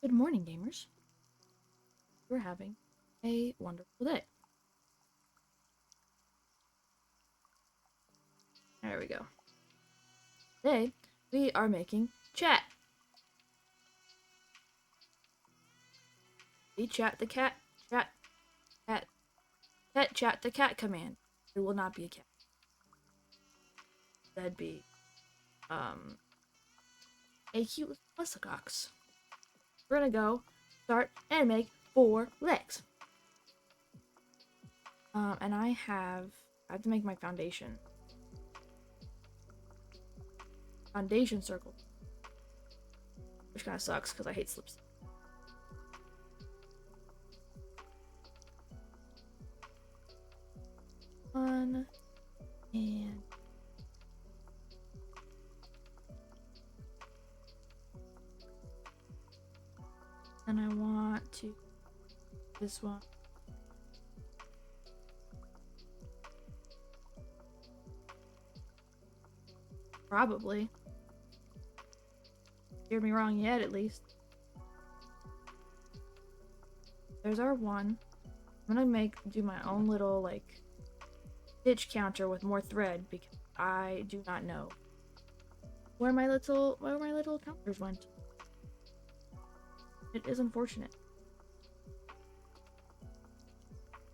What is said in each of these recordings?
Good morning, gamers. We're having a wonderful day. There we go. Today, we are making chat. We chat the cat, chat the cat command. It will not be a cat. That'd be, a cute Fussacox. We're gonna go start and make 4 legs. And I have to make my foundation circle, which kind of sucks because I hate slips. One and I want to this one. Probably. Hear me wrong yet, at least. There's our one. I'm gonna do my own little like stitch counter with more thread because I do not know where my little counters went. It is unfortunate.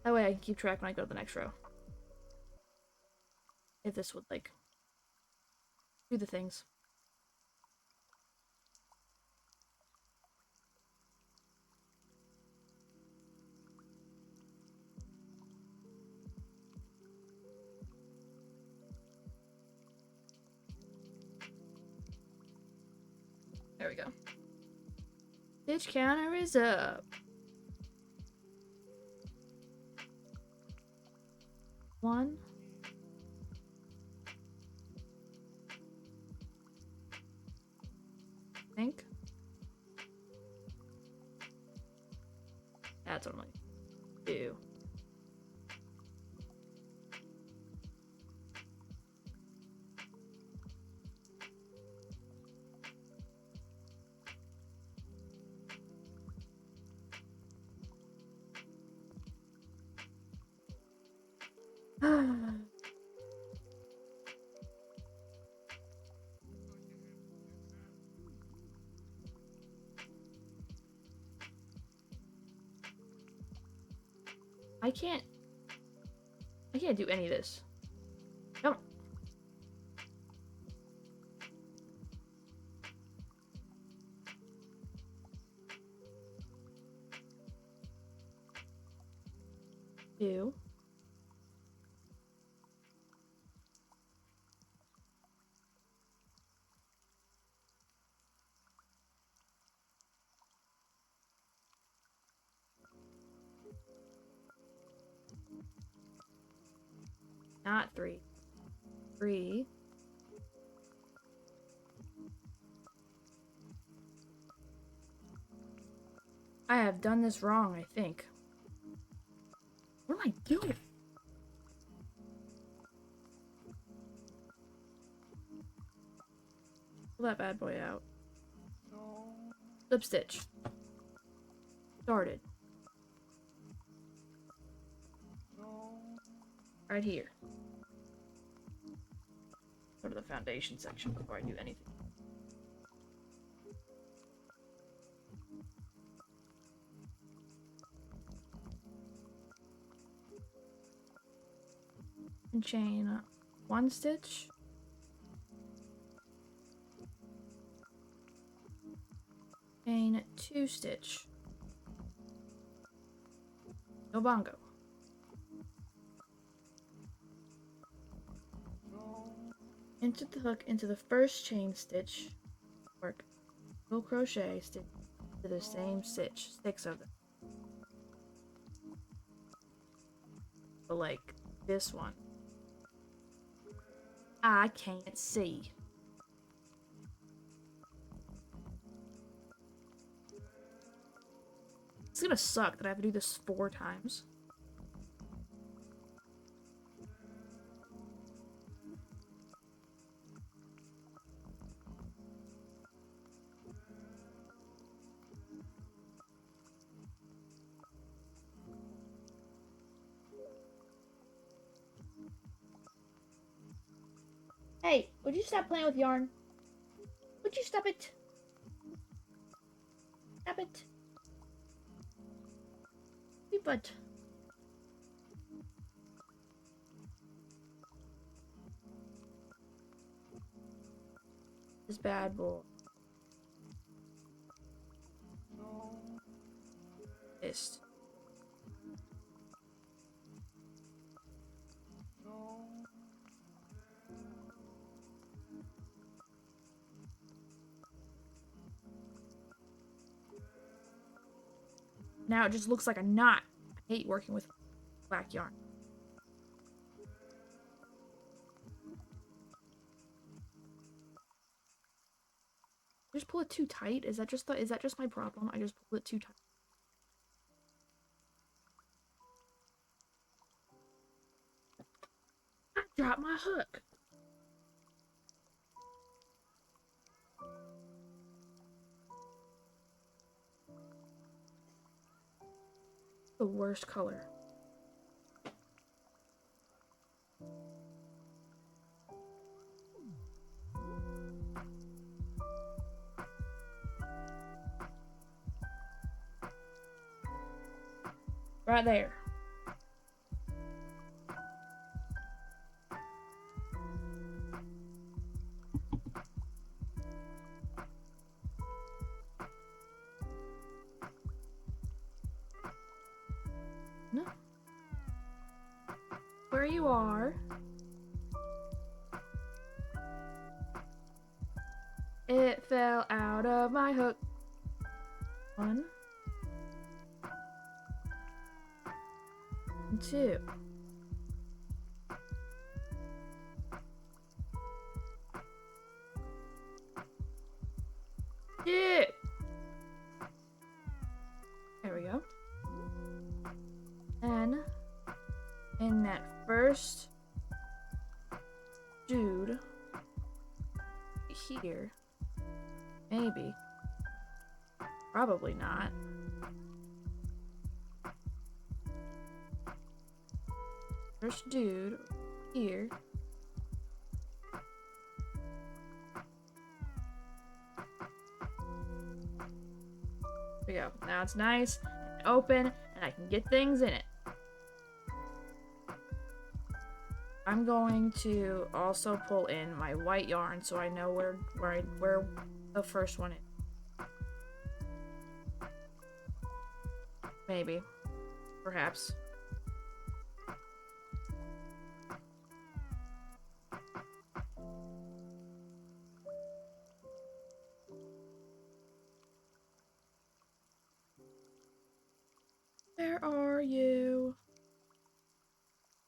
That way I can keep track when I go to the next row. If this would like do the things. There we go. Stitch counter is up. 1. I think. That's what I'm like. 2. I can't do any of this. Come on. Two. Not 3. 3. I have done this wrong, I think. What am I doing? Pull that bad boy out. Slip stitch. Started. Right here. Go to the foundation section before I do anything. And chain 1 stitch. Chain 2 stitch. No bongo. Insert the hook into the first chain stitch. Work. Full crochet stitch to the same stitch. 6 of them. So like this one. I can't see. It's gonna suck that I have to do this 4 times. Hey, would you stop playing with yarn? Would you stop it? Stop it. Hey, but this bad boy. Pissed. Now it just looks like a knot. I hate working with black yarn. I just pull it too tight? Is that just my problem? I just pull it too tight. I dropped my hook. The worst color. Right there. No. Where you are. It fell out of my hook. 1, 2. Yeah. There we go. And in that first dude here, maybe, probably not. First dude here. There we go. Now it's nice and open, and I can get things in it. I'm going to also pull in my white yarn so I know where the first one is. Maybe. Perhaps. Where are you?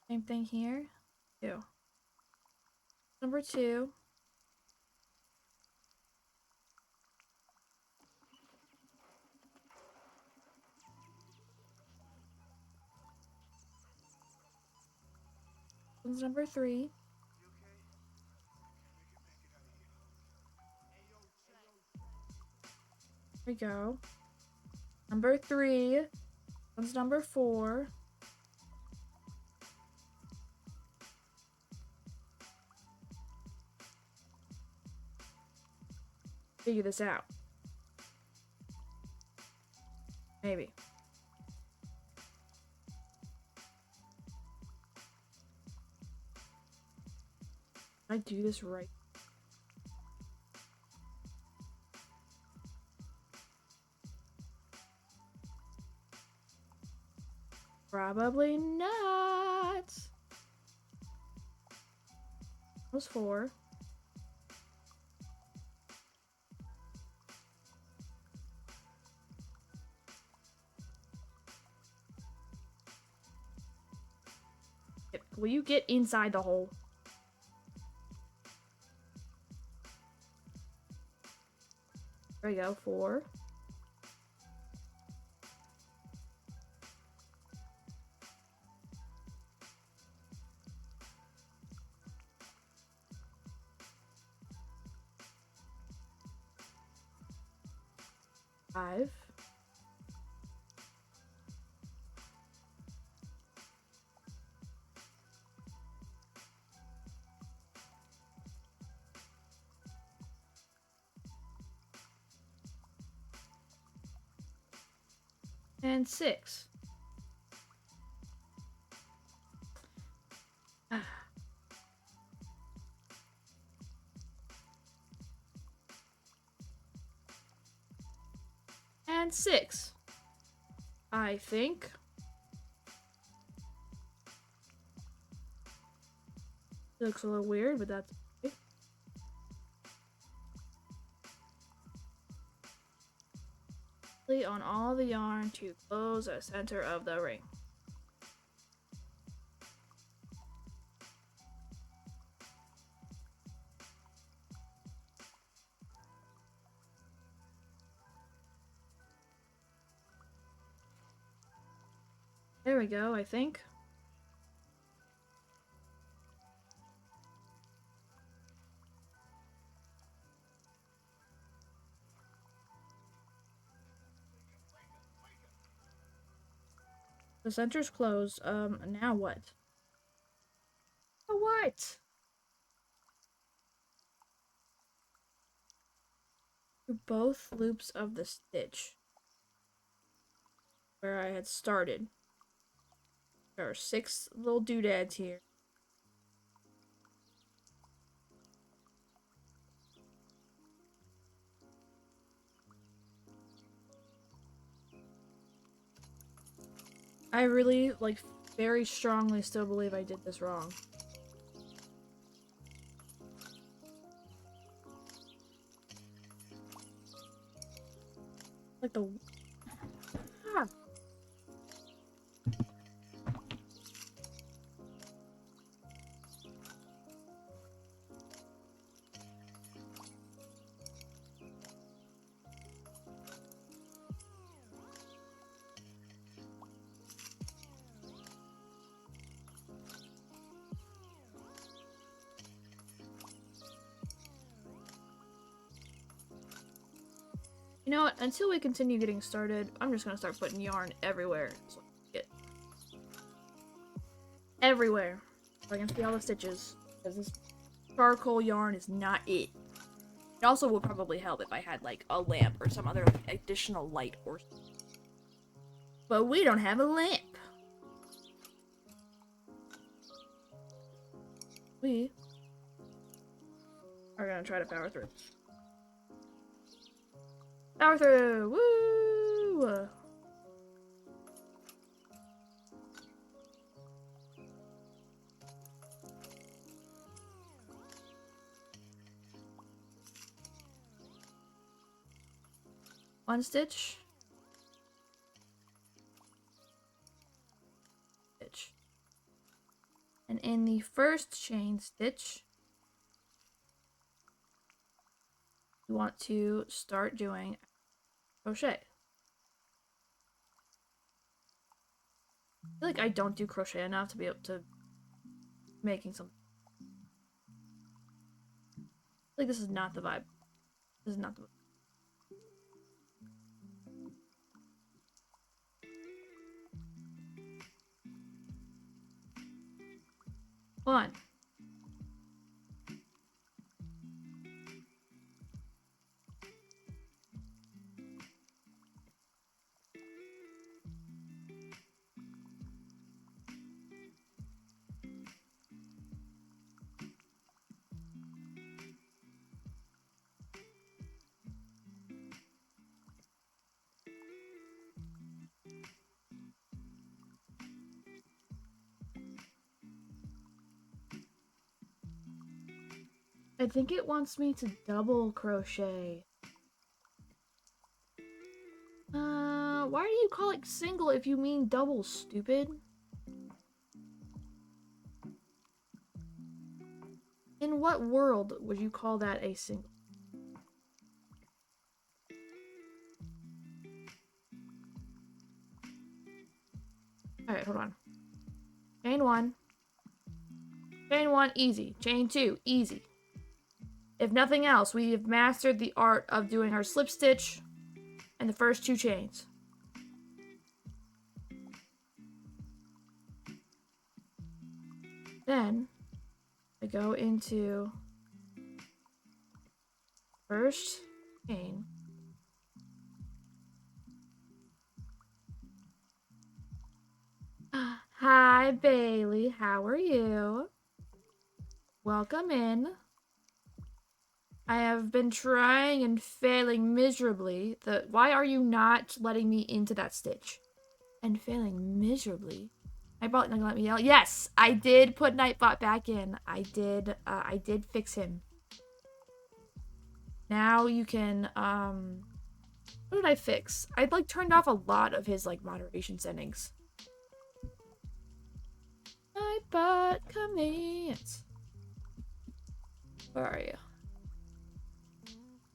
Same thing here. 2. Number 2. One's number 3. There we go. Number 3. One's number 4. Figure this out. Maybe. Did I do this right? Probably not. That was 4. Will you get inside the hole? There we go. 4. 5. And 6. And 6. I think. It looks a little weird, but that's okay. On all the yarn to close the center of the ring. There we go, I think. The center's closed. Now what? What? Both loops of the stitch where I had started. There are 6 little doodads here. I really, very strongly still believe I did this wrong. Like the... Ah. You know what? Until we continue getting started, I'm just gonna start putting yarn everywhere. So everywhere. So I can see all the stitches. Because this charcoal yarn is not it. It also would probably help if I had like a lamp or some other additional light or... But we don't have a lamp. We are gonna try to power through. Power through! Woo! One stitch. Stitch. And in the first chain stitch, you want to start doing crochet. I feel like I don't do crochet enough to be able to making something. I feel like this is not the vibe. This is not the vibe. One. I think it wants me to double crochet. Why do you call it single if you mean double, stupid? In what world would you call that a single? Alright, hold on. Chain 1. Chain 1, easy. Chain 2, easy. If nothing else, we have mastered the art of doing our slip stitch and the first 2 chains. Then I go into first chain, Hi, Bailey. How are you? Welcome in. I have been trying and failing miserably. Why are you not letting me into that stitch? And failing miserably. Nightbot not gonna let me yell. Yes, I did put Nightbot back in. I did fix him. Now you can, what did I fix? I like turned off a lot of his like moderation settings. Nightbot commands. Where are you?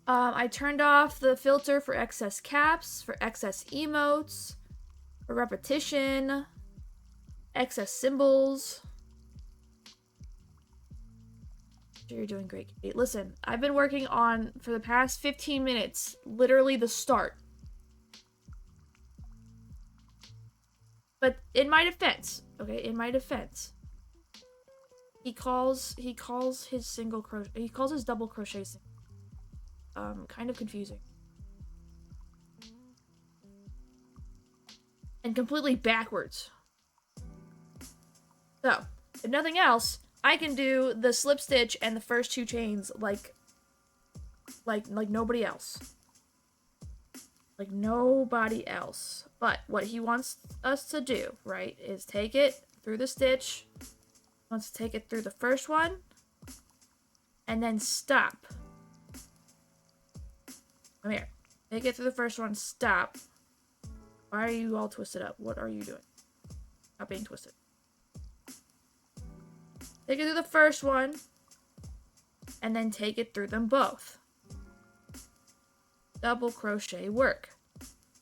I turned off the filter for excess caps, for excess emotes, for repetition, excess symbols. You're doing great, Kate. Listen, I've been working on, for the past 15 minutes, literally the start. But in my defense, okay, in my defense, he calls his single crochet, he calls his double crochet kind of confusing. And completely backwards. So, if nothing else, I can do the slip stitch and the first two chains like nobody else. Like nobody else. But what he wants us to do, right, is take it through the stitch. He wants to take it through the first one. And then stop. Come here. Take it through the first one, stop. Why are you all twisted up? What are you doing? Stop being twisted. Take it through the first one. And then take it through them both. Double crochet work.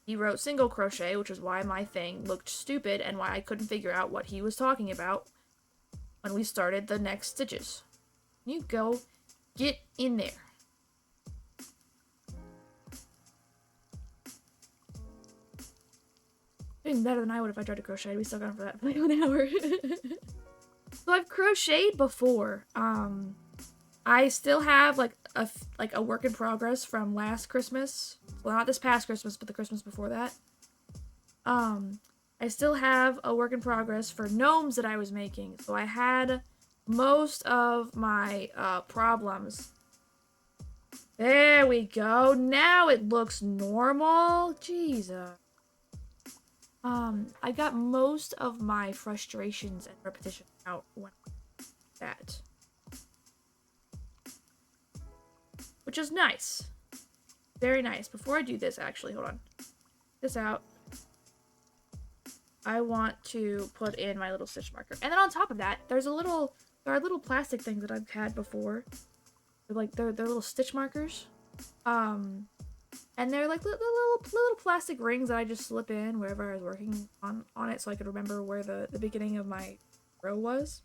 He wrote single crochet, which is why my thing looked stupid and why I couldn't figure out what he was talking about when we started the next stitches. You go get in there. Doing better than I would if I tried to crochet. I'd be stuck on for that for like 1 hour. So I've crocheted before. I still have like a work in progress from last Christmas. Well, not this past Christmas, but the Christmas before that. I still have a work in progress for gnomes that I was making. So I had most of my problems. There we go. Now it looks normal. Jesus. I got most of my frustrations and repetition out when that. Which is nice. Very nice. Before I do this, actually, hold on. This out. I want to put in my little stitch marker. And then on top of that, there are little plastic things that I've had before. They're little stitch markers. And they're like little plastic rings that I just slip in wherever I was working on it so I could remember where the beginning of my row was.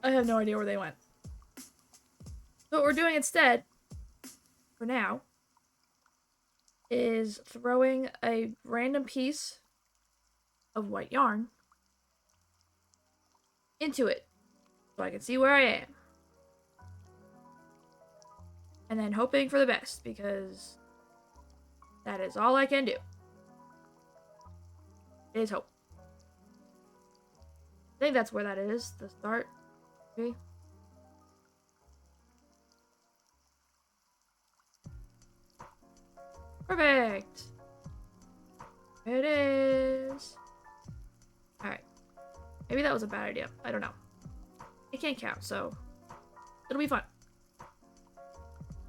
I have no idea where they went. So what we're doing instead, for now, is throwing a random piece of white yarn into it so I can see where I am. And then hoping for the best, because that is all I can do. It is hope. I think that's where that is, the start. Okay. Perfect. There it is. Alright. Maybe that was a bad idea. I don't know. I can't count, so it'll be fun.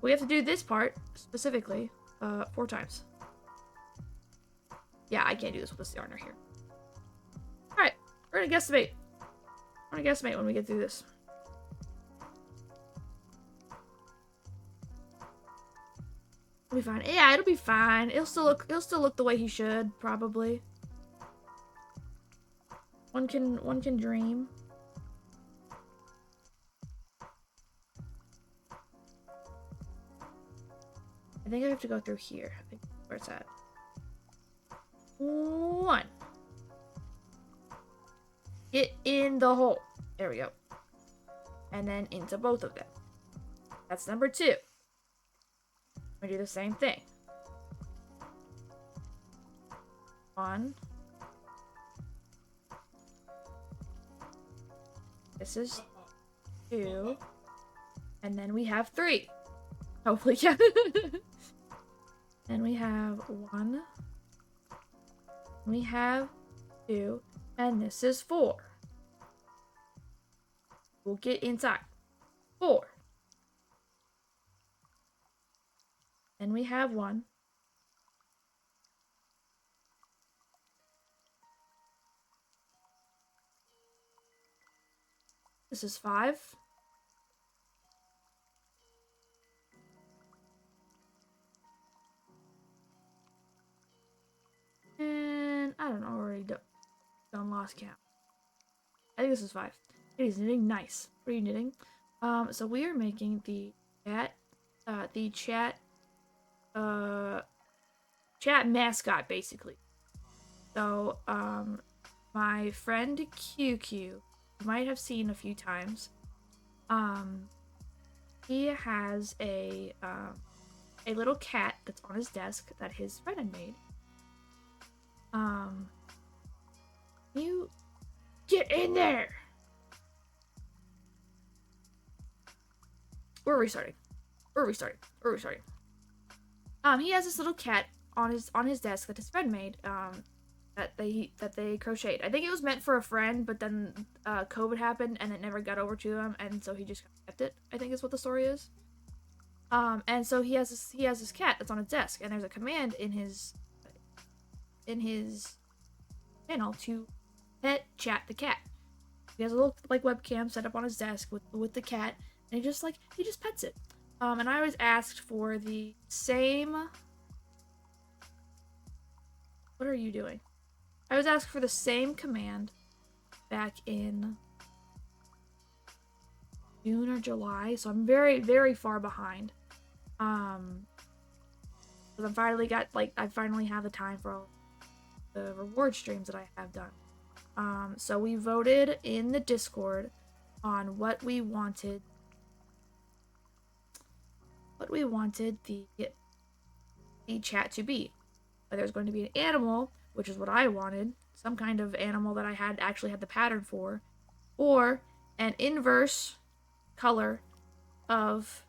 We have to do this part, specifically, 4 times. Yeah, I can't do this with this yarn right here. Alright, we're gonna guesstimate. We're gonna guesstimate when we get through this. It'll be fine. Yeah, it'll be fine. He'll still look the way he should, probably. One can dream. I think I have to go through here. I think that's where it's at. 1. Get in the hole. There we go. And then into both of them. That's number 2. We do the same thing. 1. This is 2. And then we have 3. Hopefully, yeah. And we have 1. We have 2. And this is 4. We'll get inside. 4. Then we have 1. This is 5. And I don't know, already done lost count. I think this is 5. He's knitting nice. What are you knitting? So we are making the chat mascot basically. So my friend QQ, you might have seen a few times. He has a little cat that's on his desk that his friend had made. You get in there. We're restarting. He has this little cat on his desk that his friend made. That they crocheted. I think it was meant for a friend, but then COVID happened and it never got over to him, and so he just kept it. I think is what the story is. And so he has this cat that's on his desk, and there's a command in his channel to pet chat the cat. He has a little like webcam set up on his desk with the cat, and he just pets it. And I was asked for the same. What are you doing? I was asked for the same command back in June or July, so I'm very, very far behind. Because I finally have the time for all the reward streams that I have done. So we voted in the Discord on what we wanted the chat to be. Whether it's going to be an animal, which is what I wanted, some kind of animal that I actually had the pattern for, or an inverse color of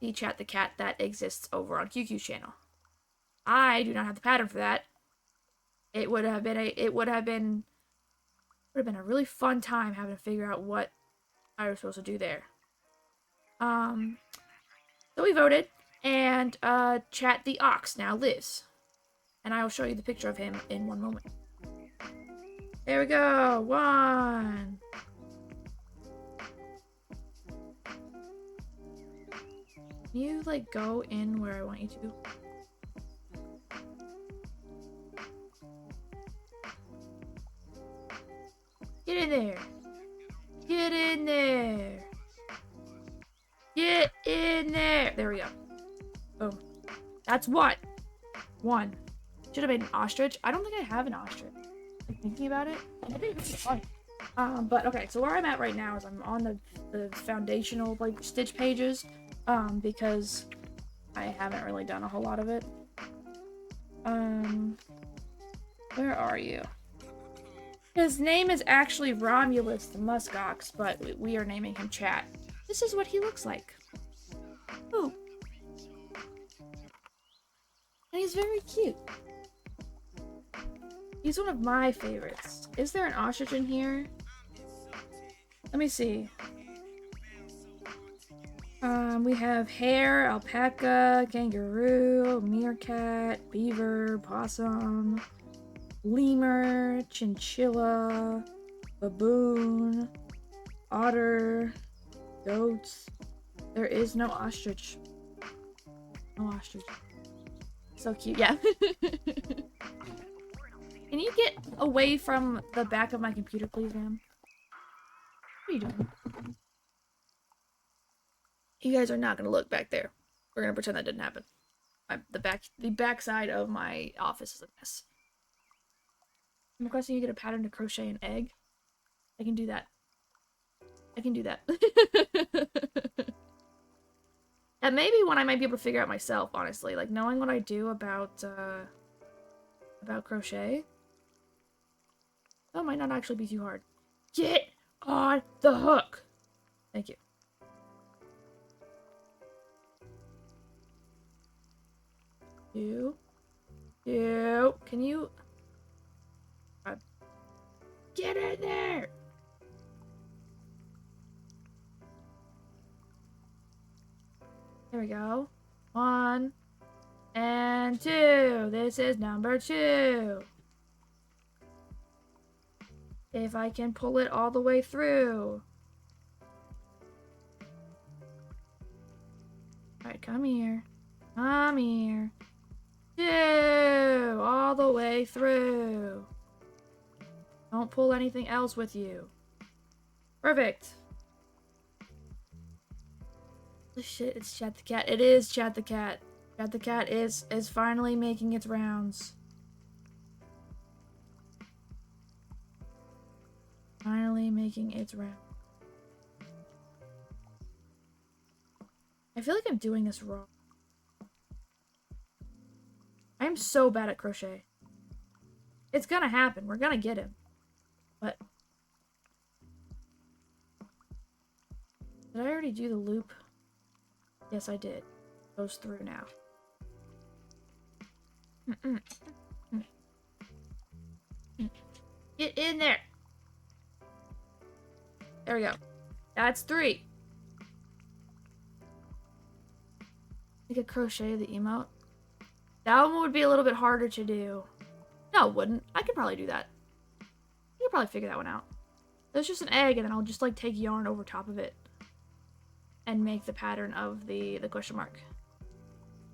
the chat the cat that exists over on QQ's channel. I do not have the pattern for that. It would have been a really fun time having to figure out what I was supposed to do there. So we voted, and chat the ox now lives. And I will show you the picture of him in one moment. There we go. 1. Can you, like, go in where I want you to? Get in there. Get in there. Get in there. There we go. Boom. That's what? 1. Should have made an ostrich. I don't think I have an ostrich. Like, thinking about it, I think it's fun. But okay, so where I'm at right now is I'm on the foundational like stitch pages, because I haven't really done a whole lot of it. Where are you? His name is actually Romulus the Muskox, but we are naming him Chat. This is what he looks like. Ooh. And he's very cute. He's one of my favorites. Is there an ostrich in here? Let me see. We have hare, alpaca, kangaroo, meerkat, beaver, possum, lemur, chinchilla, baboon, otter, goats. There is no ostrich. No ostrich. So cute, yeah. Can you get away from the back of my computer, please, ma'am? What are you doing? You guys are not gonna look back there. We're gonna pretend that didn't happen. The back side of my office is a mess. I'm requesting you get a pattern to crochet an egg. I can do that. I can do that. That may be one I might be able to figure out myself, honestly. Like, knowing what I do about crochet. That might not actually be too hard. Get on the hook. Thank you. You. Can you... Get in there! There we go. 1 and 2. This is number 2. If I can pull it all the way through. Alright, come here. Come here. 2! All the way through. Don't pull anything else with you. Perfect. Oh shit, it's Chat the Cat. It is Chat the Cat. Chat the Cat is finally making its rounds. Finally making its round. I feel like I'm doing this wrong. I am so bad at crochet. It's gonna happen. We're gonna get him. But... Did I already do the loop? Yes, I did. Goes through now. Get in there! There we go. That's 3. I could crochet the emote. That one would be a little bit harder to do. No, it wouldn't. I could probably do that. I could probably figure that one out. There's just an egg, and then I'll just like take yarn over top of it and make the pattern of the question mark.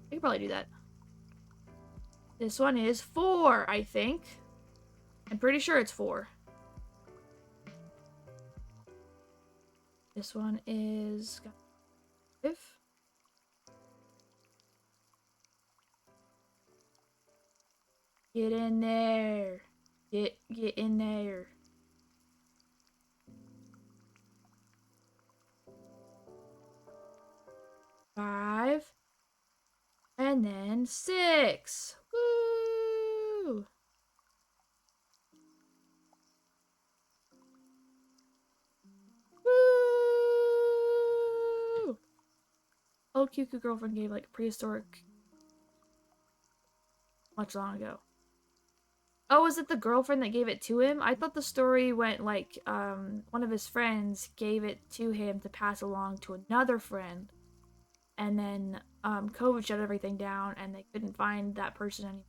I could probably do that. This one is 4, I think. I'm pretty sure it's 4. This one is 5. Get in there. Get in there. Five. And then 6. Woo! Woo! Old Cuckoo Girlfriend gave like prehistoric much long ago. Oh, was it the girlfriend that gave it to him? I thought the story went like, one of his friends gave it to him to pass along to another friend. And then, COVID shut everything down and they couldn't find that person anymore.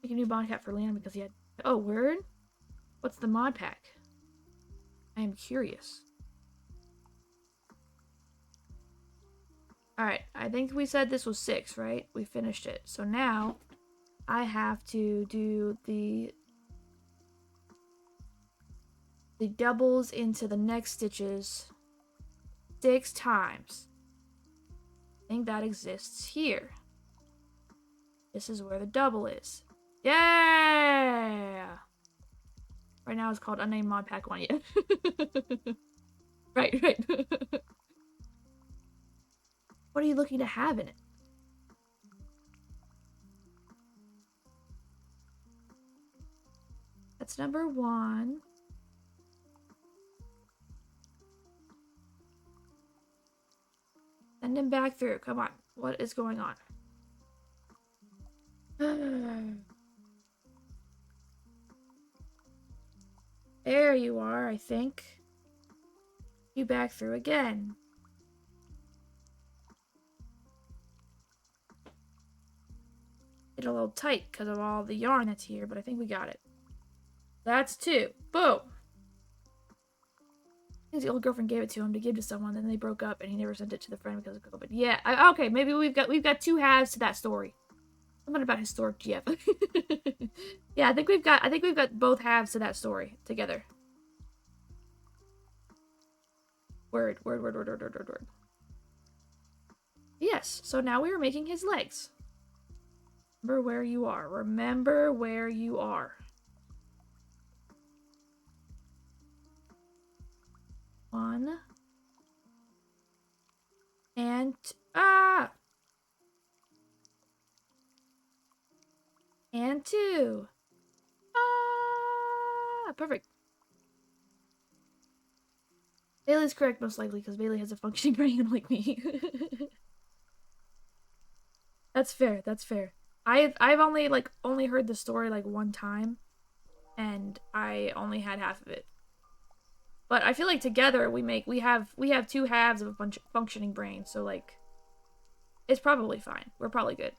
Make a new mod cat for Liam because he had... Oh, word? What's the mod pack? I am curious. Alright, I think we said this was 6, right? We finished it. So now, I have to do the doubles into the next stitches 6 times. I think that exists here. This is where the double is. Yeah! Right now it's called Unnamed Mod Pack 1, yeah. Right. What are you looking to have in it? That's number 1. Send him back through. Come on. What is going on? There you are, I think. You back through again. It's a little tight because of all the yarn that's here, but I think we got it. That's 2. Boom! I think the old girlfriend gave it to him to give to someone, then they broke up and he never sent it to the friend because of COVID. Yeah, okay, maybe we've got 2 halves to that story. Something about historic GF. Yeah, I think we've got both halves to that story together. Word. Yes, so now we are making his legs. Remember where you are. Remember where you are. One. And... And 2. perfect. Bailey's correct most likely because Bailey has a functioning brain like me. That's fair. That's fair. I've only heard the story like one time, and I only had half of it. But I feel like together we have two halves of a functioning brain, so like it's probably fine. We're probably good.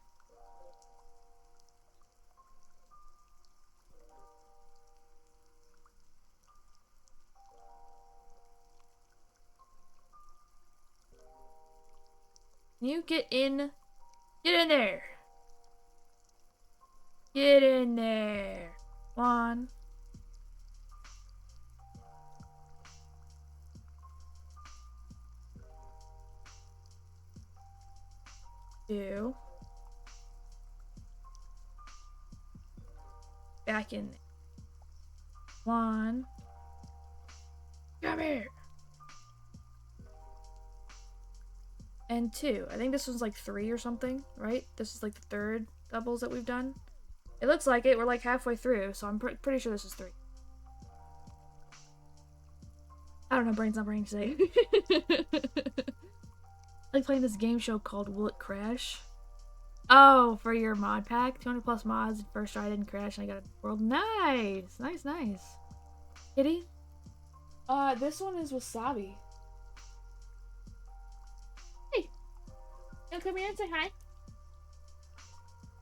Can you get in? Get in there. Get in there. 1. 2. Back in there. 1. Come here. And 2. I think this was like 3 or something, right? This is like the third doubles that we've done. It looks like it. We're like halfway through, so I'm pretty sure this is 3. I don't know, brain's not brain today. I like playing this game show called Will It Crash? Oh, for your mod pack? 200 plus mods. First try I didn't crash and I got a world. Nice! Nice, nice. Kitty? This one is wasabi. Hey! You come here and say hi?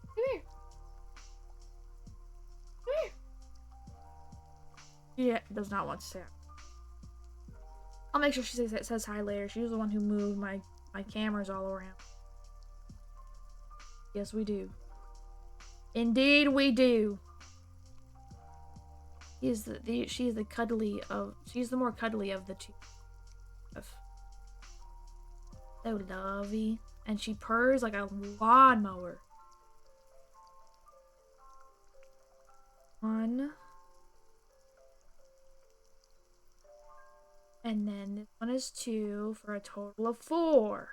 Come here. Come here. Yeah, does not want to say hi. I'll make sure she says hi later. She was the one who moved my cameras all around. Yes, we do. Indeed, we do. She's the more cuddly of the two. So lovey, and she purrs like a lawnmower. 1. And then this one is 2 for a total of 4.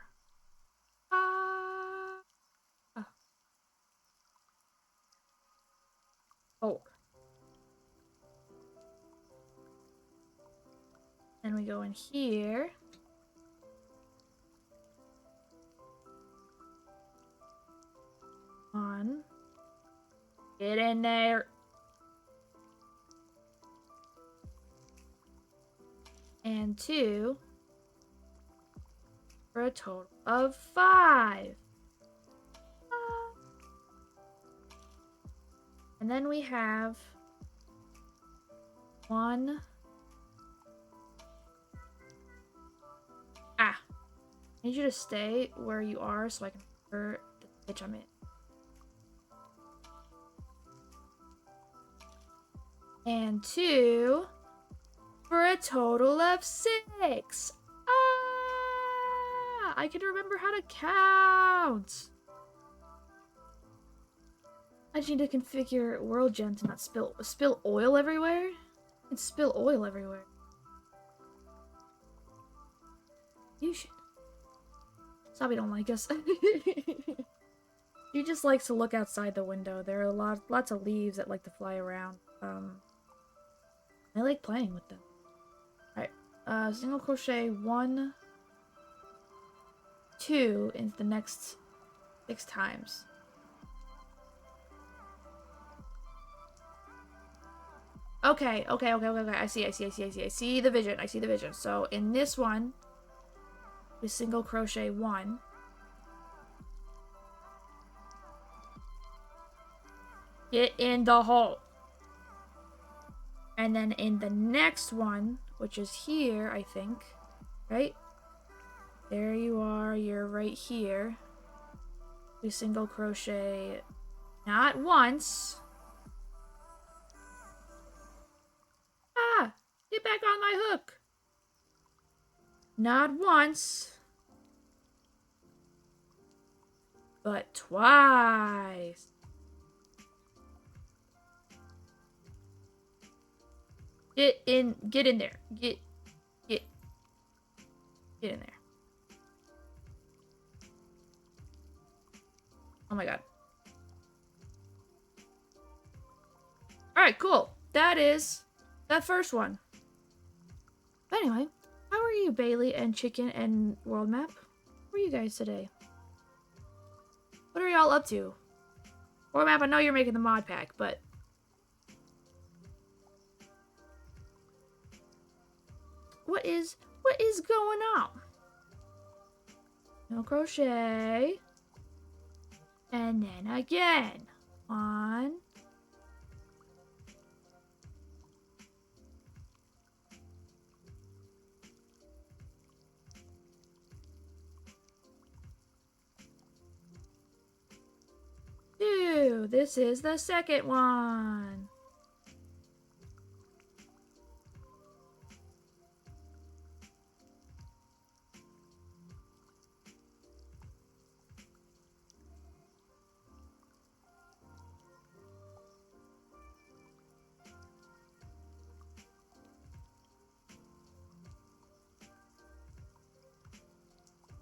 Oh. Then we go in here. One. Get in there. And 2 for a total of 5. And then we have 1. I need you to stay where you are so I can hurt the pitch I'm in. And 2 for a total of 6. I can remember how to count. I just need to configure world gem to not spill oil everywhere. And spill oil everywhere. You should. Sabi don't like us. He just likes to look outside the window. There are lots of leaves that like to fly around. I like playing with them. Alright. Single crochet 1, 2 into the next 6 times. Okay. I see the vision. So in this one, we single crochet 1. Get in the hole. And then in the next one, which is here, I think, right? There you are, you're right here. We single crochet not once. Get back on my hook. Not once, but twice. Get in there. Get in there. Oh my god. Alright, cool. That is That first one. But anyway, how are you, Bailey and Chicken and World Map? How are you guys today? What are y'all up to? World Map, I know you're making the mod pack, but what is going on? No crochet. And then again. 1. Two. This is the second one.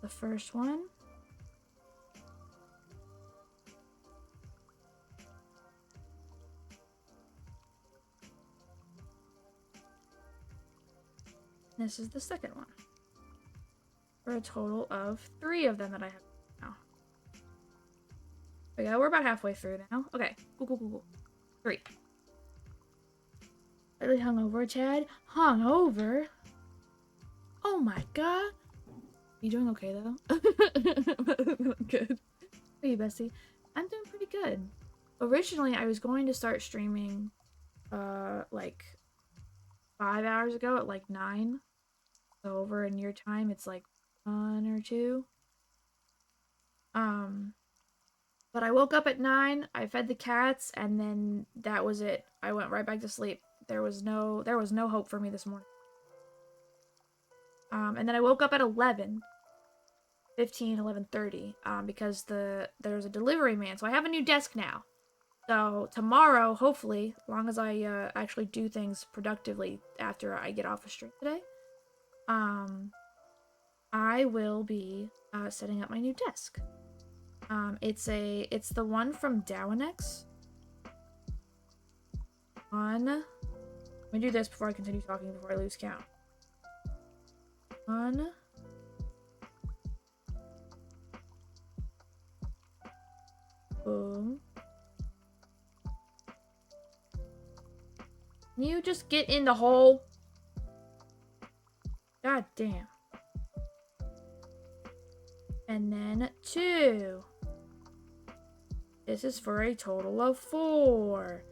The first one. This is the second one. For a total of 3 of them that I have now. There we go. We're about halfway through now. Okay. Cool. 3. Really hungover, Chad? Hungover? Oh my god. Are you doing okay, though? Good. How are you, Bessie? I'm doing pretty good. Originally, I was going to start streaming, like, 5 hours ago at, like, 9. So over in your time, it's, like, 1 or 2. But I woke up at 9, I fed the cats, and then that was it. I went right back to sleep. There was no hope for me this morning. And then I woke up at 11:30, because there's a delivery man. So I have a new desk now. So tomorrow, hopefully, as long as I actually do things productively after I get off the stream today, I will be setting up my new desk. It's the one from Dowanex. Let me do this before I continue talking before I lose count. 1. Boom. Can you just get in the hole? God damn. And then 2. This is for a total of 4.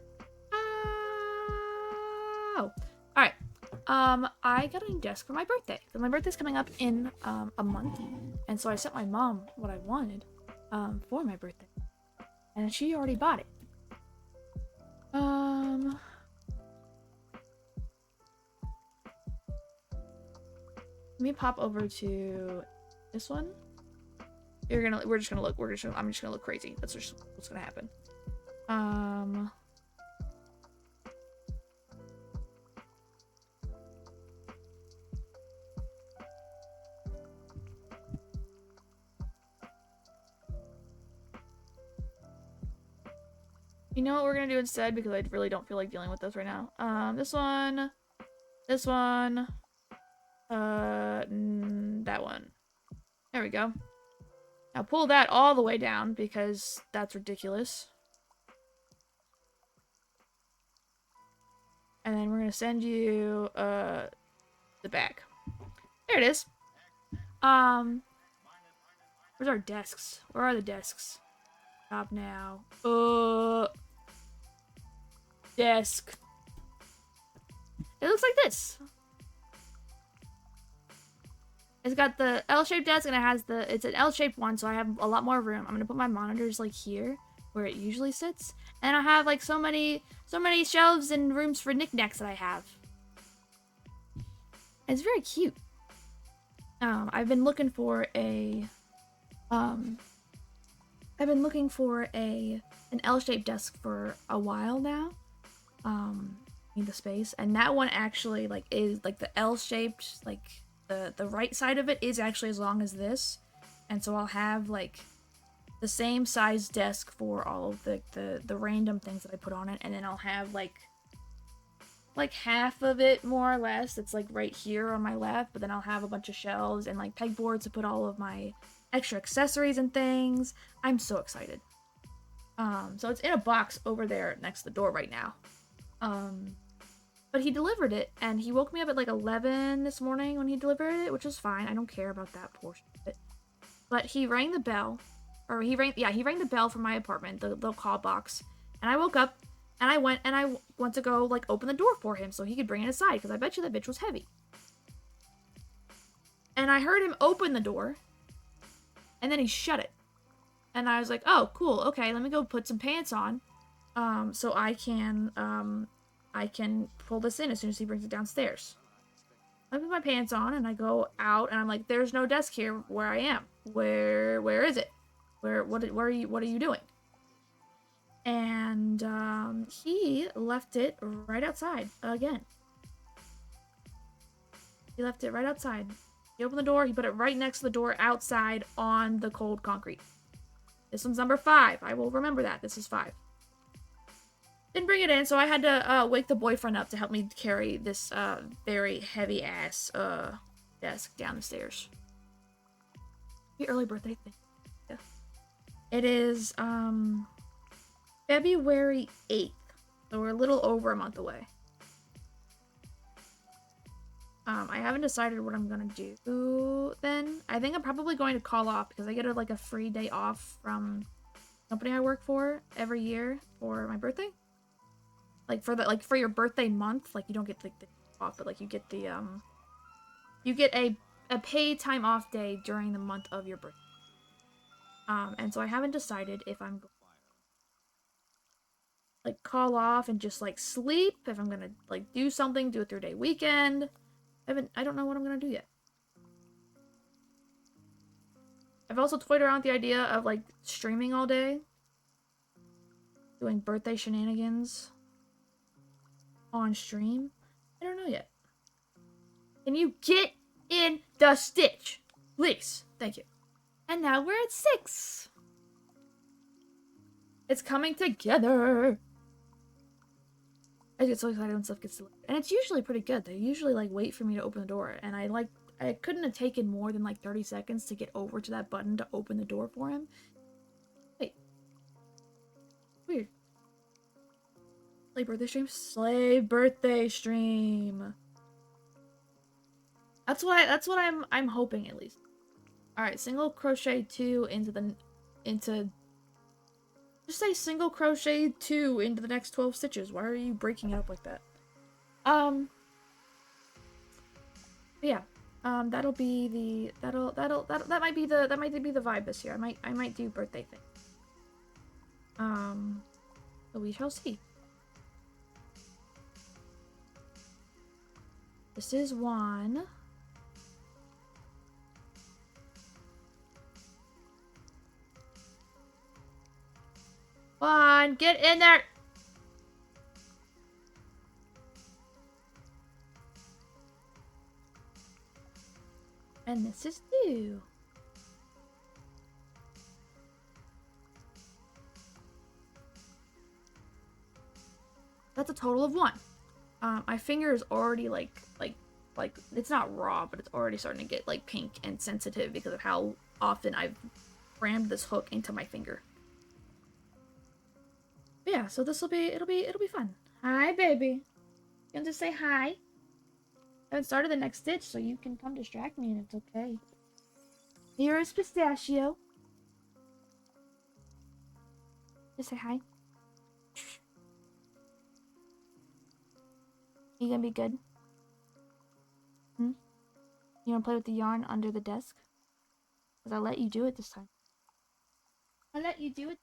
Oh. Alright. I got a new desk for my birthday. So my birthday's coming up in a month. And so I sent my mom what I wanted for my birthday. And she already bought it. Let me pop over to this one. I'm just gonna look crazy. That's just what's gonna happen. You know what we're gonna do instead, because I really don't feel like dealing with this right now. This one, that one. There we go. Now pull that all the way down, because that's ridiculous. And then we're gonna send you, the back. There it is. Where's our desks? Where are the desks? Stop now. Desk. It looks like this. It's got the L-shaped desk, and it's an L-shaped one, so I have a lot more room. I'm gonna put my monitors like here, where it usually sits, and I have like so many shelves and rooms for knickknacks that I have. It's very cute. I've been looking for an L-shaped desk for a while now. Need the space, and that one actually is like the L-shaped, like the right side of it is actually as long as this, and so I'll have like the same size desk for all of the random things that I put on it, and then I'll have like like half of it more or less. It's like right here on my left, but then I'll have a bunch of shelves and like pegboards to put all of my extra accessories and things. I'm so excited. So it's in a box over there next to the door right now. But he delivered it, and he woke me up at like 11 this morning when he delivered it, which was fine. I don't care about that portion of it. But he rang the bell, or he rang the bell from my apartment, the little call box, and I woke up, and I went to go like open the door for him so he could bring it aside, because I bet you that bitch was heavy. And I heard him open the door, and then he shut it. And I was like, oh, cool, okay, let me go put some pants on, so I can pull this in as soon as he brings it downstairs. I put my pants on, and I go out, and I'm like, there's no desk here where I am. Where is it? What are you doing? And, he left it right outside, again. He left it right outside. He opened the door, he put it right next to the door outside on the cold concrete. This one's number 5. I will remember that. This is 5. Didn't bring it in, so I had to wake the boyfriend up to help me carry this very heavy ass desk down the stairs. Happy early birthday thing. Yeah. It is February 8th, so we're a little over a month away. I haven't decided what I'm gonna do then. I think I'm probably going to call off because I get like a free day off from the company I work for every year for my birthday. Like for your birthday month, like you don't get like the off, but like you get the you get a paid time off day during the month of your birthday. And so I haven't decided if I'm going to like call off and just like sleep, if I'm gonna like do something, do a 3-day weekend. I don't know what I'm gonna do yet. I've also toyed around with the idea of like streaming all day, doing birthday shenanigans on stream. I don't know yet. Can you get in the stitch, please? Thank you. And now we're at 6. It's coming together. I get so excited when stuff gets delivered. And it's usually pretty good. They usually like wait for me to open the door. And I couldn't have taken more than like 30 seconds to get over to that button to open the door for him. Wait. Weird. Slave birthday stream? Slave birthday stream. That's what I'm hoping at least. Alright, single crochet 2 into just say single crochet 2 into the next 12 stitches. Why are you breaking it up like that? Yeah. That'll be the that might be the vibe this year. I might do birthday thing. So we shall see. This is 1. Come on, get in there! And this is 2. That's a total of 1. My finger is already like it's not raw, but it's already starting to get like pink and sensitive because of how often I've rammed this hook into my finger. But yeah, so it'll be fun. Hi, baby. You want to say hi? I haven't started the next stitch, so you can come distract me and it's okay. Here is Pistachio. Just say hi. You gonna be good? Hmm? You wanna play with the yarn under the desk? Because I'll let you do it this time. I'll let you do it.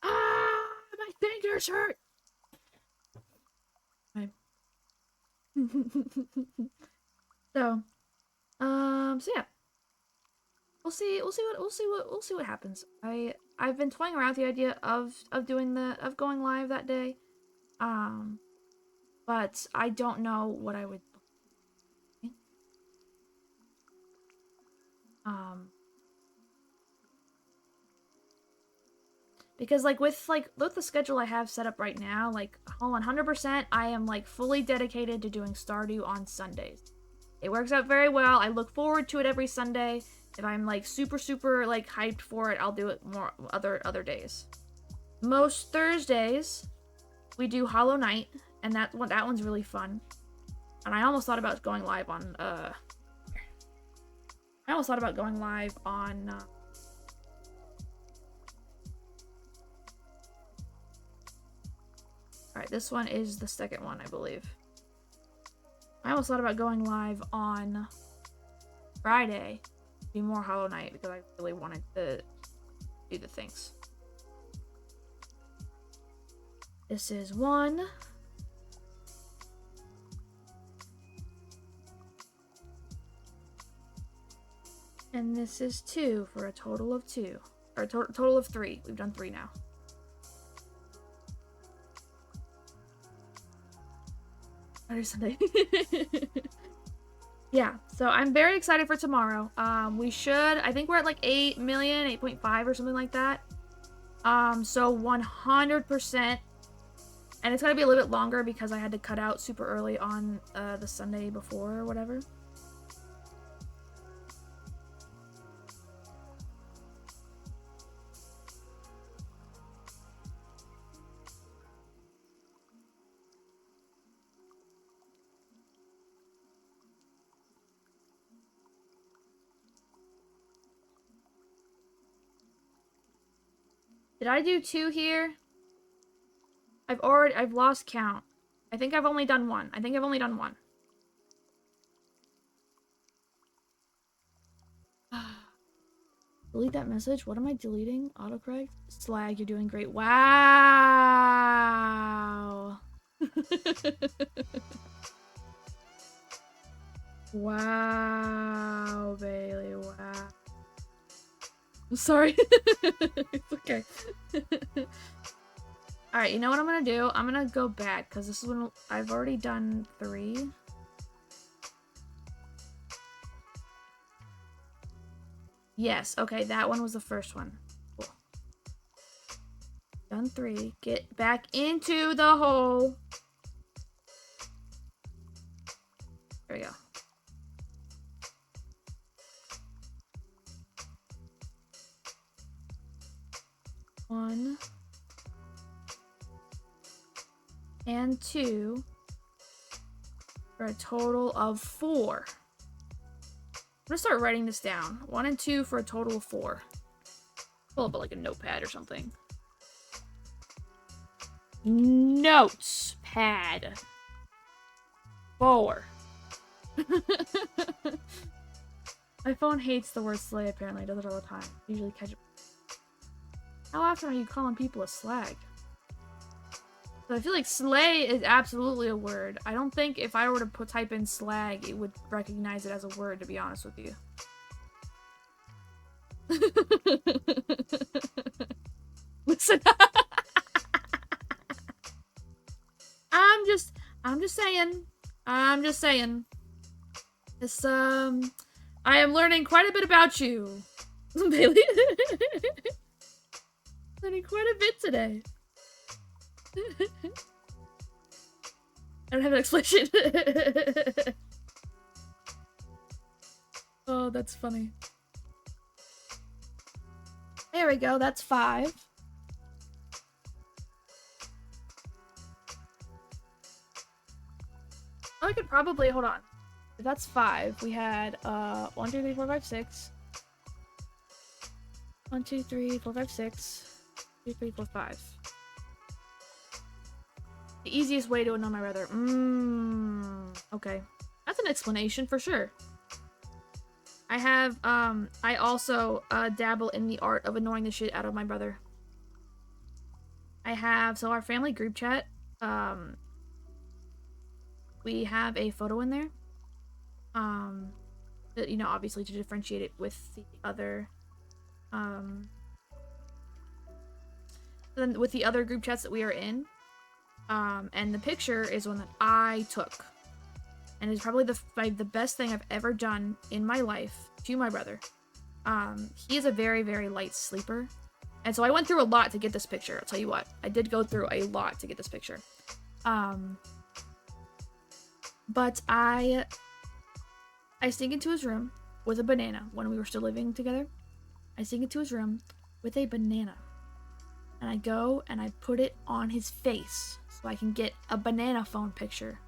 Ah, my fingers hurt. Okay. So yeah. We'll see what happens. I've been toying around with the idea of going live that day. But I don't know what I would Because like with the schedule I have set up right now, like 100%, I am like fully dedicated to doing Stardew on Sundays. It works out very well. I look forward to it every Sunday. If I'm like super like hyped for it, I'll do it more other days. Most Thursdays we do Hollow Knight, and that one's really fun. And I almost thought about going live on Alright, this one is the second one, I believe. I almost thought about going live on Friday, do more Hollow Knight, because I really wanted to do the things. This is 1. And this is 2 for a total of 2. Or a total of 3. We've done 3 now. Sunday. Yeah, so I'm very excited for tomorrow. We should, I think we're at like 8 million, 8.5 or something like that. So 100%. And it's gonna be a little bit longer because I had to cut out super early on the Sunday before or whatever. Did I do 2 here? I've lost count. I think I've only done 1. Delete that message. What am I deleting? Autocorrect? Slag, you're doing great. Wow. Wow, Bailey. Wow. I'm sorry. It's okay. Alright, you know what I'm gonna do? I'm gonna go back, because this is when I've already done 3. Yes, okay, that one was the first one. Cool. Done 3. Get back into the hole. There we go. One. And 2 for a total of 4. I'm gonna start writing this down. 1 and 2 for a total of 4. Pull up like a notepad or something. Notes pad. 4. My phone hates the word slay, apparently. It does it all the time. Usually catch it. How often are you calling people a slag? So I feel like slay is absolutely a word. I don't think if I were to type in slag, it would recognize it as a word, to be honest with you. Listen. I'm just saying. This, I am learning quite a bit about you, Bailey. Learning quite a bit today. I don't have an explanation. Oh, that's funny. There we go, that's 5. Oh, I could probably, hold on. If that's 5, we had 1, 2, 3, 4, 5, 6. 1, 2, 3, 4, 5, 6. 2, 3, 4, 5. The easiest way to annoy my brother. Okay. That's an explanation for sure. I have, I also, dabble in the art of annoying the shit out of my brother. I have, so our family group chat, we have a photo in there. You know, obviously to differentiate it with the other, with the other group chats that we are in. And the picture is one that I took. And it's probably the best thing I've ever done in my life to my brother. He is a very, very light sleeper. And so I went through a lot to get this picture. I'll tell you what. I did go through a lot to get this picture. But I sneak into his room with a banana when we were still living together. I sneak into his room with a banana. And I go and I put it on his face so I can get a banana phone picture.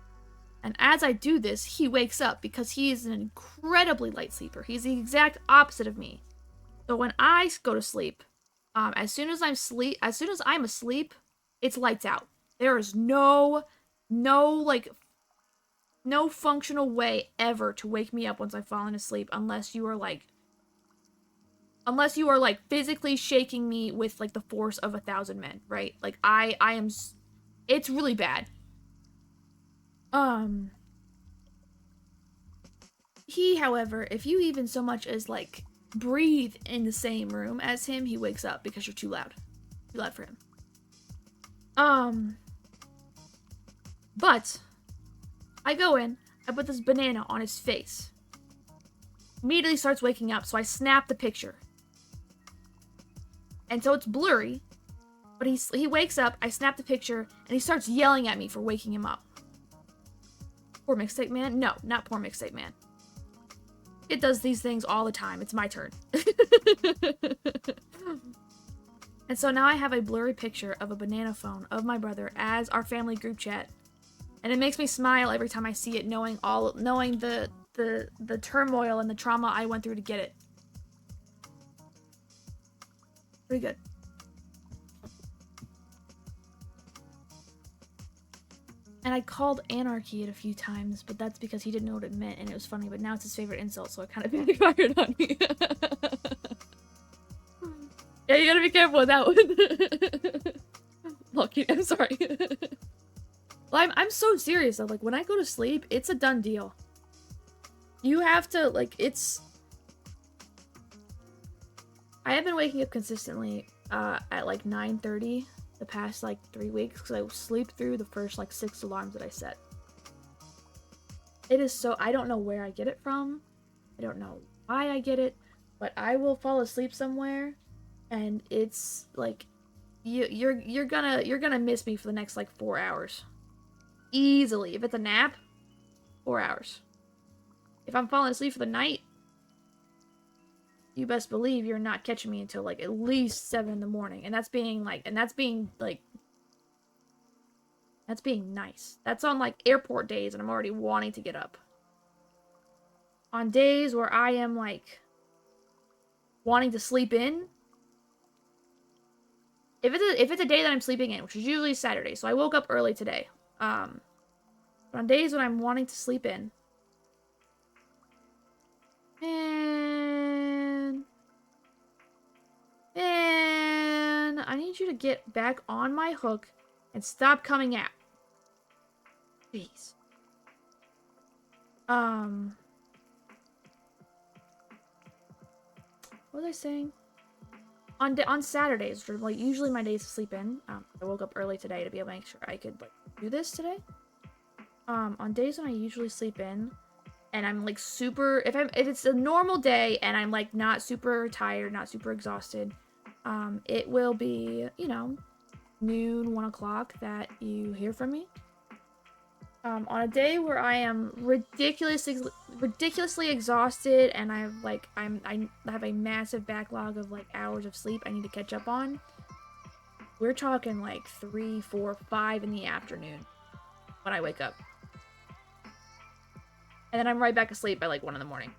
And as I do this, he wakes up because he is an incredibly light sleeper. He's the exact opposite of me. So when I go to sleep, as soon as I'm asleep, it's lights out. There is no functional way ever to wake me up once I've fallen asleep unless you are like physically shaking me with like the force of 1,000 men, right? Like I am, it's really bad. He, however, if you even so much as like breathe in the same room as him, he wakes up because you're too loud. Too loud for him. But I go in, I put this banana on his face. Immediately starts waking up, so I snap the picture. And so it's blurry, but he wakes up, I snap the picture, and he starts yelling at me for waking him up. Poor mixtape man? No, not poor mixtape man. It does these things all the time. It's my turn. And so now I have a blurry picture of a banana phone of my brother as our family group chat. And it makes me smile every time I see it, knowing the turmoil and the trauma I went through to get it. Pretty good. And I called Anarchy it a few times, but that's because he didn't know what it meant and it was funny, but now it's his favorite insult, so it kind of backfired on me. Yeah, you gotta be careful with that one. Lucky, I'm sorry. Well, I'm so serious though, like when I go to sleep, it's a done deal. You have to, like, I have been waking up consistently at like 9:30 the past like 3 weeks because I sleep through the first like 6 alarms that I set. It is so, I don't know where I get it from. I don't know why I get it, but I will fall asleep somewhere and it's like you're gonna miss me for the next like 4 hours. Easily. If it's a nap, 4 hours. If I'm falling asleep for the night, you best believe you're not catching me until like at least 7 in the morning. And that's being nice. That's on like airport days and I'm already wanting to get up. On days where I am like wanting to sleep in, if it's a day that I'm sleeping in, which is usually Saturday, so I woke up early today. But on days when I'm wanting to sleep in, man, I need you to get back on my hook and stop coming out. Jeez. What was I saying? On Saturdays, or like usually my days to sleep in. I woke up early today to be able to make sure I could like do this today. On days when I usually sleep in, and I'm like super, if it's a normal day and I'm like not super tired, not super exhausted, it will be, you know, noon, 1 o'clock that you hear from me. On a day where I am ridiculously exhausted and I have a massive backlog of like hours of sleep I need to catch up on, we're talking like 3, 4, 5 in the afternoon when I wake up. And then I'm right back asleep by like 1 in the morning.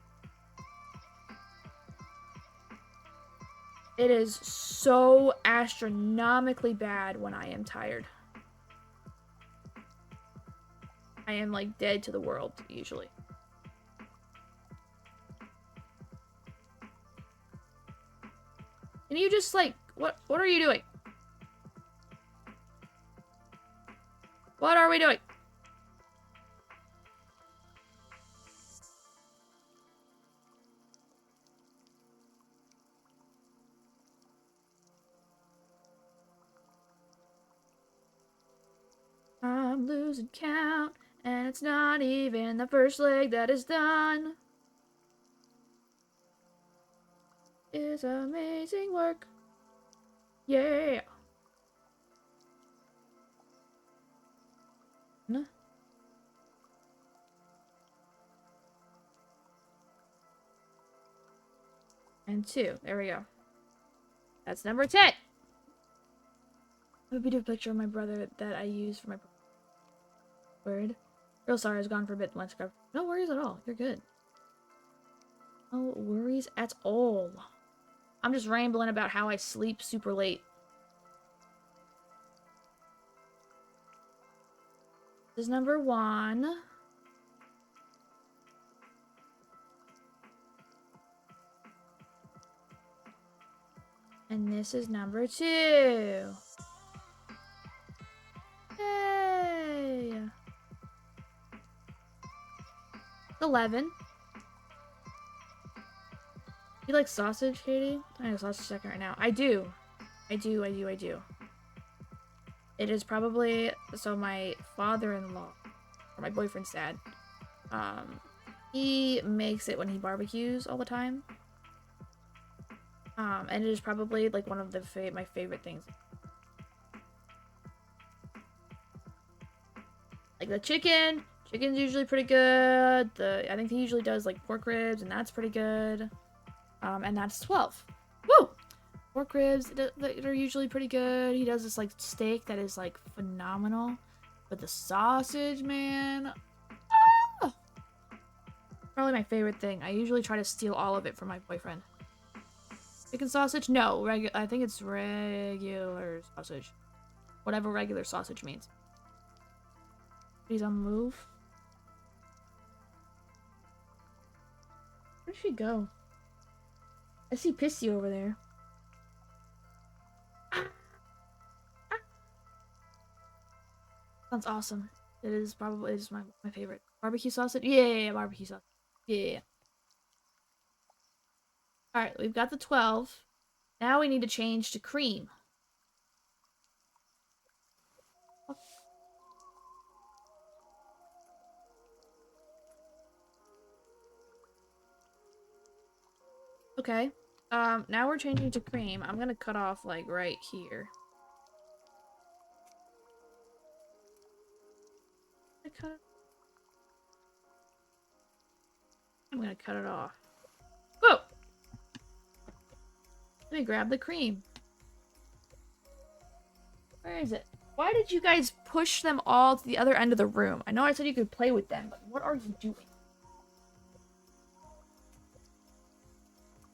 It is so astronomically bad when I am tired. I am like dead to the world, usually. Can you just like, what are you doing? What are we doing? I'm losing count, and it's not even the first leg that is done. It's amazing work. Yeah. And 2. There we go. That's number 10. I have a beautiful picture of my brother that I use for my word. Real sorry, I was gone for a bit. Lunch grab. No worries at all. You're good. No worries at all. I'm just rambling about how I sleep super late. This is number 1. And this is number 2. Yay! 11. You like sausage, Katie? I have a sausage second right now. I do. I do. It is probably, so my father-in-law, or my boyfriend's dad, he makes it when he barbecues all the time. And it is probably like one of my favorite things. Like the chicken. Chicken's usually pretty good. I think he usually does like pork ribs, and that's pretty good. And that's 12. Woo! Pork ribs that are usually pretty good. He does this like steak that is like phenomenal. But the sausage, man. Ah! Probably my favorite thing. I usually try to steal all of it from my boyfriend. Chicken sausage? No, I think it's regular sausage. Whatever regular sausage means. He's on the move. Where'd she go? I see Pissy over there. Sounds awesome. It is my favorite. Barbecue sausage? Yeah, barbecue sausage. Yeah. Alright, we've got the 12. Now we need to change to cream. Okay. Now we're changing to cream. I'm gonna cut off, like, right here. I'm gonna cut it off. Whoa! Let me grab the cream. Where is it? Why did you guys push them all to the other end of the room? I know I said you could play with them, but what are you doing?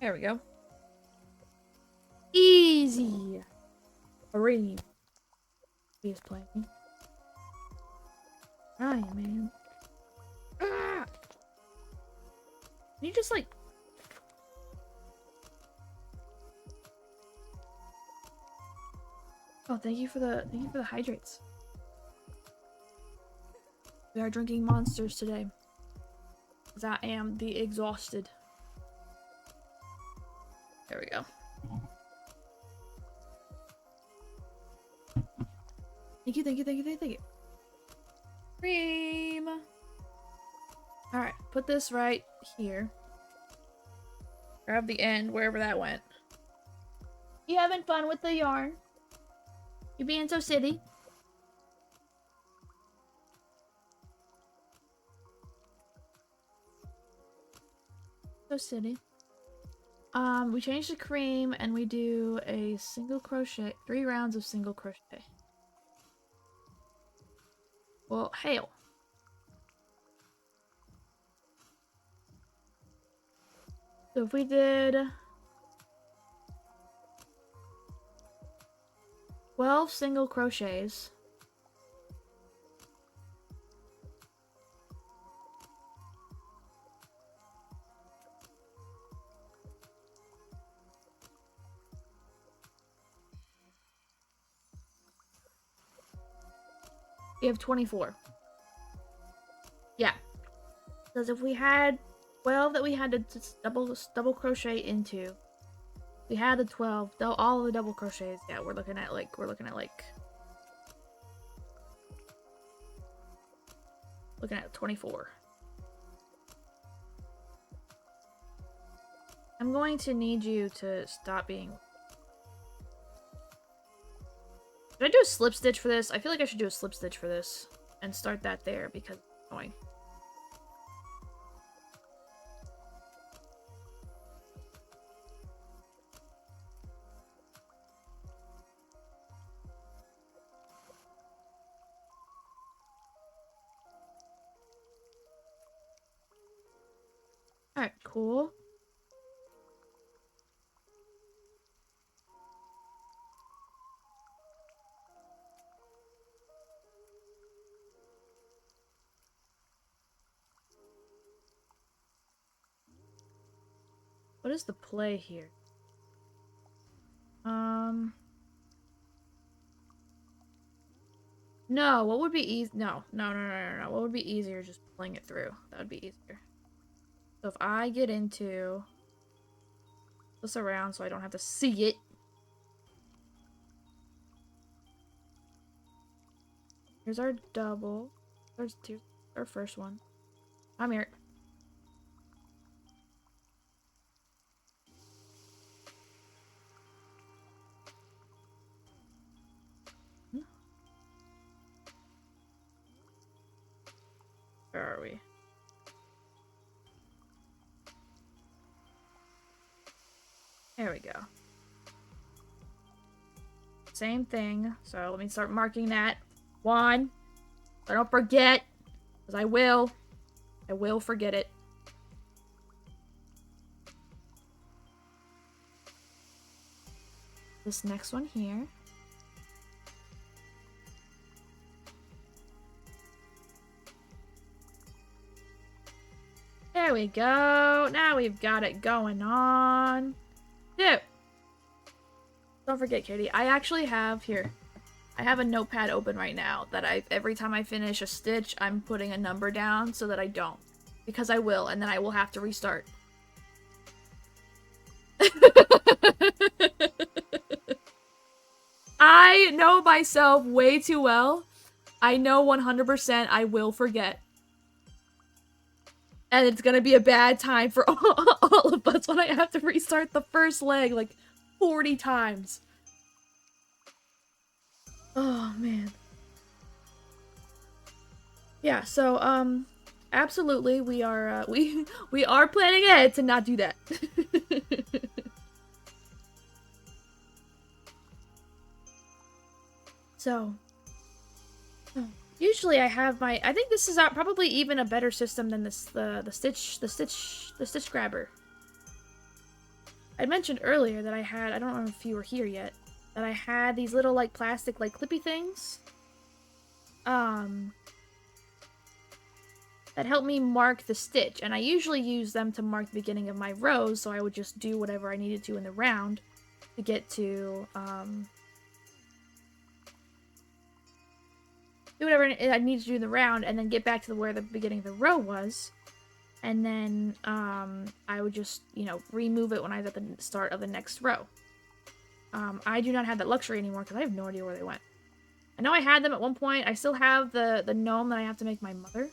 There we go. Easy. Cream. He's playing. Alright, man. Ah! Can you just like... Oh, thank you for the hydrates. We are drinking monsters today. Because I am the exhausted. There we go. Thank you. Cream. Alright, put this right here. Grab the end, wherever that went. You having fun with the yarn? You being so silly? So silly. We change the cream and we do a single crochet, 3 rounds of single crochet. Well, hail. So if we did 12 single crochets, we have 24. Yeah. Because if we had 12 that we had to just double crochet into, we had the 12, though all of the double crochets, yeah, we're looking at like 24. I'm going to need you to stop being... Should I do a slip stitch for this? I feel like I should do a slip stitch for this and start that there because it's annoying. Alright, cool. What is the play here? No, what would be easy? No. What would be easier? Just pulling it through. That would be easier. So if I get into this around so I don't have to see it. Here's our double. There's our first one. I'm here. Where are we? There we go. Same thing. So let me start marking that. 1. I don't forget. Because I will. I will forget it. This next one here. There we go. Now we've got it going on. Dude. Don't forget, Katie. I actually have here. I have a notepad open right now that every time I finish a stitch, I'm putting a number down so that I don't. Because I will, and then I will have to restart. I know myself way too well. I know 100% I will forget. And it's gonna be a bad time for all of us when I have to restart the first leg like 40 times. Oh, man. Yeah, so, absolutely, we are planning ahead to not do that. So, usually I have I think this is probably even a better system than the stitch grabber. I mentioned earlier that I don't know if you were here yet, that I had these little, like, plastic, like, clippy things. That help me mark the stitch, and I usually use them to mark the beginning of my rows, so I would just do whatever I needed to in the round to get to, do whatever I need to do in the round, and then get back to where the beginning of the row was. And then, I would just, you know, remove it when I was at the start of the next row. I do not have that luxury anymore, because I have no idea where they went. I know I had them at one point. I still have the gnome that I have to make my mother.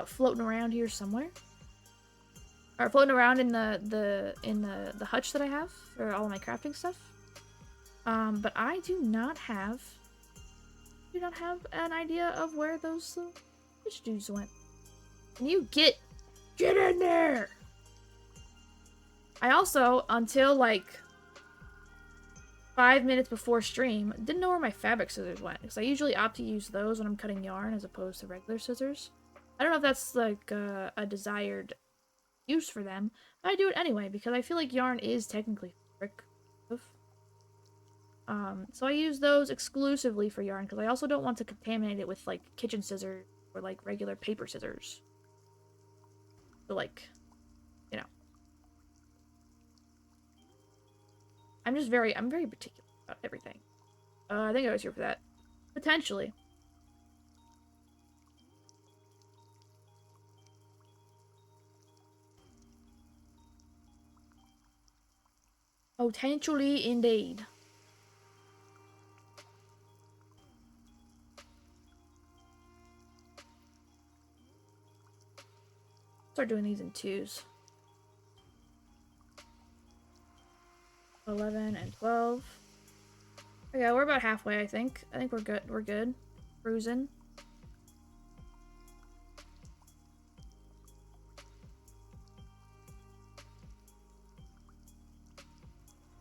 Floating around here somewhere. Or floating around in the hutch that I have for all of my crafting stuff. But I do not have an idea of where those fish dudes went. Can you get in there? I also, until like 5 minutes before stream, didn't know where my fabric scissors went, because I usually opt to use those when I'm cutting yarn as opposed to regular scissors. I don't know if that's like a desired use for them, but I do it anyway because I feel like yarn is technically fabric. So I use those exclusively for yarn because I also don't want to contaminate it with like kitchen scissors or like regular paper scissors. So like, you know, I'm very particular about everything. I think I was here for that. Potentially. Potentially, indeed. Start doing these in 2s. 11 and 12. Okay, we're about halfway, I think. I think we're good. We're good. Cruising.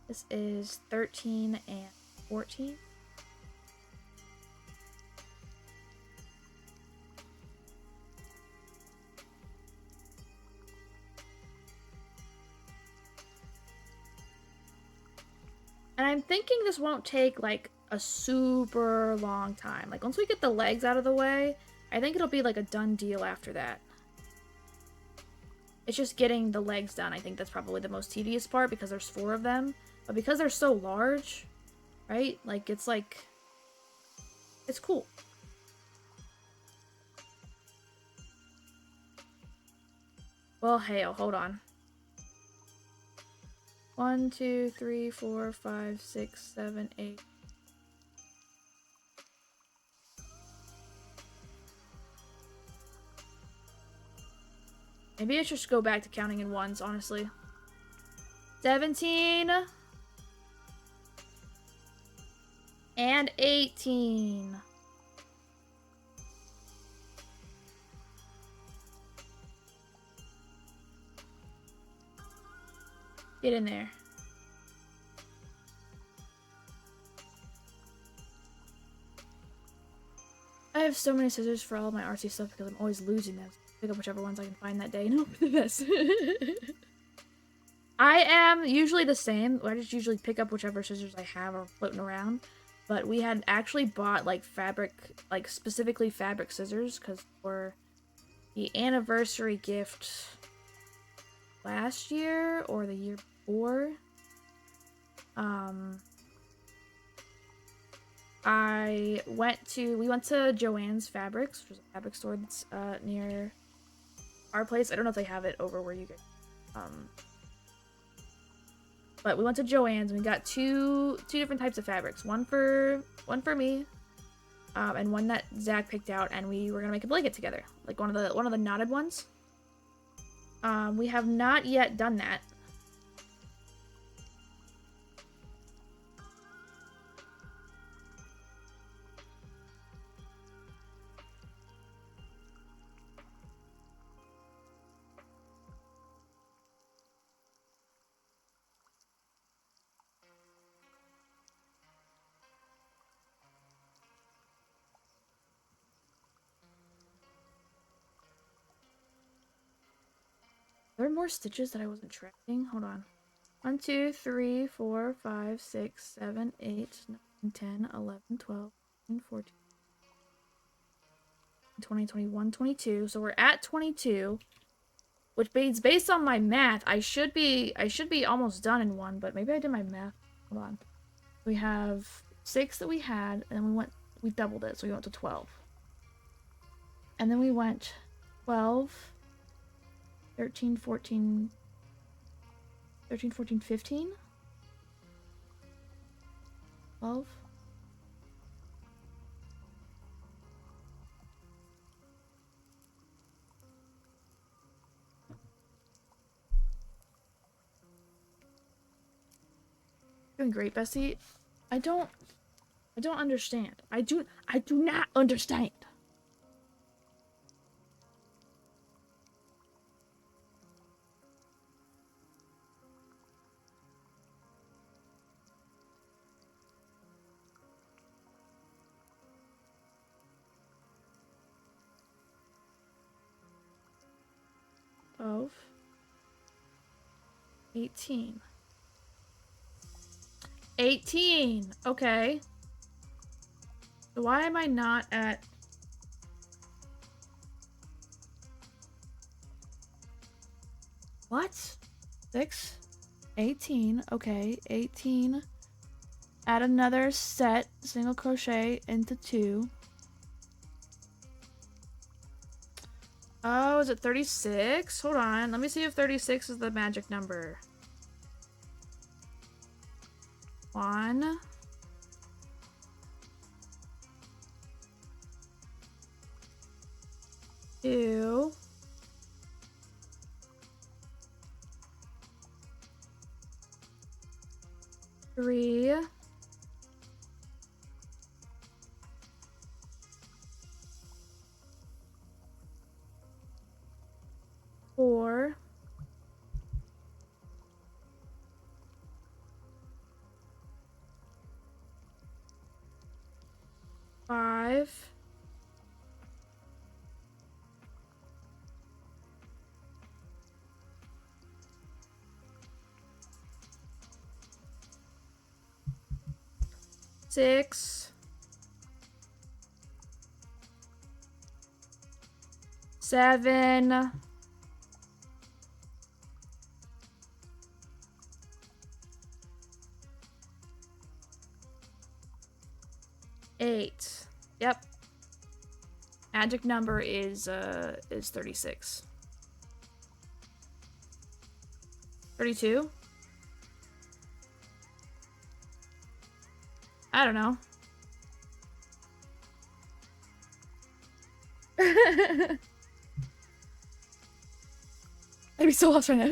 This is 13 and 14. And I'm thinking this won't take like a super long time. Like once we get the legs out of the way, I think it'll be like a done deal after that. It's just getting the legs done. I think that's probably the most tedious part because there's 4 of them. But because they're so large, right? Like, it's cool. Well, hail, hold on. 1, 2, 3, 4, 5, 6, 7, 8. Maybe I should just go back to counting in ones, honestly. 17 and 18. Get in there. I have so many scissors for all of my artsy stuff because I'm always losing them. Pick up whichever ones I can find that day and hope for the best. I am usually the same. I just usually pick up whichever scissors I have are floating around. But we had actually bought like fabric, like specifically fabric scissors because for the anniversary gift last year or the year before, we went to Joann's Fabrics, which is a fabric store that's near our place. I don't know if they have it over where you guys. But we went to Joann's and we got two different types of fabrics. One for me, and one that Zach picked out, and we were gonna make a blanket together, like one of the knotted ones. We have not yet done that. There are more stitches that I wasn't tracking. Hold on. 1, 2, 3, 4, 5, 6, 7, 8, 9, 10, 11, 12, 13, 14, 20, 21, 22. So we're at 22, which means based on my math, I should be almost done in one, but maybe I did my math. Hold on. We have 6 that we had, and we doubled it, so we went to 12. And then we went 12, 13, 14, 15? 12? Doing great, Bessie. I don't understand. I do not understand. Of 18. 18. Okay. So why am I not at... What? 6? 18. Okay. 18. Add another set. Single crochet into 2. Oh, is it 36? Hold on. Let me see if 36 is the magic number. 1. 2. 3. 5. Six. 7. 8. Yep. Magic number is 36. 32? I don't know. I'd be so lost right now.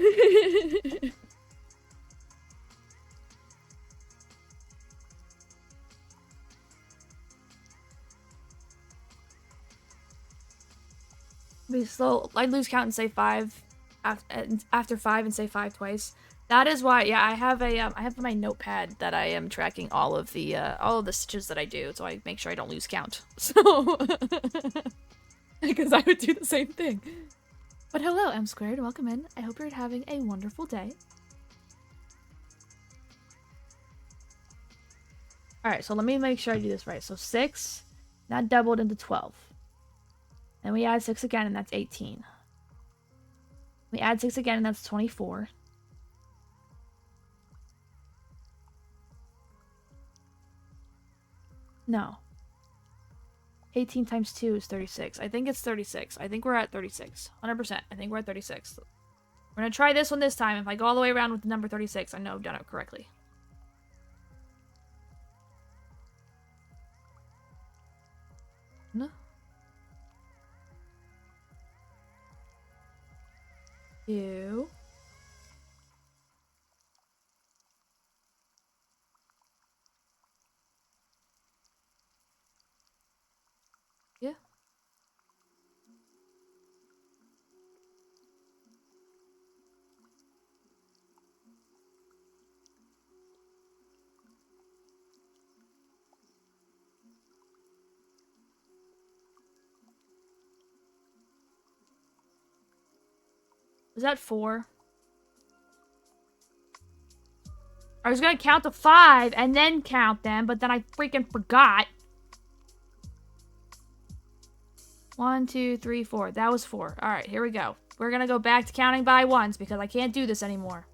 Be slow. I'd lose count and say 5 after 5 and say 5 twice. That is why, yeah, I have my notepad that I am tracking all of the stitches that I do, so I make sure I don't lose count. So, because I would do the same thing. But hello, M squared. Welcome in. I hope you're having a wonderful day. All right, so let me make sure I do this right. So 6, that doubled into 12. Then we add 6 again, and that's 18. We add 6 again, and that's 24. No. 18 times 2 is 36. I think it's 36. I think we're at 36. 100%. I think we're at 36. We're going to try this one this time. If I go all the way around with the number 36, I know I've done it correctly. No. 2. Yeah. Was that 4? I was gonna count to 5 and then count them, but then I freaking forgot. 1, 2, 3, 4. That was 4. Alright, here we go. We're gonna go back to counting by ones because I can't do this anymore.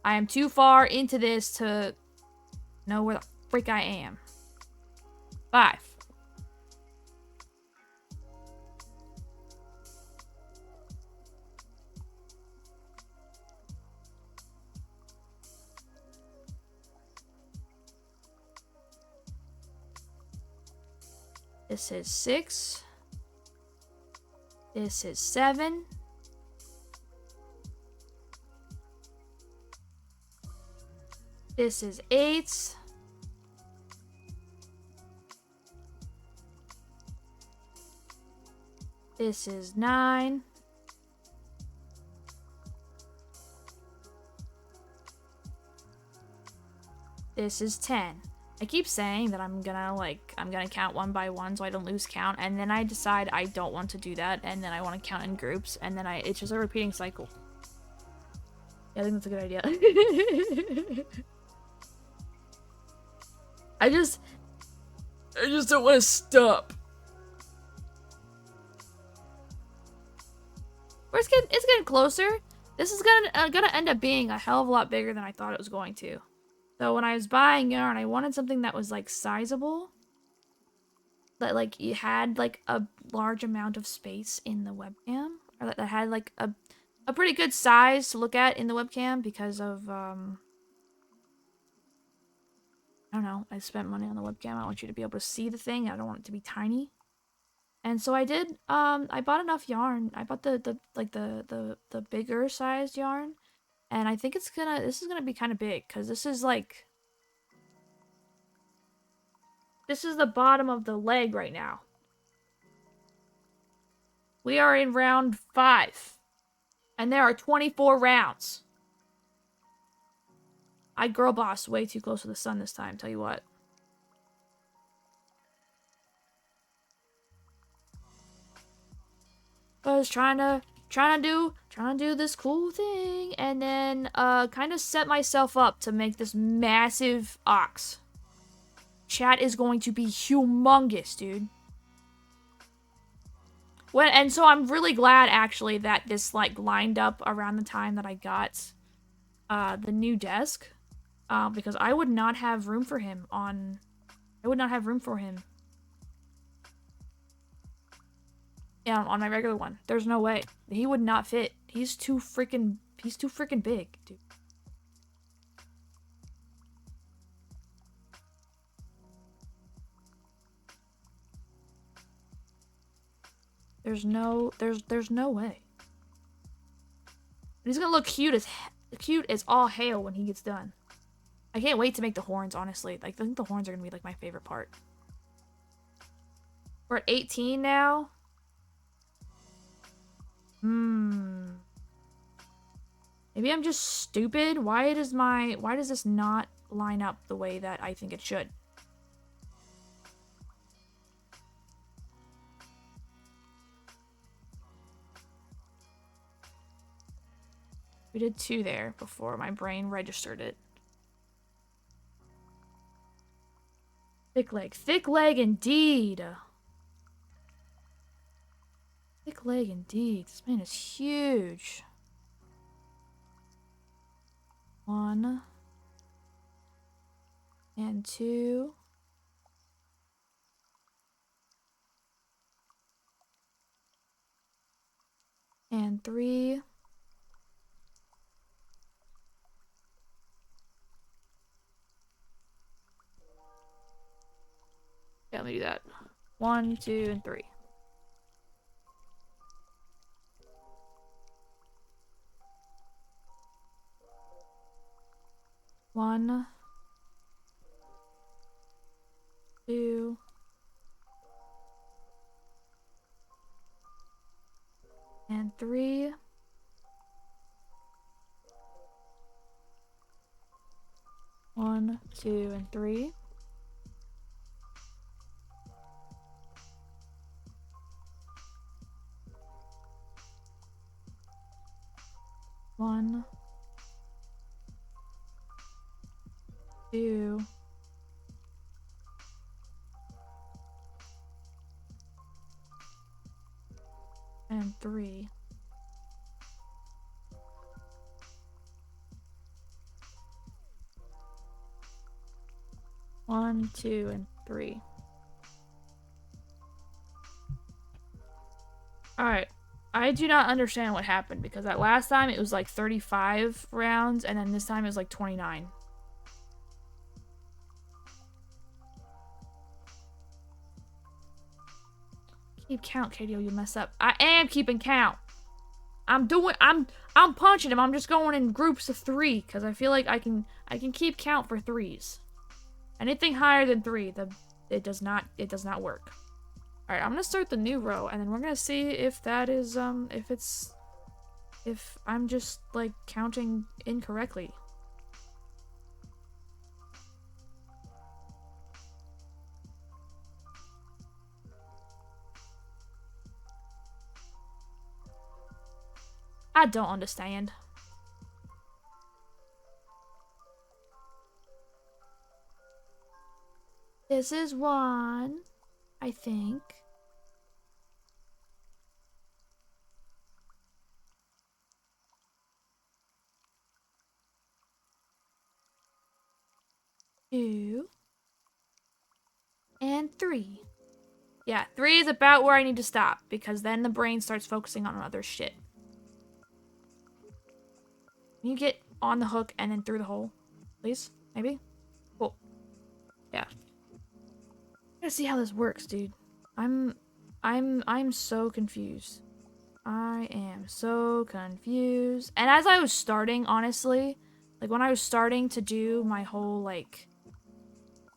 I am too far into this to know where the freak I am. 5. This is 6. This is 7. This is 8. This is 9. This is 10. I keep saying that I'm gonna count one by one so I don't lose count, and then I decide I don't want to do that, and then I want to count in groups, and then it's just a repeating cycle. Yeah, I think that's a good idea. I just don't want to stop. It's getting closer. This is gonna end up being a hell of a lot bigger than I thought it was going to. So when I was buying yarn, I wanted something that was like sizable, that like you had like a large amount of space in the webcam, or that had like a pretty good size to look at in the webcam because of I don't know, I spent money on the webcam. I want you to be able to see the thing. I don't want it to be tiny. And so I did I bought enough yarn. I bought the bigger sized yarn. And I think this is gonna be kind of big, because this is the bottom of the leg right now. We are in round 5. And there are 24 rounds. I girl bossed way too close to the sun this time, tell you what. I was trying to do this cool thing, and then kind of set myself up to make this massive ox. Chat is going to be humongous, dude. And so I'm really glad actually that this like lined up around the time that I got the new desk, because I would not have room for him on. I would not have room for him. Yeah, on my regular one. There's no way. He would not fit. He's too freaking big, dude. There's no way. He's gonna look cute as all hell when he gets done. I can't wait to make the horns, honestly. Like, I think the horns are gonna be like my favorite part. We're at 18 now. Maybe I'm just stupid. Why does this not line up the way that I think it should? We did 2 there before my brain registered it. Thick leg indeed. Thick leg indeed. This man is huge. 1 and 2. And 3. Yeah, let me do that. 1, 2, and 3. One, 2, and 3. 1, 2, and 3. 1, 2, and 3. 1, 2, and 3. Alright. I do not understand what happened, because that last time it was like 35 rounds, and then this time it was like 29. Keep count, KDO, you mess up. I am keeping count. I'm punching him. I'm just going in groups of 3, because I feel like I can keep count for 3s. Anything higher than 3, it does not work. Alright, I'm gonna start the new row, and then we're gonna see if that is, if I'm just, like, counting incorrectly. I don't understand. This is 1, I think. 2, and 3. Yeah, 3 is about where I need to stop, because then the brain starts focusing on other shit. Can you get on the hook and then through the hole? Please? Maybe? Cool. Yeah. I gotta see how this works, dude. I'm so confused. I am so confused. And as I was starting, honestly, like when I was starting to do my whole, like,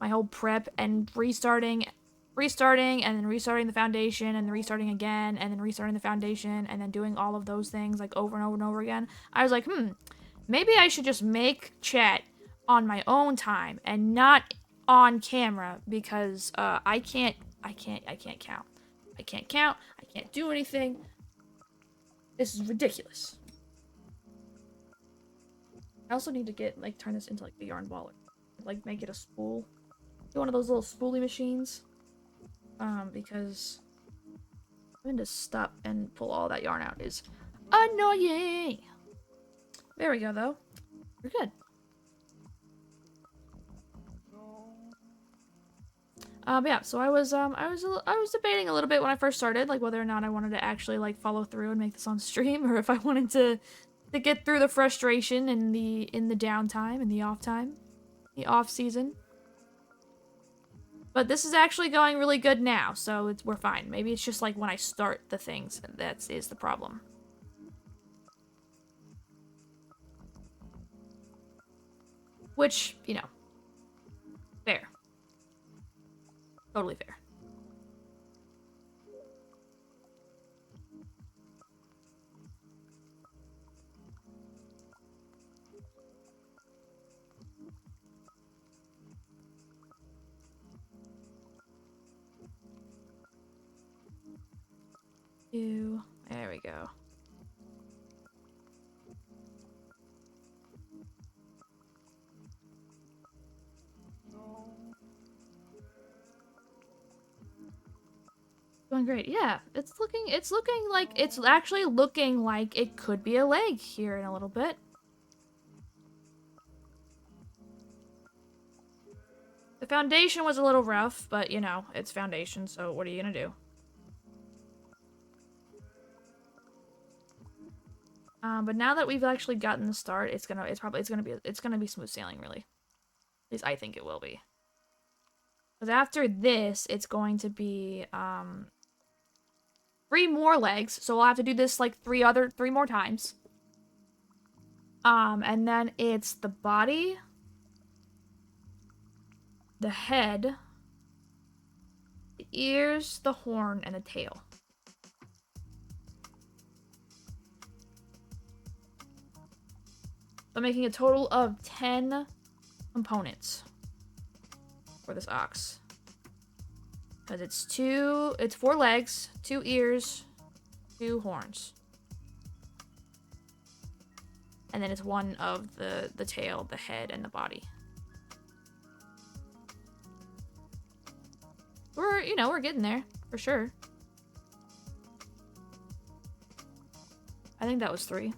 my whole prep and restarting, and then restarting the foundation, and then restarting again, and then restarting the foundation, and then doing all of those things, like, over and over and over again, I was like, maybe I should just make chat on my own time, and not on camera, because, I can't count. I can't count, I can't do anything. This is ridiculous. I also need to get, like, turn this into, like, the yarn ball. Like, make it a spool. Do one of those little spoolie machines. Because having to stop and pull all that yarn out is annoying. There we go, though. We're good. But yeah, so I was debating a little bit when I first started, like, whether or not I wanted to actually, like, follow through and make this on stream, or if I wanted to get through the frustration in the downtime, in the off season. But this is actually going really good now, so we're fine. Maybe it's just like when I start the things that is the problem. Which, you know, fair. Totally fair. There we go. Going great. Yeah, it's actually looking like it could be a leg here in a little bit. The foundation was a little rough, but you know, it's foundation, so what are you gonna do? But now that we've actually gotten the start, it's gonna be smooth sailing, really. At least I think it will be. Because after this, it's going to be 3 more legs, so we'll have to do this like 3 more times. And then it's the body, the head, the ears, the horn, and the tail. So I'm making a total of 10 components for this ox. Because it's 4 legs, 2 ears, 2 horns. And then it's 1 of the tail, the head, and the body. We're getting there, for sure. I think that was 3.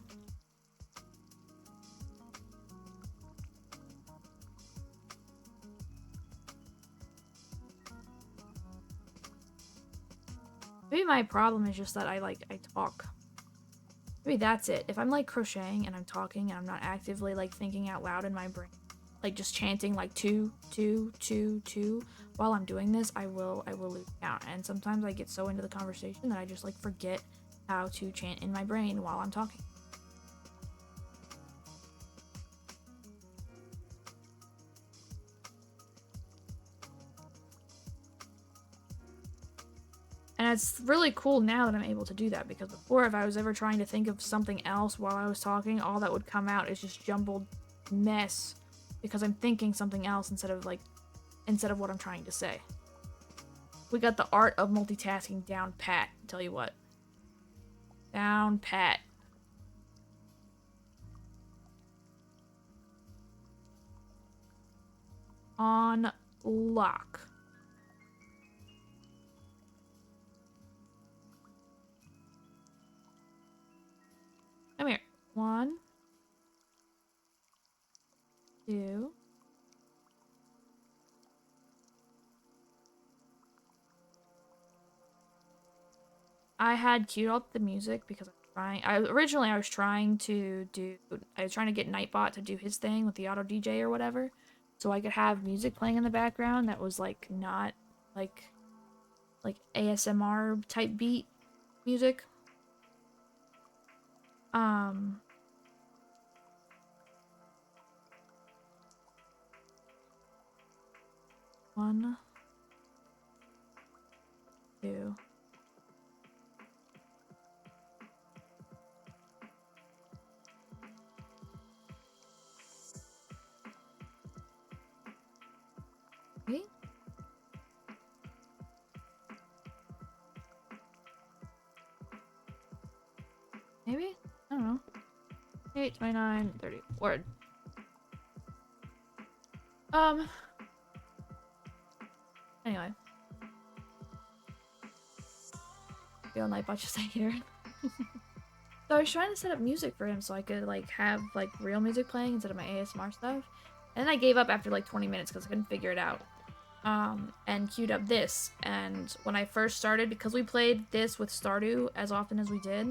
Maybe my problem is just that I talk. Maybe that's it. If I'm like crocheting and I'm talking and I'm not actively like thinking out loud in my brain, like just chanting like 2, 2, 2, 2 while I'm doing this, I will lose count. And sometimes I get so into the conversation that I just like forget how to chant in my brain while I'm talking. And it's really cool now that I'm able to do that, because before, if I was ever trying to think of something else while I was talking, all that would come out is just jumbled mess, because I'm thinking something else instead of what I'm trying to say. We got the art of multitasking down pat, tell you what. Down pat. On lock. Come here. 1, 2. I had queued up the music because originally I was trying to get Nightbot to do his thing with the auto DJ or whatever, so I could have music playing in the background that was like not like ASMR type beat music. 1, 2. Okay. Maybe? I don't know. 8, 29, 30. Word. Anyway. Real Nightbot just here. So I was trying to set up music for him so I could like have like real music playing instead of my ASMR stuff. And then I gave up after like 20 minutes because I couldn't figure it out. And queued up this. And when I first started, because we played this with Stardew as often as we did,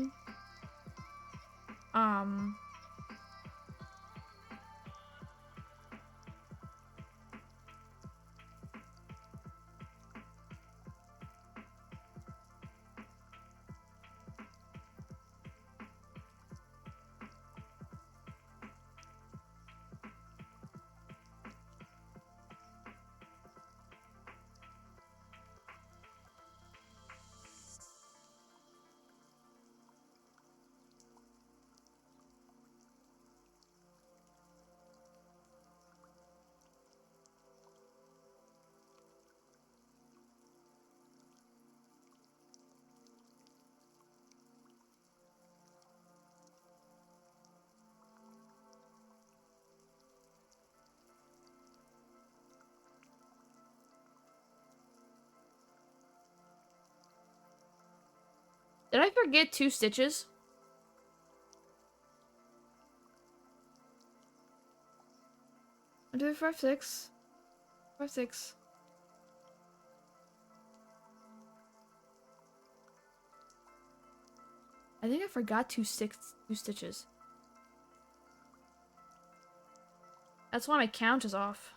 did I forget 2 stitches? I do 5, 6. 5, 6. I think I forgot 2 stitches. That's why my count is off.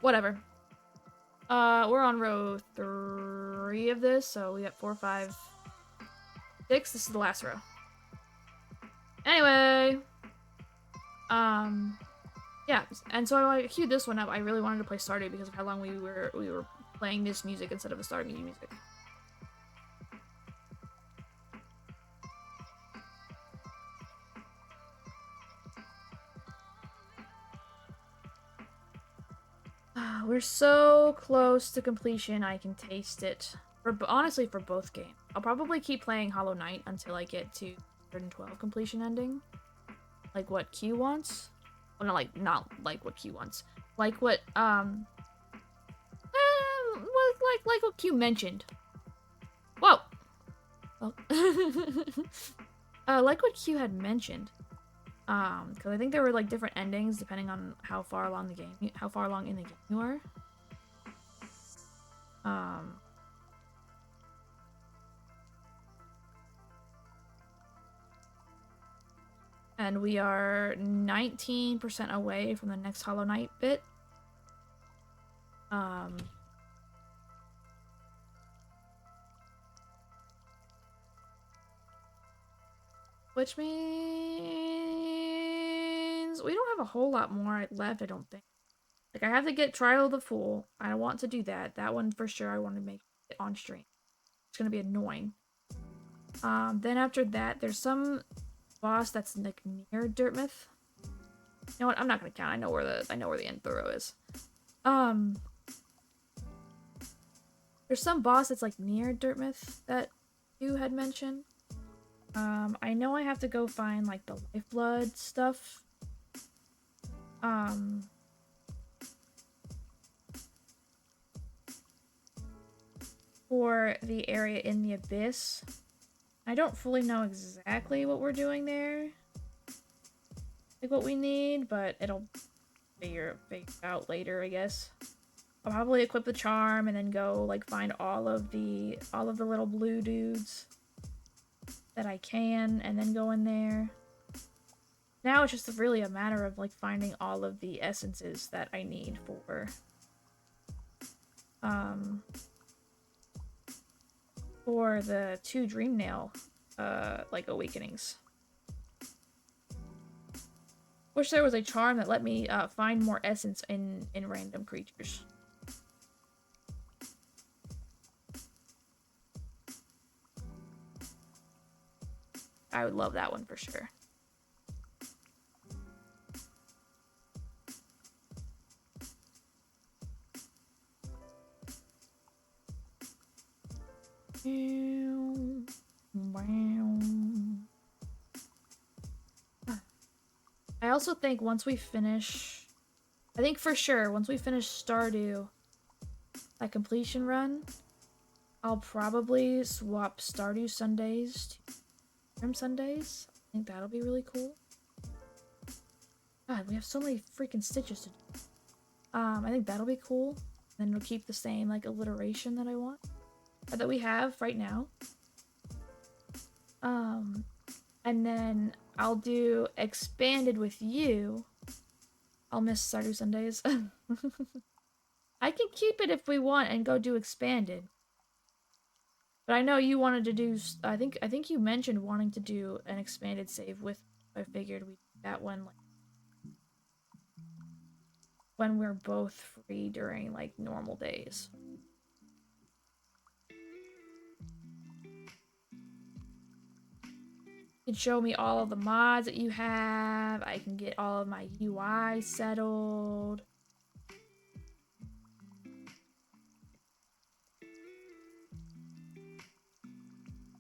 Whatever. We're on row 3 of this, so we got 4, 5, 6. This is the last row. Anyway, yeah, and so I queued this one up. I really wanted to play Stardew because of how long we were playing this music instead of a Stardew music. We're so close to completion, I can taste it. Honestly, for both games. I'll probably keep playing Hollow Knight until I get to 112 completion ending. Like what Q wants. Well, not like what Q wants. Like what, like what Q mentioned. Whoa! Oh. Like what Q had mentioned. Because I think there were like different endings depending on how far along in the game you are. And we are 19% away from the next Hollow Knight bit. Which means we don't have a whole lot more left, I don't think. Like, I have to get Trial of the Fool. I want to do that. That one for sure I want to make it on stream. It's gonna be annoying. Then after that, there's some boss that's like near Dirtmouth. You know what? I'm not gonna count. I know where the end throw is. There's some boss that's like near Dirtmouth that you had mentioned. I know I have to go find like the lifeblood stuff. For the area in the abyss. I don't fully know exactly what we're doing there. Like what we need, but it'll figure out later, I guess. I'll probably equip the charm and then go like find all of the little blue dudes that I can and then go in there. Now it's just really a matter of like finding all of the essences that I need for the 2 Dreamnail like awakenings. Wish there was a charm that let me find more essence in random creatures. I would love that one for sure. I also think once we finish, I think for sure once we finish Stardew, that completion run, I'll probably swap Stardew Sundays to Grim Sundays. I think that'll be really cool. God, we have so many freaking stitches to do. I think that'll be cool. Then we'll keep the same like alliteration that I want, or that we have right now. And then I'll do expanded with you. I'll miss Stardew Sundays. I can keep it if we want and go do expanded. But I know you wanted to do. I think you mentioned wanting to do an expanded save with. I figured we'd do that one like when we're both free during like normal days. You can show me all of the mods that you have. I can get all of my UI settled.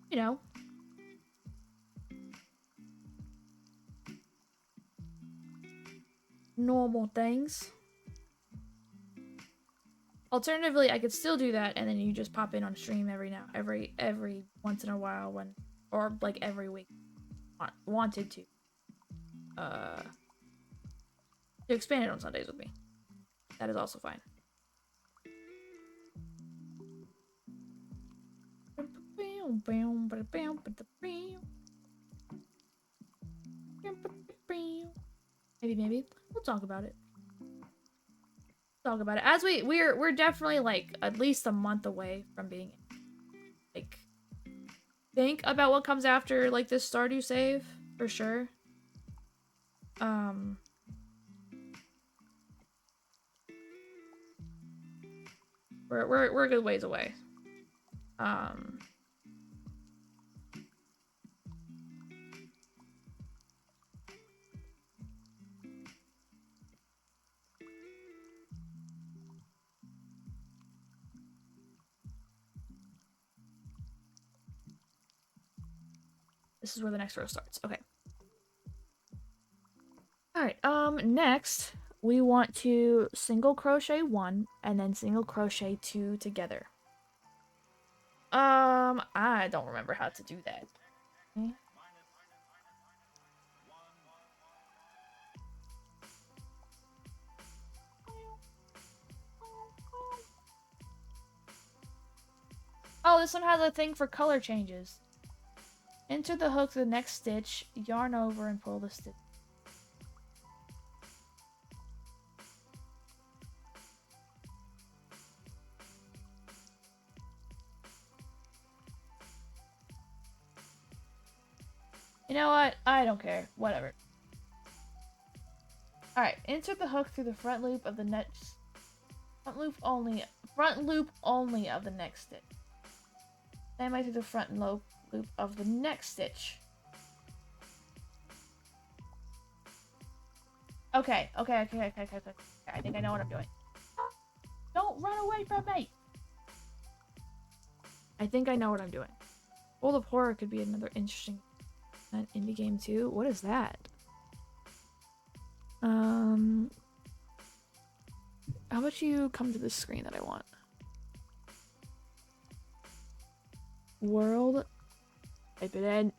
You know. Normal things. Alternatively, I could still do that and then you just pop in on stream every once in a while or like every week. Wanted to expand it on Sundays with me. That is also fine. Maybe we'll talk about it. As we're definitely like at least a month away from being like think about what comes after like this Stardew save for sure. We're a good ways away. This is where the next row starts. Okay. Alright, next we want to single crochet 1 and then single crochet 2 together. I don't remember how to do that. Okay. Oh, this one has a thing for color changes. Enter the hook to the next stitch, yarn over, and pull the stitch. You know what? I don't care. Whatever. Alright, insert the hook through the front loop of the next... Front loop only of the next stitch. Then right through the front loop of the next stitch. Okay. I think I know what I'm doing. Don't run away from me! I think I know what I'm doing. World of Horror could be another interesting indie game too. What is that? How about you come to the screen that I want? World. Type it in.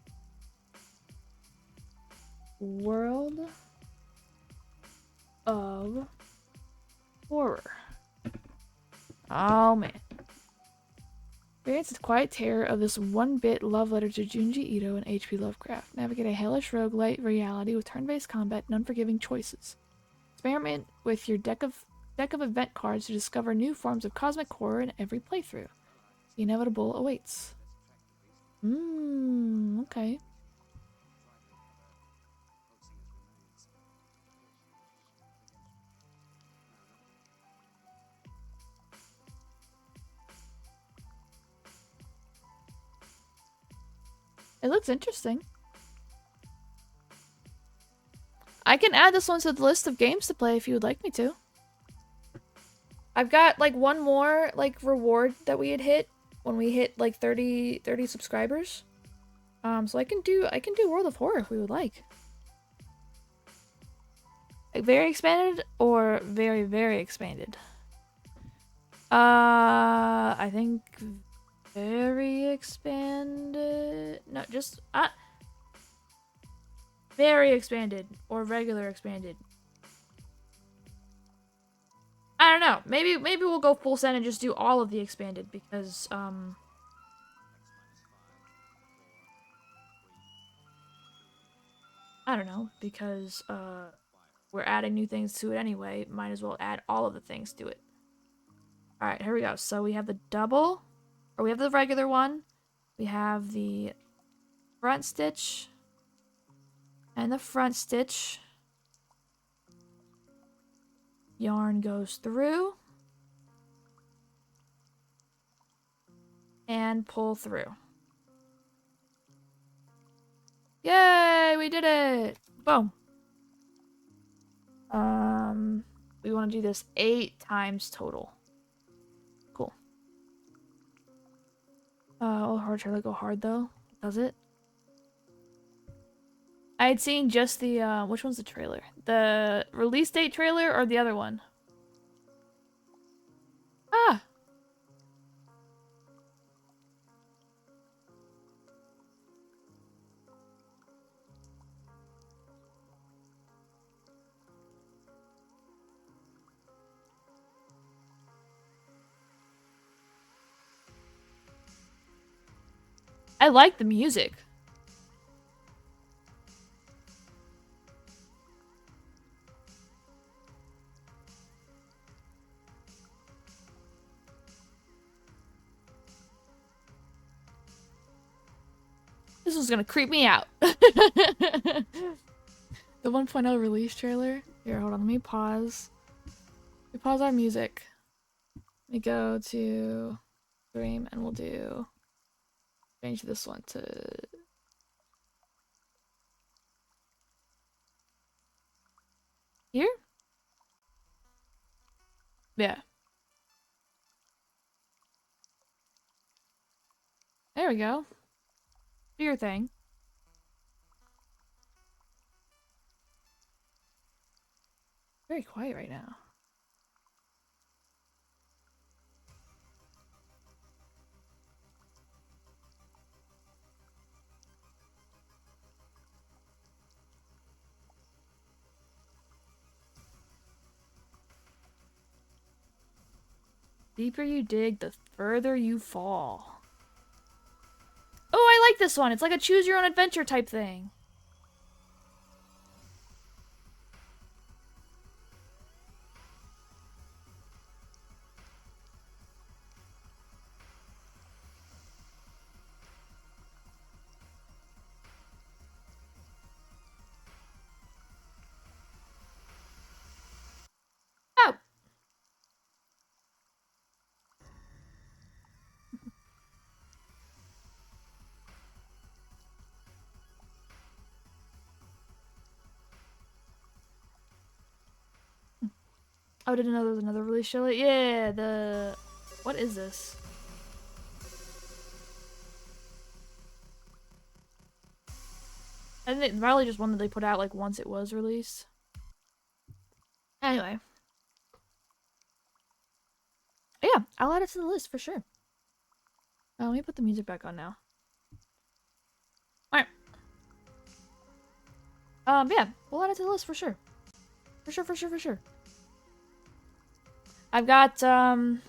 World of Horror. Oh man. Experience the quiet terror of this one-bit love letter to Junji Ito and H.P. Lovecraft. Navigate a hellish roguelite reality with turn-based combat and unforgiving choices. Experiment with your deck of event cards to discover new forms of cosmic horror in every playthrough. The inevitable awaits. Okay. It looks interesting. I can add this one to the list of games to play if you would like me to. I've got like one more like reward that we had hit when we hit like 30 subscribers. So I can do World of Horror if we would like. Like very expanded or very, very expanded? I think very expanded. No, just very expanded or regular expanded. I don't know. Maybe we'll go full send and just do all of the expanded because I don't know, because we're adding new things to it anyway. Might as well add all of the things to it. All right, here we go. So we have the double, or we have the regular one. We have the front stitch and the front stitch. Yarn goes through and pull through. Yay, we did it. Boom. We want to do this 8 times total. Cool. Oh, hard trailer go hard though. Does it? I had seen just the which one's the trailer? The release date trailer or the other one? Ah. I like the music. This was gonna creep me out. The 1.0 release trailer. Here, hold on. Let me pause. We pause our music. Let me go to stream and we'll do change this one to here. Yeah. There we go. Do your thing. Very quiet right now. Deeper you dig, the further you fall. Oh, I like this one. It's like a choose your own adventure type thing. Oh. Oh, didn't know there was another release show. Yeah, the... What is this? I think it's probably just one that they put out like once it was released. Anyway. Yeah, I'll add it to the list for sure. Let me put the music back on now. Alright. Yeah, we'll add it to the list for sure. For sure. I've got, a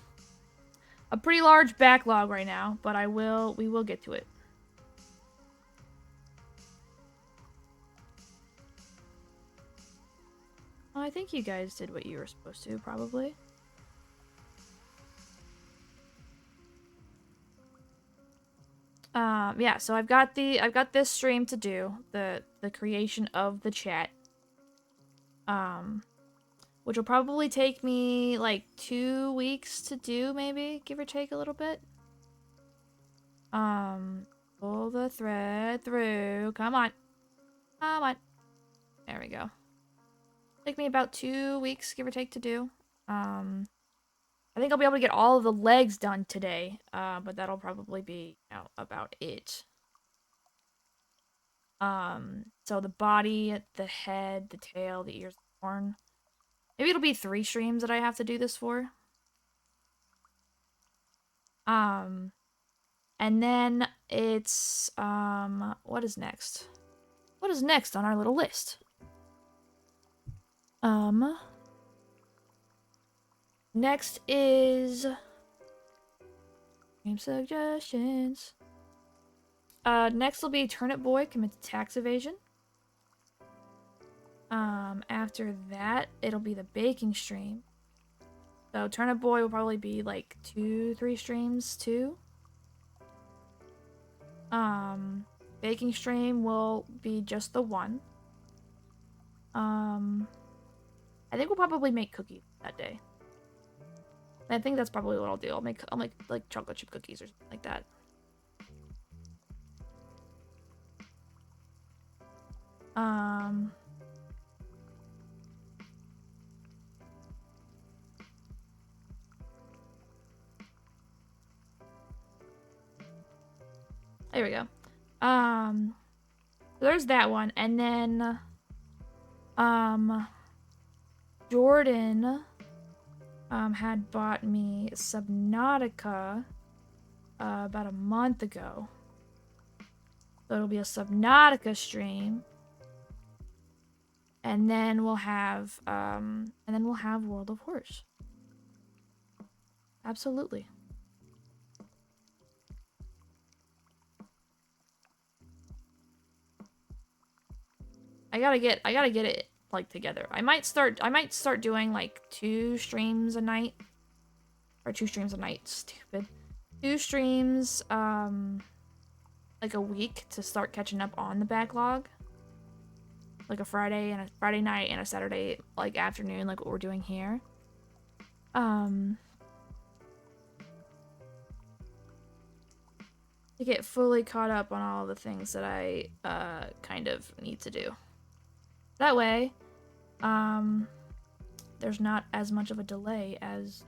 pretty large backlog right now, but we will get to it. I think you guys did what you were supposed to, probably. Yeah, so I've got this stream to do, the creation of the chat. Which will probably take me like 2 weeks to do, maybe, give or take a little bit. Pull the thread through. Come on. There we go. Take me about 2 weeks, give or take, to do. I've I think I'll be able to get all of the legs done today, but that'll probably be, you know, about it. So the body, the head, the tail, the ears, the horn. Maybe it'll be 3 streams that I have to do this for. And then it's, what is next? What is next on our little list? Next is game suggestions. Next will be Turnip Boy commits tax evasion. After that, it'll be the baking stream. So Turnip Boy will probably be like 2-3 streams too. Baking stream will be just the one. I think we'll probably make cookies that day. I think that's probably what I'll do. I'll make like chocolate chip cookies or something like that. There we go. There's that one, and then Jordan had bought me Subnautica about a month ago. So it'll be a Subnautica stream. And then we'll have World of Horse. Absolutely. I gotta get it like together. I might start doing like 2 streams a night. Or 2 streams a night, stupid. 2 streams like a week to start catching up on the backlog. Like a Friday night and a Saturday like afternoon, like what we're doing here. To get fully caught up on all the things that I kind of need to do. That way, there's not as much of a delay as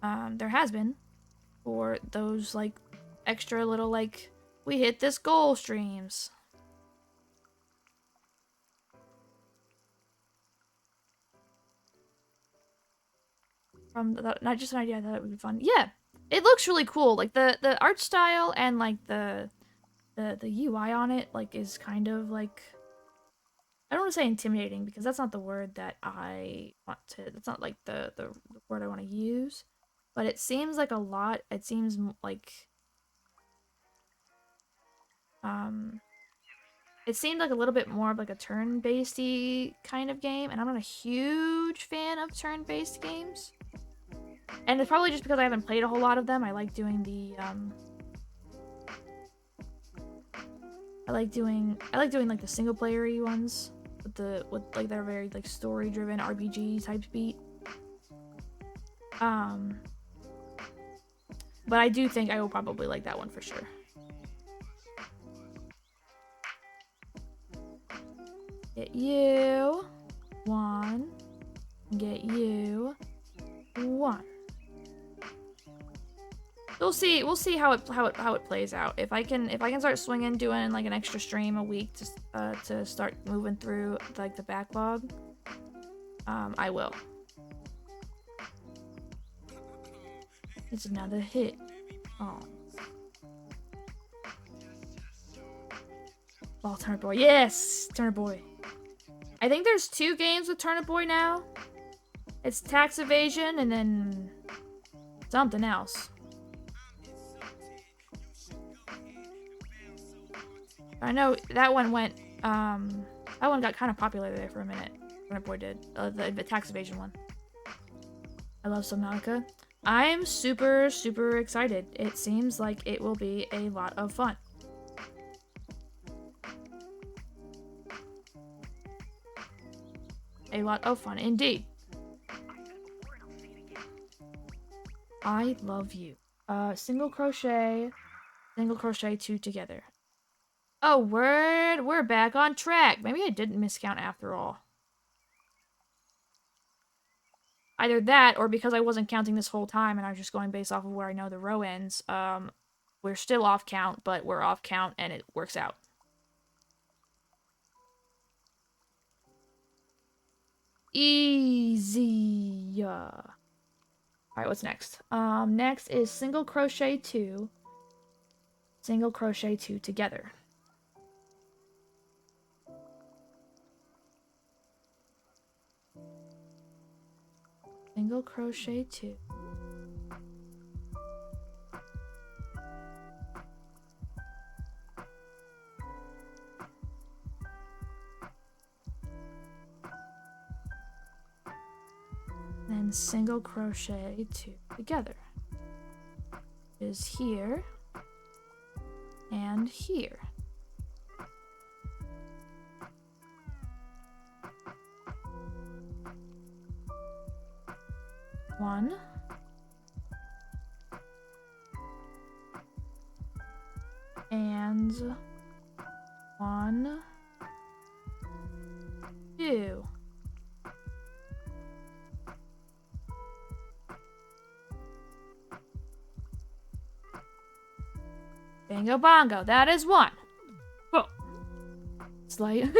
there has been for those like extra little like we hit this goal streams. Not just an idea, I thought it would be fun. Yeah, it looks really cool. Like the art style and like the UI on it like is kind of like, I don't want to say intimidating because that's not the word that I want to. That's not like the word I want to use. But it seems like a lot. It seems like it seemed like a little bit more of like a turn-based-y kind of game, and I'm not a huge fan of turn-based games. And it's probably just because I haven't played a whole lot of them. I like doing the I like doing like the single player-y ones with like they're very like story-driven RPG type beat. But I do think I will probably like that one for sure. Get you 1. Get you 1. We'll see how it plays out. If I can start swinging, doing like an extra stream a week to start moving through like the backlog, I will. It's another hit. Oh. Oh, Turnip Boy. Yes! Turnip Boy. I think there's 2 games with Turnip Boy now. It's tax evasion and then something else. I know that one went, that one got kind of popular there for a minute. Turnip Boy did. The tax evasion one. I love Subnautica. I'm super, super excited. It seems like it will be a lot of fun. A lot of fun, indeed. I love you. Single crochet 2 together. Oh, word! We're back on track. Maybe I didn't miscount after all. either that or because I wasn't counting this whole time and I was just going based off of where I know the row ends, we're still off count, but we're off count and it works out. Easy. Alright, what's next? Next is single crochet 2. Single crochet 2 together. Single crochet 2. Then single crochet 2 together. Is here and here. One. And 1, 2. Bingo bongo, that is 1. Whoa. Slight.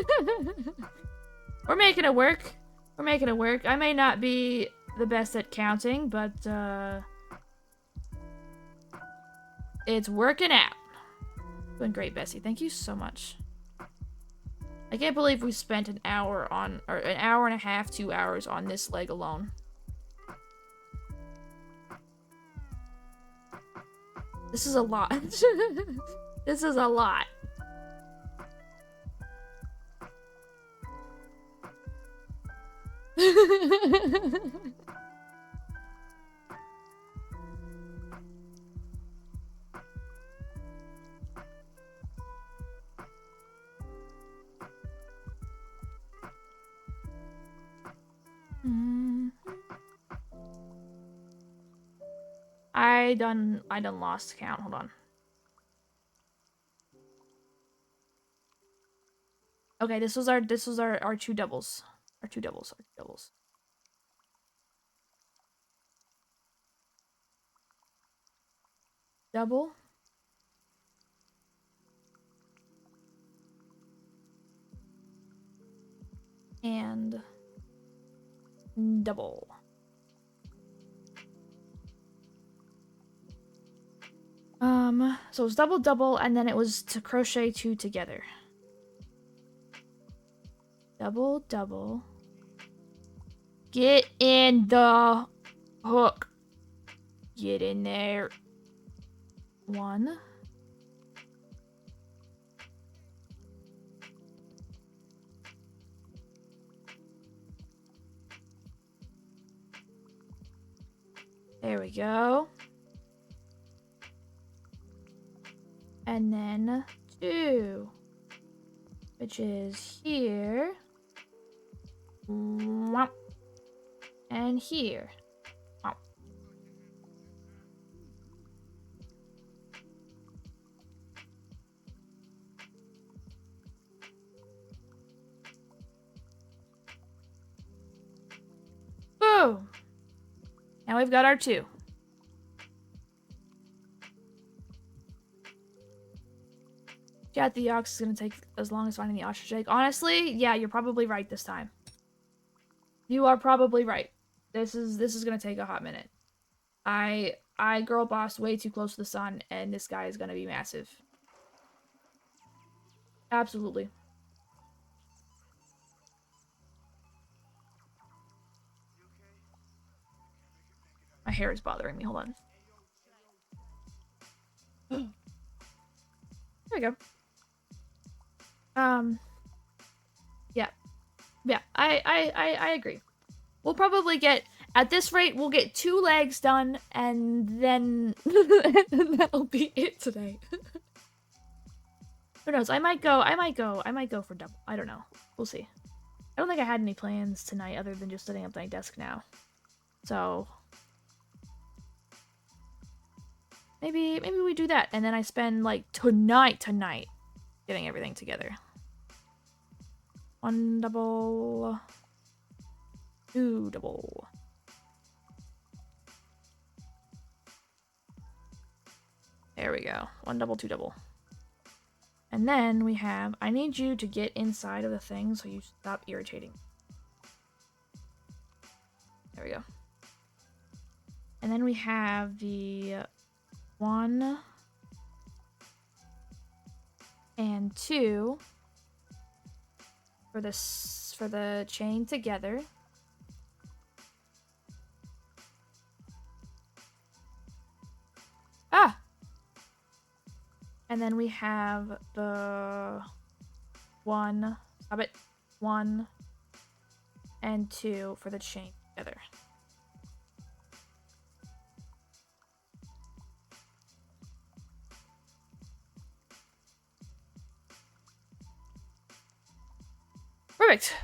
We're making it work. We're making it work. I may not be the best at counting, but it's working out. Doing great, Bessie. Thank you so much. I can't believe we spent an hour on, or an hour and a half, 2 hours on this leg alone. This is a lot. This is a lot. I done lost count. Hold on. Okay, this was our two doubles. Our two doubles. Double. And double. So it was double, double, and then it was to crochet 2 together. Double, double. Get in the hook. Get in there. 1. There we go. And then 2, which is here, and here. Boom! Now we've got our 2. Chat, the ox is gonna take as long as finding the ostrich egg. Honestly, yeah, you're probably right this time. You are probably right. This is gonna take a hot minute. I girl bossed way too close to the sun, and this guy is gonna be massive. Absolutely. My hair is bothering me. Hold on. There we go. Yeah, I agree. We'll probably get, at this rate, we'll get 2 legs done, and then that'll be it today. Who knows? I might go for double. I don't know. We'll see. I don't think I had any plans tonight other than just sitting at my desk now. So maybe we do that, and then I spend like tonight getting everything together. 1 double, 2 double, There we go. 1 double, 2 double. And then we have, I need you to get inside of the thing so you stop irritating. There we go. And then we have the 1 and 2 for the chain together. Ah! And then we have the 1, stop it, 1 and 2 for the chain together. Perfect.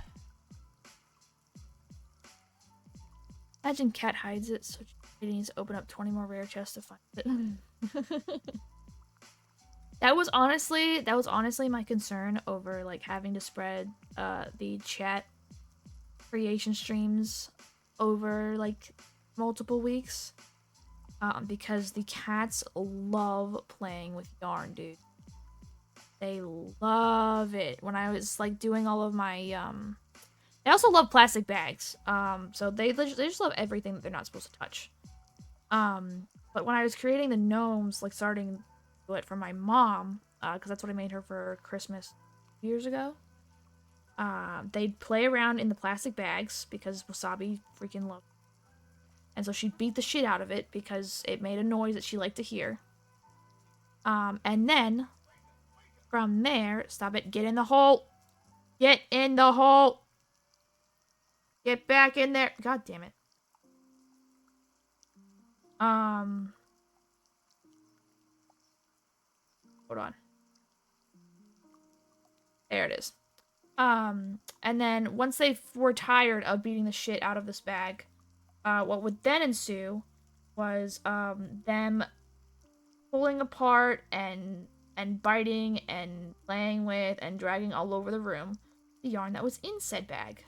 Imagine Cat hides it, so she needs to open up 20 more rare chests to find it. That was honestly my concern over like having to spread the chat creation streams over like multiple weeks. Because the cats love playing with yarn, dude. They love it. When I was like doing all of my they also love plastic bags. So they just love everything that they're not supposed to touch. But when I was creating the gnomes, like starting to do it for my mom, because that's what I made her for Christmas years ago. They'd play around in the plastic bags because Wasabi freaking loved it. And so she'd beat the shit out of it because it made a noise that she liked to hear. And then from there, stop it, get in the hole. Get in the hole. Get back in there. God damn it. Hold on. There it is. And then once they were tired of beating the shit out of this bag, what would then ensue was them pulling apart and biting and playing with and dragging all over the room the yarn that was in said bag.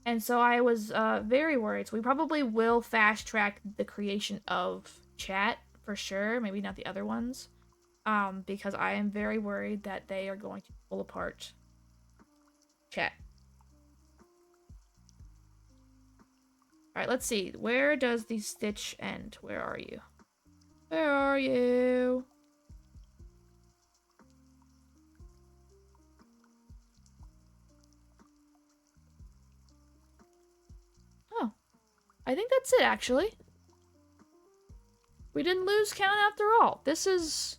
And so I was very worried. So we probably will fast track the creation of chat for sure. Maybe not the other ones. Because I am very worried that they are going to pull apart chat. Alright, let's see. Where does the stitch end? Where are you? Where are you? Oh. I think that's it, actually. We didn't lose count after all. This is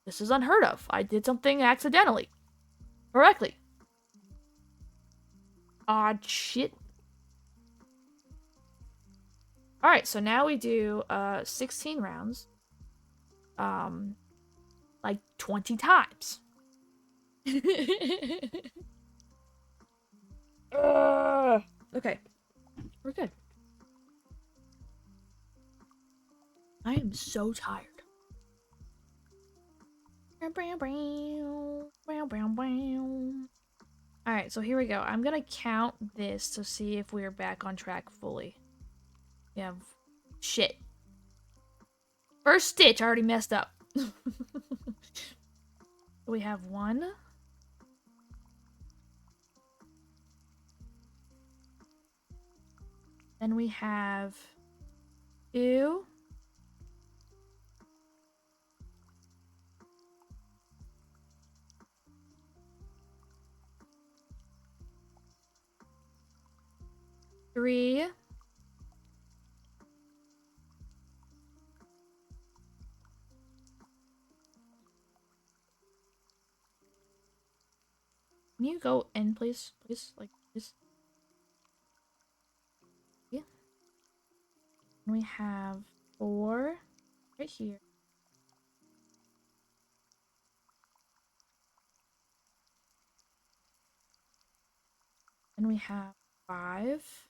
unheard of. I did something accidentally. Correctly. Odd shit. Alright, so now we do 16 rounds. Like 20 times. Okay. We're good. I am so tired. Alright, so here we go. I'm gonna count this to see if we're back on track fully. We have... shit. First stitch, I already messed up. We have 1. Then we have 2. Three. Can you go in, please? Please, like this. Yeah. And we have 4 right here. And we have 5.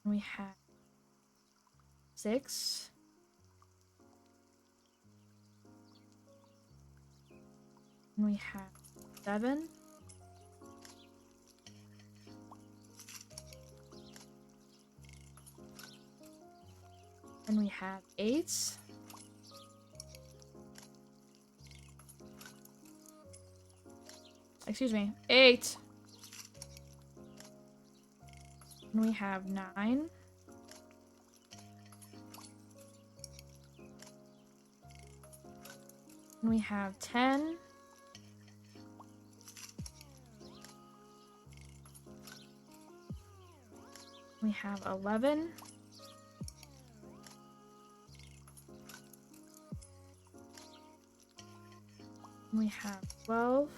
And we have 6. And we have 7. And we have 8. Excuse me, 8. And we have 9. And we have 10. We have 11. We have 12.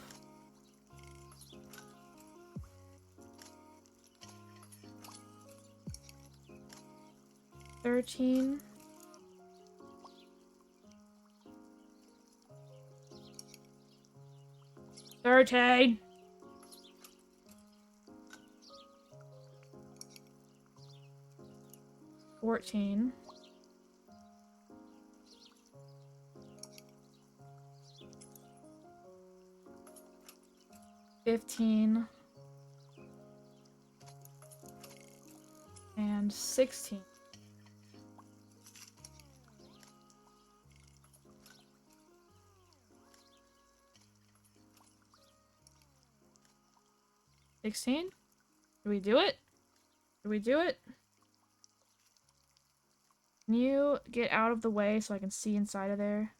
$13. 13. 14. 15. And 16. $16? Did we do it? Did we do it? Can you get out of the way so I can see inside of there?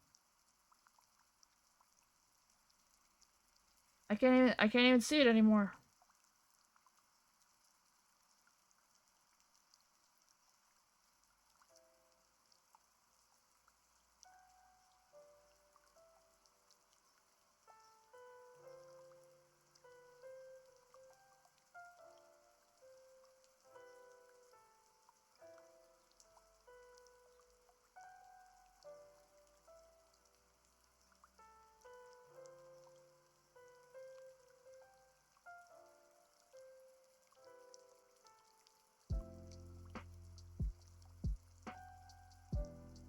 I can't even see it anymore.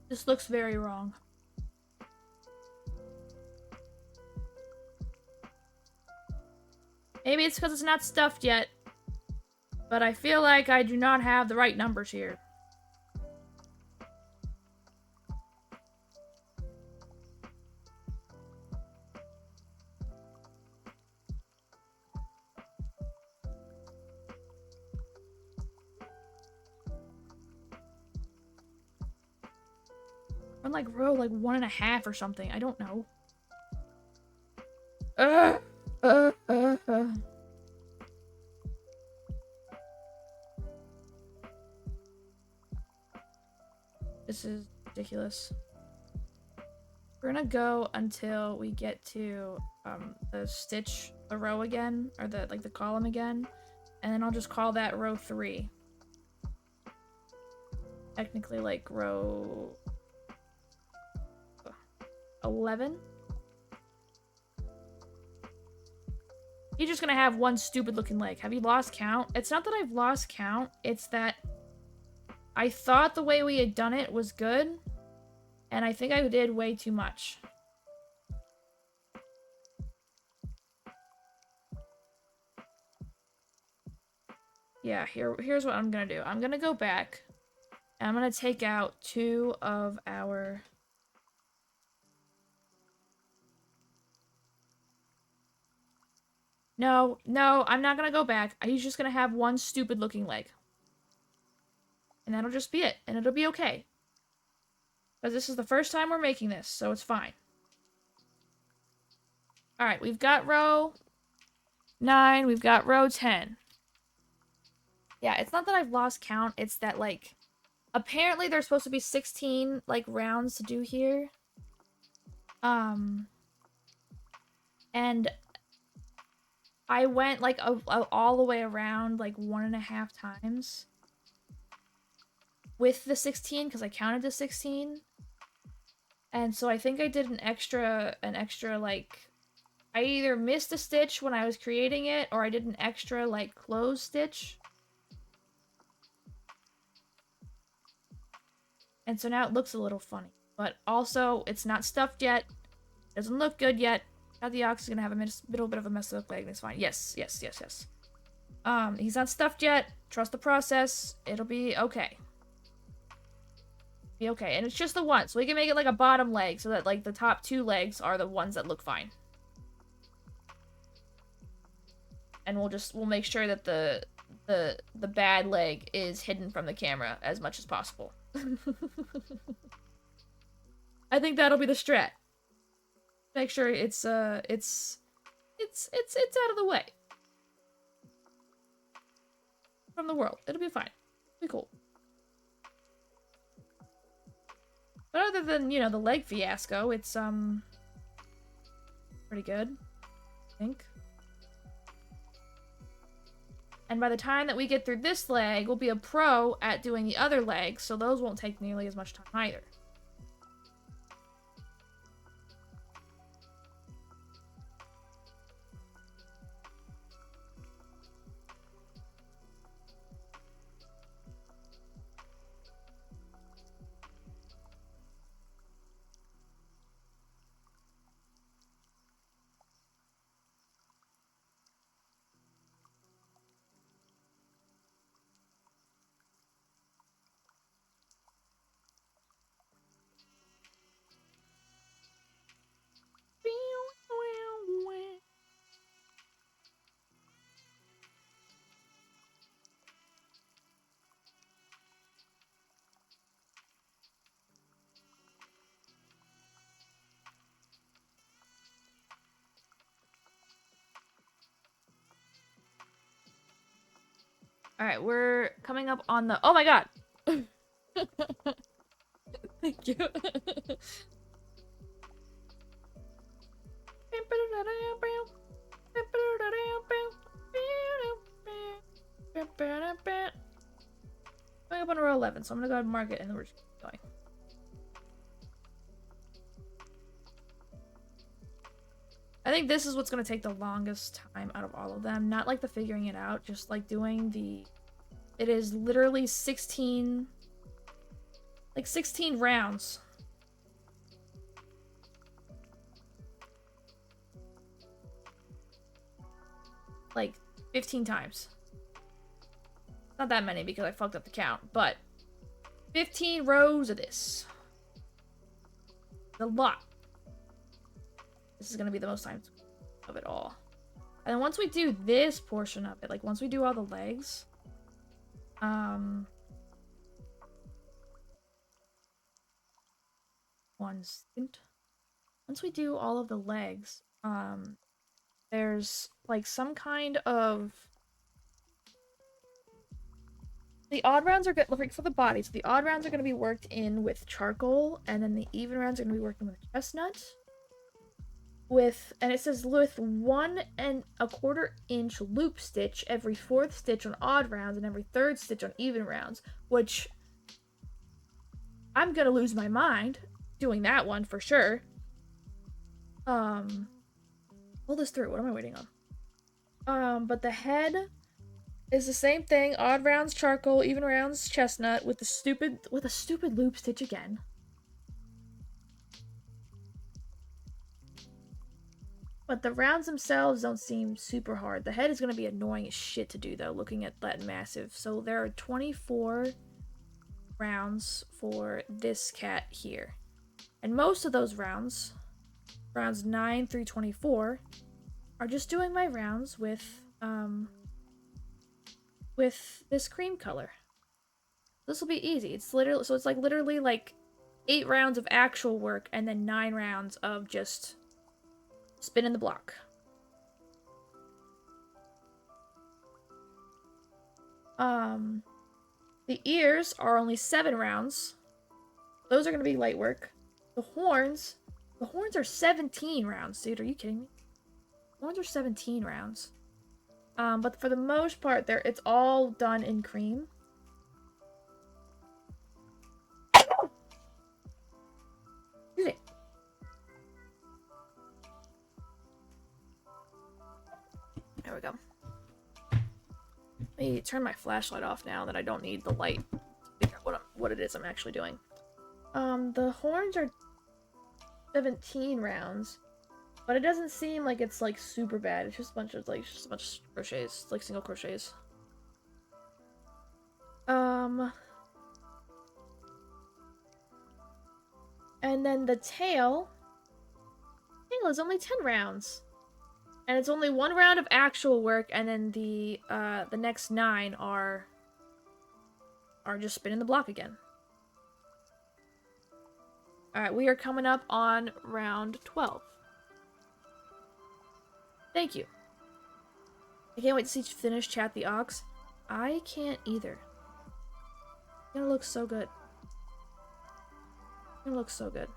This looks very wrong. Maybe it's because it's not stuffed yet. But I feel like I do not have the right numbers here. On like row like 1.5 or something. I don't know. This is ridiculous. We're gonna go until we get to the row again, or the column again, and then I'll just call that row 3. Technically like row 11. You're just gonna have one stupid looking leg. Have you lost count? It's not that I've lost count, it's that I thought the way we had done it was good, and I think I did way too much. Yeah, here's what I'm gonna do. I'm gonna go back, and I'm gonna take out 2 of our... No, I'm not gonna go back. He's just gonna have one stupid looking leg. And that'll just be it, and it'll be okay. Because this is the first time we're making this, so it's fine. Alright, we've got row 9, we've got row 10. Yeah, it's not that I've lost count, it's that, like, apparently there's supposed to be 16, like, rounds to do here. And I went, like, all the way around, like, 1.5 times with the 16, because I counted the 16. And so I think I did an extra, like, I either missed a stitch when I was creating it, or I did an extra, like, close stitch. And so now it looks a little funny. But also, it's not stuffed yet. Doesn't look good yet. Now the ox is gonna have a little bit of a messed up leg, and it's fine. Yes. He's not stuffed yet. Trust the process. It'll be okay. Be okay. And it's just the one. So we can make it like a bottom leg so that like the top 2 legs are the ones that look fine. And we'll make sure that the bad leg is hidden from the camera as much as possible. I think that'll be the strat. Make sure it's out of the way. From the world. It'll be fine. It'll be cool. But other than, you know, the leg fiasco, it's pretty good, I think. And by the time that we get through this leg, we'll be a pro at doing the other legs, so those won't take nearly as much time either. Alright, we're coming up on the... Oh my god! Thank you. Going up on row 11, so I'm gonna go ahead and mark it and then we're just going. I think this is what's gonna take the longest time out of all of them. Not like the figuring it out, just like doing the... It is literally 16... Like 16 rounds. Like 15 times. Not that many because I fucked up the count, but 15 rows of this. It's a lot. This is gonna be the most time of it all. And then once we do this portion of it, like once we do all the legs, one second. Once we do all of the legs, there's like some kind of... The odd rounds are good for the body, so the odd rounds are going to be worked in with charcoal, and then the even rounds are going to be worked in with chestnut. And it says with 1 1/4 inch loop stitch every 4th stitch on odd rounds and every 3rd stitch on even rounds, which I'm gonna lose my mind doing that one for sure. Pull this through. What am I waiting on? But the head is the same thing. Odd rounds charcoal, even rounds chestnut with a stupid loop stitch again. But the rounds themselves don't seem super hard. The head is going to be annoying as shit to do, though, looking at that massive. So there are 24 rounds for this cat here. And most of those rounds, rounds 9 through 24, are just doing my rounds with this cream color. This will be easy. It's literally like 8 rounds of actual work and then 9 rounds of just... spinning the block. The ears are only 7 rounds. Those are going to be light work. The horns are 17 rounds, dude. Are you kidding me? Horns are 17 rounds. But for the most part, it's all done in cream. Excuse me. There we go. Let me turn my flashlight off now that I don't need the light to figure out what it is I'm actually doing. The horns are 17 rounds, but it doesn't seem like it's like super bad. It's just a bunch of crochets, like single crochets. And then the tail is only 10 rounds. And it's only 1 round of actual work, and then the next 9 are just spinning the block again. Alright, we are coming up on round 12. Thank you. I can't wait to see you finish Chat the Ox. I can't either. It's gonna look so good. It's gonna look so good.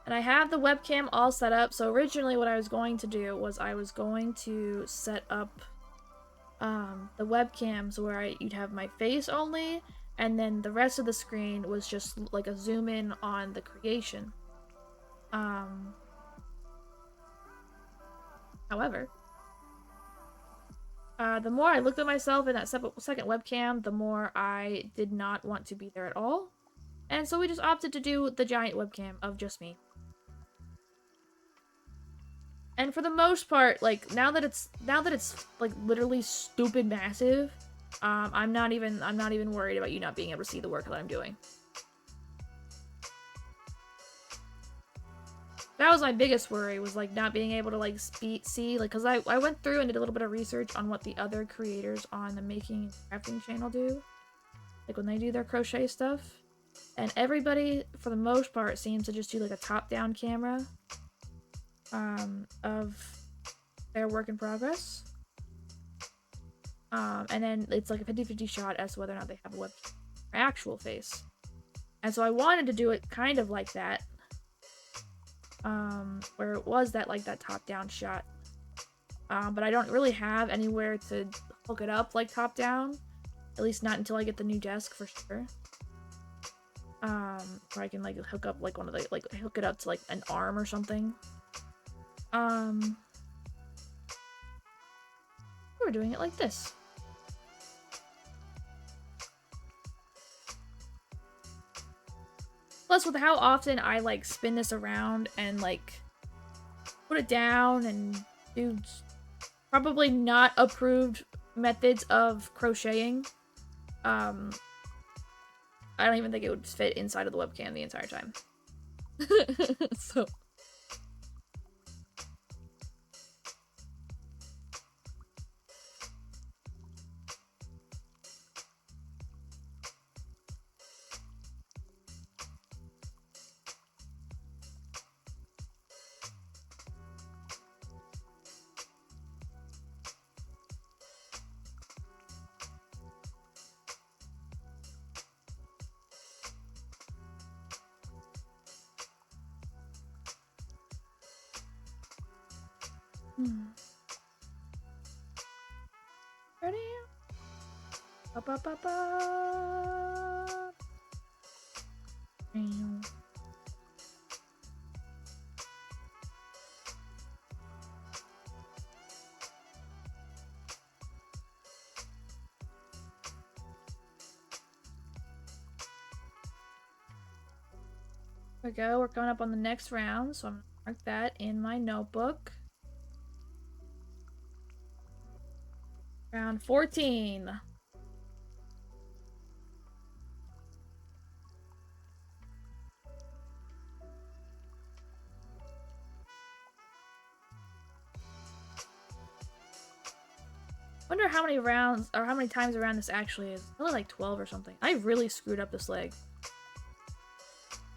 And I have the webcam all set up. So originally what I was going to do was I was going to set up the webcams where you'd have my face only, and then the rest of the screen was just like a zoom in on the creation. However, the more I looked at myself in that second webcam, the more I did not want to be there at all. And so we just opted to do the giant webcam of just me. And for the most part, like, now that it's like literally stupid massive, I'm not even worried about you not being able to see the work that I'm doing. That was my biggest worry, was like not being able to like see, like, because I went through and did a little bit of research on what the other creators on the making and crafting channel do, like when they do their crochet stuff, and everybody for the most part seems to just do like a top-down camera of their work in progress, and then it's like a 50-50 shot as to whether or not they have a webcam or actual face. And so I wanted to do it kind of like that, where it was that like that top-down shot, but I don't really have anywhere to hook it up like top-down, at least not until I get the new desk for sure, where I can like hook up like one of the, like, hook it up to like an arm or something. We're doing it like this. Plus, with how often I like spin this around and like put it down and do probably not approved methods of crocheting, I don't even think it would fit inside of the webcam the entire time. So. Ready? Ba ba ba ba. There we go. We're coming up on the next round, so I'm gonna mark that in my notebook. Round 14. Wonder how many rounds or how many times around this actually is. Probably like 12 or something. I really screwed up this leg.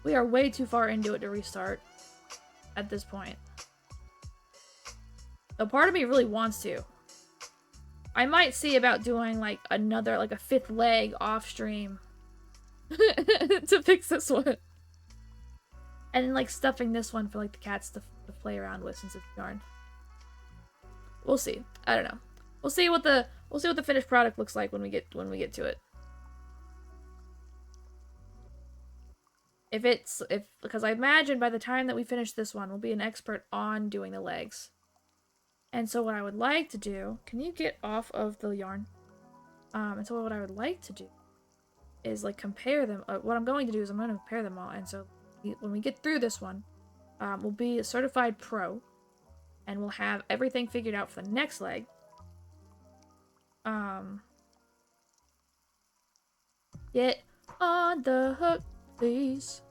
We are way too far into it to restart at this point. Though part of me really wants to. I might see about doing like another, like a 5th leg off stream to fix this one. And then like stuffing this one for like the cats to play around with since it's yarn. We'll see. I don't know. We'll see what the finished product looks like when we get to it. Because I imagine by the time that we finish this one, we'll be an expert on doing the legs. And so what I would like to do, can you get off of the yarn? And so what I would like to do is like compare them. What I'm going to do is I'm going to compare them all. And so when we get through this one, we'll be a certified pro, and we'll have everything figured out for the next leg. Get on the hook, please.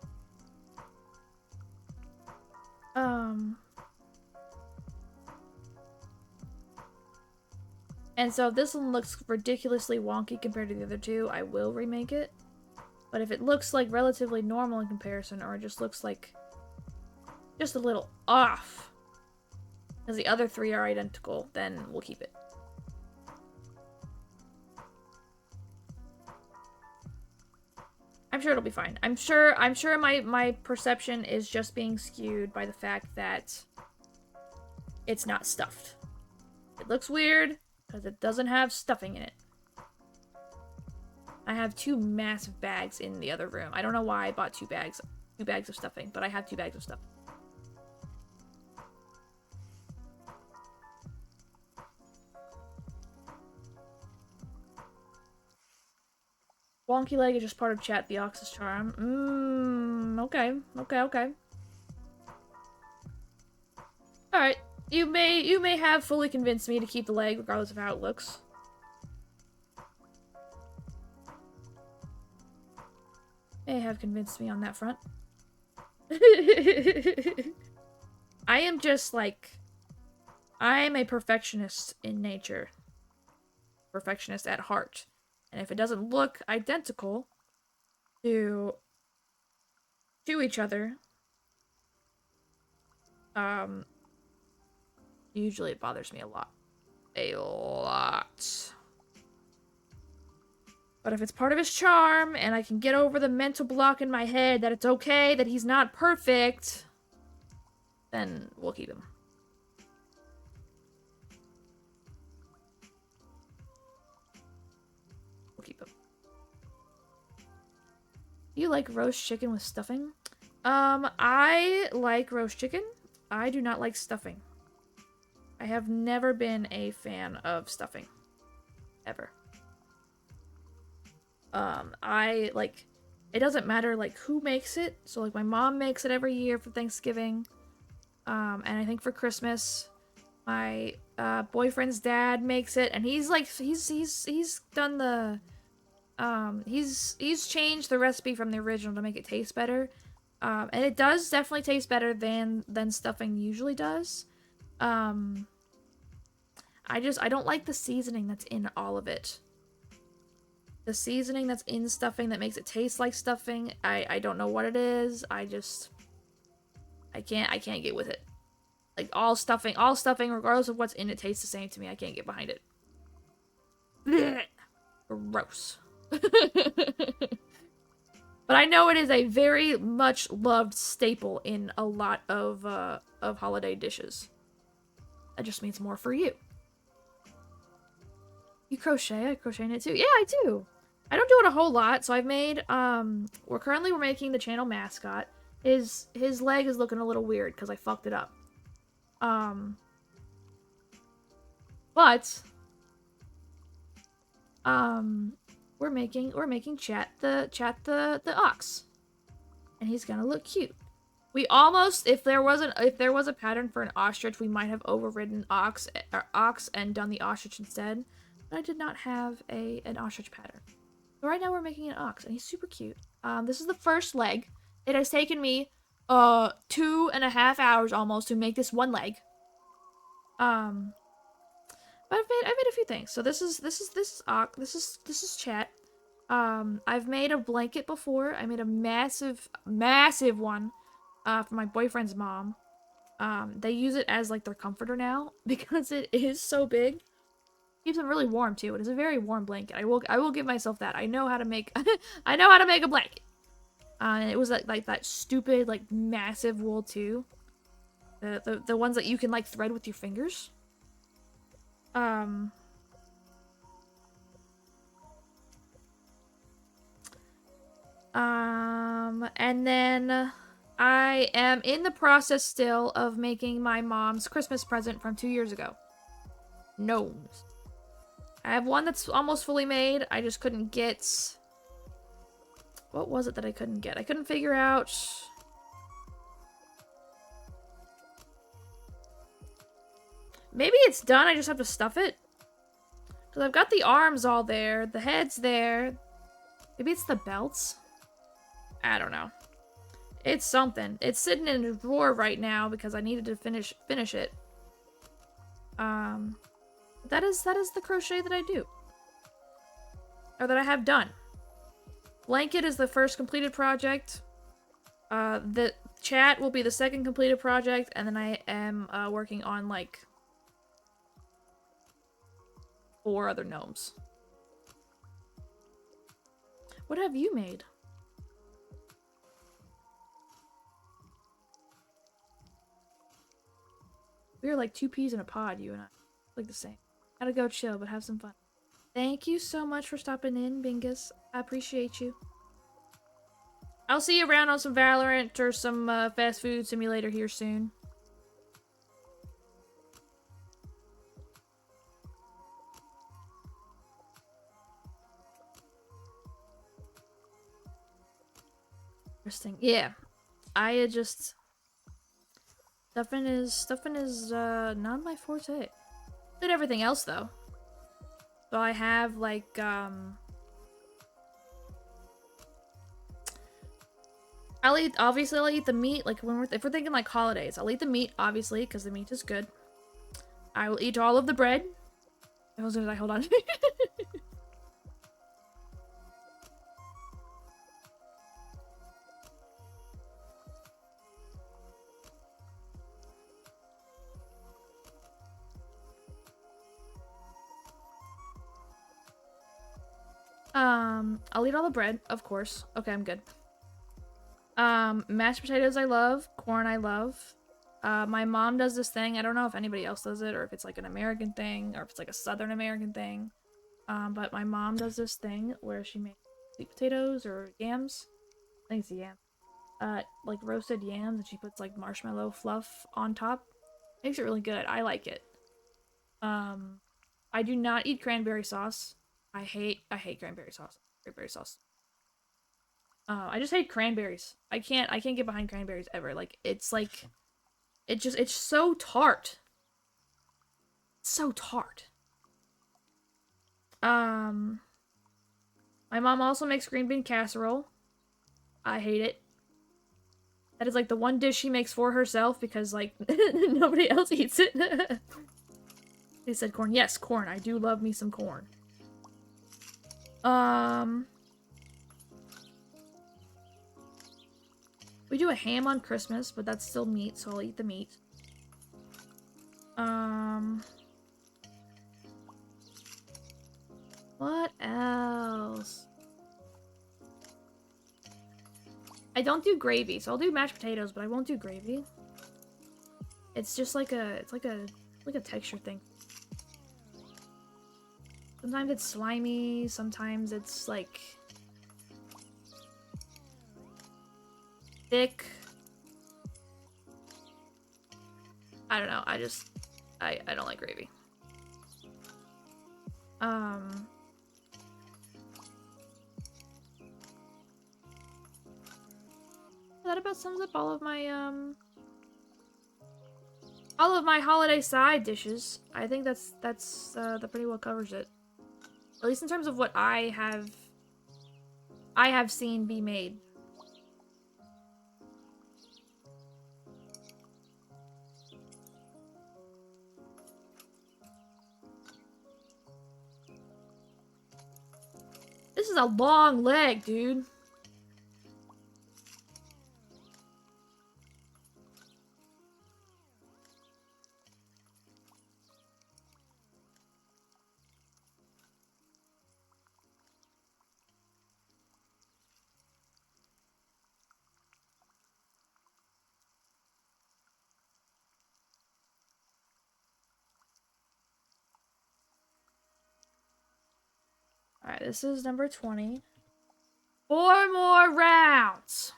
And so if this one looks ridiculously wonky compared to the other two, I will remake it. But if it looks like relatively normal in comparison, or it just looks like just a little off, because the other three are identical, then we'll keep it. I'm sure it'll be fine. I'm sure my perception is just being skewed by the fact that it's not stuffed. It looks weird because it doesn't have stuffing in it. I have 2 massive bags in the other room. I don't know why I bought 2 bags of stuffing, but I have 2 bags of stuffing. Wonky leg is just part of chat, the ox's charm. Okay. Alright. You may have fully convinced me to keep the leg, regardless of how it looks. May have convinced me on that front. I am just like... I am a perfectionist in nature. Perfectionist at heart. And if it doesn't look identical to each other, usually it bothers me a lot. But if it's part of his charm, and I can get over the mental block in my head that it's okay, that he's not perfect, then we'll keep him. We'll keep him. Do you like roast chicken with stuffing? I like roast chicken. I do not like stuffing. I have never been a fan of stuffing. Ever. I, like, it doesn't matter, like, who makes it. So, like, my mom makes it every year for Thanksgiving. And I think for Christmas, my, boyfriend's dad makes it. And he's, like, he's done the, he's changed the recipe from the original to make it taste better. And it does definitely taste better than stuffing usually does. I don't like the seasoning that's in all of it. The seasoning that's in stuffing that makes it taste like stuffing, I don't know what it is. I can't get with it. Like, all stuffing, regardless of what's in it, tastes the same to me. I can't get behind it. Blech. Gross. But I know it is a very much loved staple in a lot of holiday dishes. That just means more for you. You crochet? I crochet in it too. Yeah, I do. I don't do it a whole lot, so I've made, we're making the channel mascot. His leg is looking a little weird because I fucked it up. But we're making Chat the ox. And he's gonna look cute. We almost, if there was a pattern for an ostrich, we might have overridden ox and done the ostrich instead. But I did not have an ostrich pattern. So right now we're making an ox, and he's super cute. This is the first leg. It has taken me 2.5 hours almost to make this one leg. But I've made a few things. So this is Chat. I've made a blanket before. I made a massive one for my boyfriend's mom. They use it as like their comforter now because it is so big. Keeps them really warm too. It is a very warm blanket. I will give myself that. I know how to make I know how to make a blanket. And it was like that stupid like massive wool too. The ones that you can like thread with your fingers. And then I am in the process still of making my mom's Christmas present from 2 years ago. Gnomes. I have one that's almost fully made. I just couldn't get... What was it that I couldn't get? I couldn't figure out... Maybe it's done, I just have to stuff it. Because I've got the arms all there, the head's there. Maybe it's the belts? I don't know. It's something. It's sitting in a drawer right now because I needed to finish it. That is the crochet that I do. Or that I have done. Blanket is the first completed project. The chat will be the second completed project, and then I am working on like 4 other gnomes. What have you made? We are like 2 peas in a pod, you and I. Like the same. Gotta go chill, but have some fun. Thank you so much for stopping in, Bingus. I appreciate you. I'll see you around on some Valorant or some fast food simulator here soon. Interesting. Yeah. I just... Stuffing is not my forte. Did everything else though. So I have like I'll eat the meat like if we're thinking like holidays. I'll eat the meat obviously because the meat is good. I will eat all of the bread. Hold on. I'll eat all the bread, of course. Okay, I'm good. Mashed potatoes I love. Corn I love. My mom does this thing. I don't know if anybody else does it or if it's like an American thing or if it's like a Southern American thing. But my mom does this thing where she makes sweet potatoes or yams. I think it's a yam. Like roasted yams and she puts like marshmallow fluff on top. Makes it really good. I like it. I do not eat cranberry sauce. I hate cranberry sauce. Cranberry sauce. I just hate cranberries. I can't get behind cranberries ever. Like it's so tart. It's so tart. My mom also makes green bean casserole. I hate it. That is like the one dish she makes for herself because like nobody else eats it. They said corn. Yes, corn. I do love me some corn. We do a ham on Christmas, but that's still meat, so I'll eat the meat. What else? I don't do gravy, so I'll do mashed potatoes, but I won't do gravy. It's just like a texture thing. Sometimes it's slimy, sometimes it's like thick. I don't know. I don't like gravy. That about sums up all of my holiday side dishes. I think that pretty well covers it. At least in terms of what I have seen be made. This is a long leg, dude. Alright, this is number 20. 4 more rounds!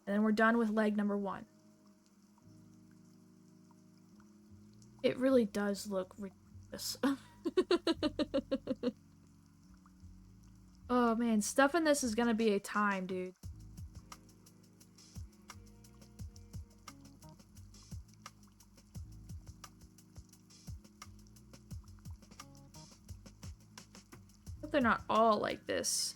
And then we're done with leg number 1. It really does look ridiculous. Oh man, stuffing this is gonna be a time, dude. They're not all like this.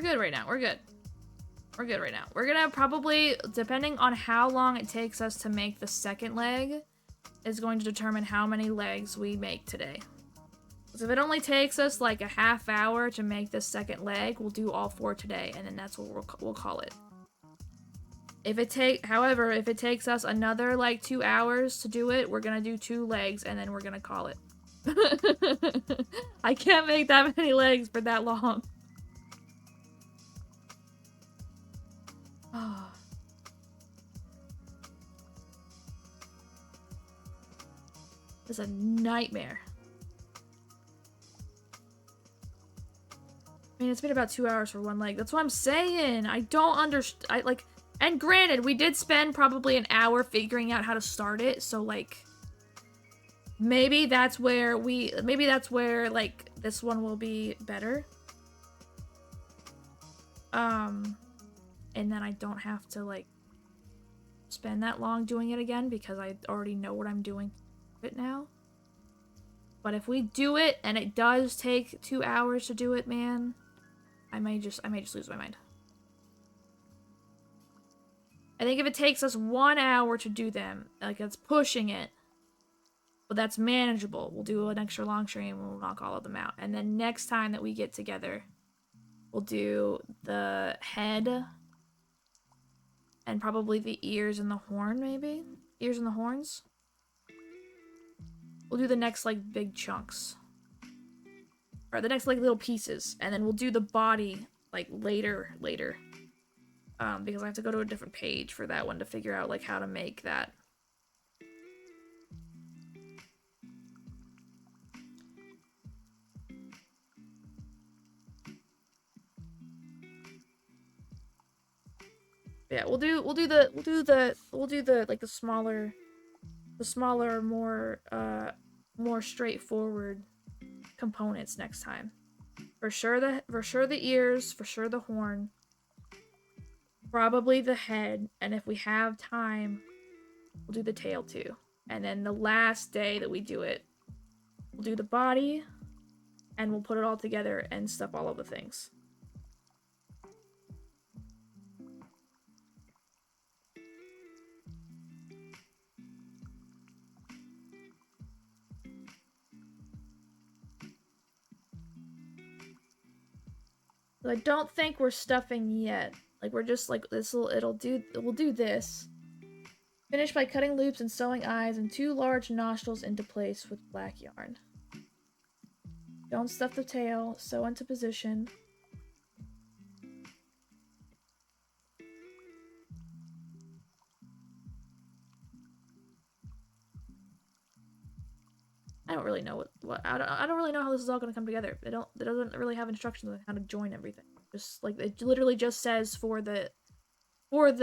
good right now. We're good. We're good right now. We're gonna probably, depending on how long it takes us to make the second leg, is going to determine how many legs we make today. So if it only takes us like a half hour to make this second leg, we'll do all 4 today, and then that's what we'll call it. However, if it takes us another like 2 hours to do it, we're gonna do 2 legs, and then we're gonna call it. I can't make that many legs for that long. Oh. It's a nightmare. I mean, it's been about 2 hours for 1 leg. That's what I'm saying. I don't understand. And granted, we did spend probably an hour figuring out how to start it. So, like, maybe that's where like, this one will be better. And then I don't have to, like, spend that long doing it again because I already know what I'm doing it now. But if we do it and it does take 2 hours to do it, man, I may just lose my mind. I think if it takes us 1 hour to do them, like, that's pushing it, but that's manageable. We'll do an extra long stream and we'll knock all of them out. And then next time that we get together, we'll do the head and probably the ears and the horn, maybe? Ears and the horns? We'll do the next, like, big chunks. Or the next, like, little pieces. And then we'll do the body, like, later. Because I have to go to a different page for that one to figure out, like, how to make that. Yeah, we'll do the like the smaller, more straightforward components next time. For sure the ears, for sure the horn, probably the head, and if we have time, we'll do the tail too. And then the last day that we do it, we'll do the body, and we'll put it all together and stuff all of the things. I don't think we're stuffing yet. Like, we're just like, we'll do this. Finish by cutting loops and sewing eyes and 2 large nostrils into place with black yarn. Don't stuff the tail, sew into position. I don't really know I don't really know how this is all gonna come together. It doesn't really have instructions on how to join everything. Just like, it literally just says for the horns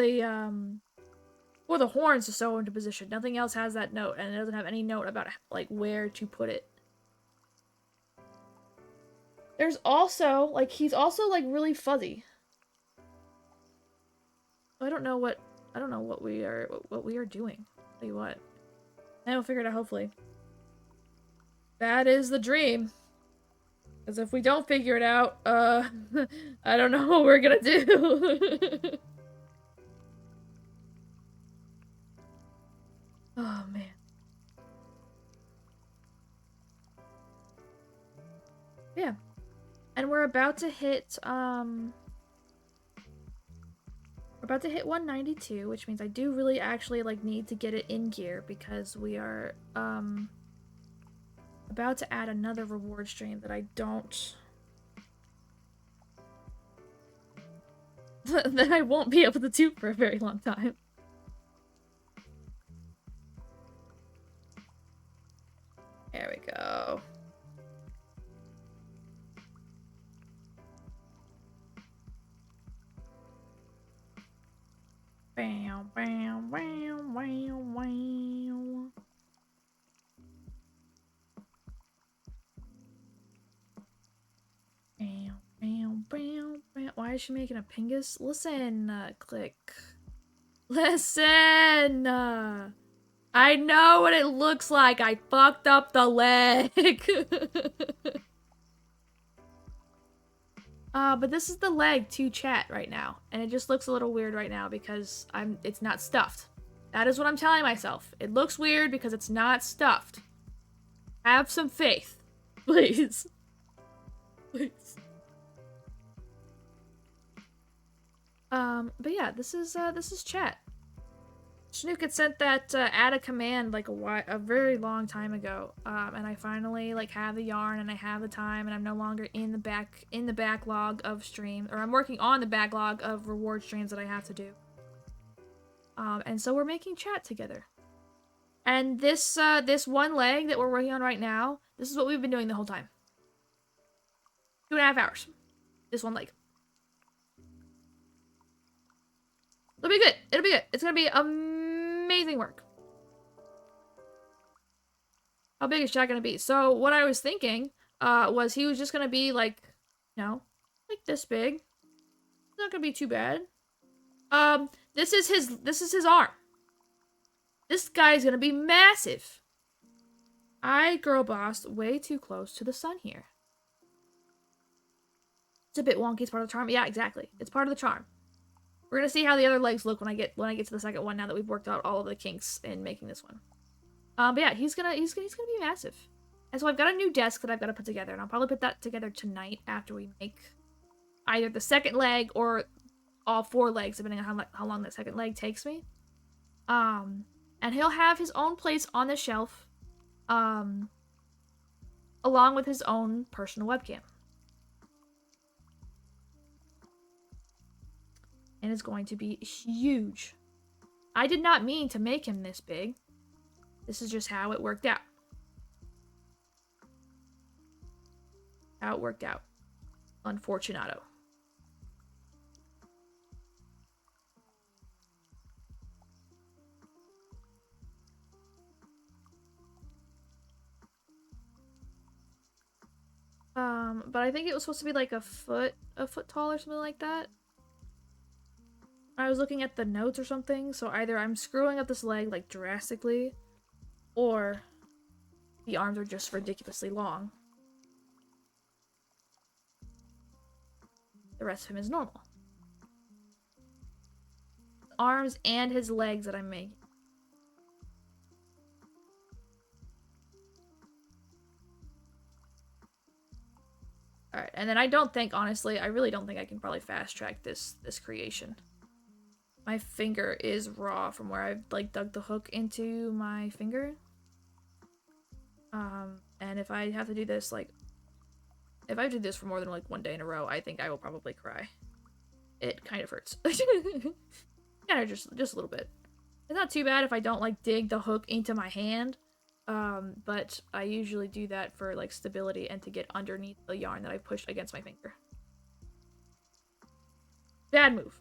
to sew into position. Nothing else has that note, and it doesn't have any note about, like, where to put it. There's also, like, he's also, like, really fuzzy. I don't know what we are doing. I'll tell you what. I will figure it out, hopefully. That is the dream. Because if we don't figure it out, I don't know what we're gonna do. Oh, man. Yeah. And we're about to hit, we're about to hit 192, which means I do really actually, like, need to get it in gear because we are, about to add another reward stream that I don't... that I won't be able to do for a very long time. There we go. Bam, bam, bam, bam, bam. Bam, bam, bam, bam. Why is she making a pingus? Listen, click. Listen! I know what it looks like. I fucked up the leg. But this is the leg to chat right now, and it just looks a little weird right now because it's not stuffed. That is what I'm telling myself. It looks weird because it's not stuffed. Have some faith, please. Please. But yeah, this is chat. Schnook had sent that add a command like a very long time ago, and I finally like have the yarn and I have the time, and I'm no longer in the backlog of streams, or I'm working on the backlog of reward streams that I have to do. And so we're making chat together. And this one leg that we're working on right now, this is what we've been doing the whole time. 2.5 hours. This one leg. It'll be good. It'll be good. It's gonna be amazing work. How big is chat gonna be? So what I was thinking was he was just gonna be like, you know, like this big. It's not gonna be too bad. This is his arm. This guy's gonna be massive. I girl bossed way too close to the sun here. It's a bit wonky. It's part of the charm. Yeah, exactly. It's part of the charm. We're gonna see how the other legs look when I get to the second one. Now that we've worked out all of the kinks in making this one. But yeah, he's gonna be massive. And so I've got a new desk that I've got to put together, and I'll probably put that together tonight after we make either the second leg or all 4 legs, depending on how long that second leg takes me. And he'll have his own place on the shelf, along with his own personal webcam. And it's going to be huge. I did not mean to make him this big. This is just how it worked out. How it worked out. Unfortunato. But I think it was supposed to be like a foot tall or something like that. I was looking at the notes or something, so either I'm screwing up this leg like drastically, or the arms are just ridiculously long. The rest of him is normal. Arms and his legs that I'm making. Alright, and then I don't think, honestly, I really don't think I can probably fast track this creation. My finger is raw from where I've like dug the hook into my finger. And if I have to do this if I do this for more than like 1 day in a row, I think I will probably cry. It kind of hurts. Kind of just a little bit. It's not too bad if I don't like dig the hook into my hand. But I usually do that for like stability and to get underneath the yarn that I pushed against my finger. Bad move.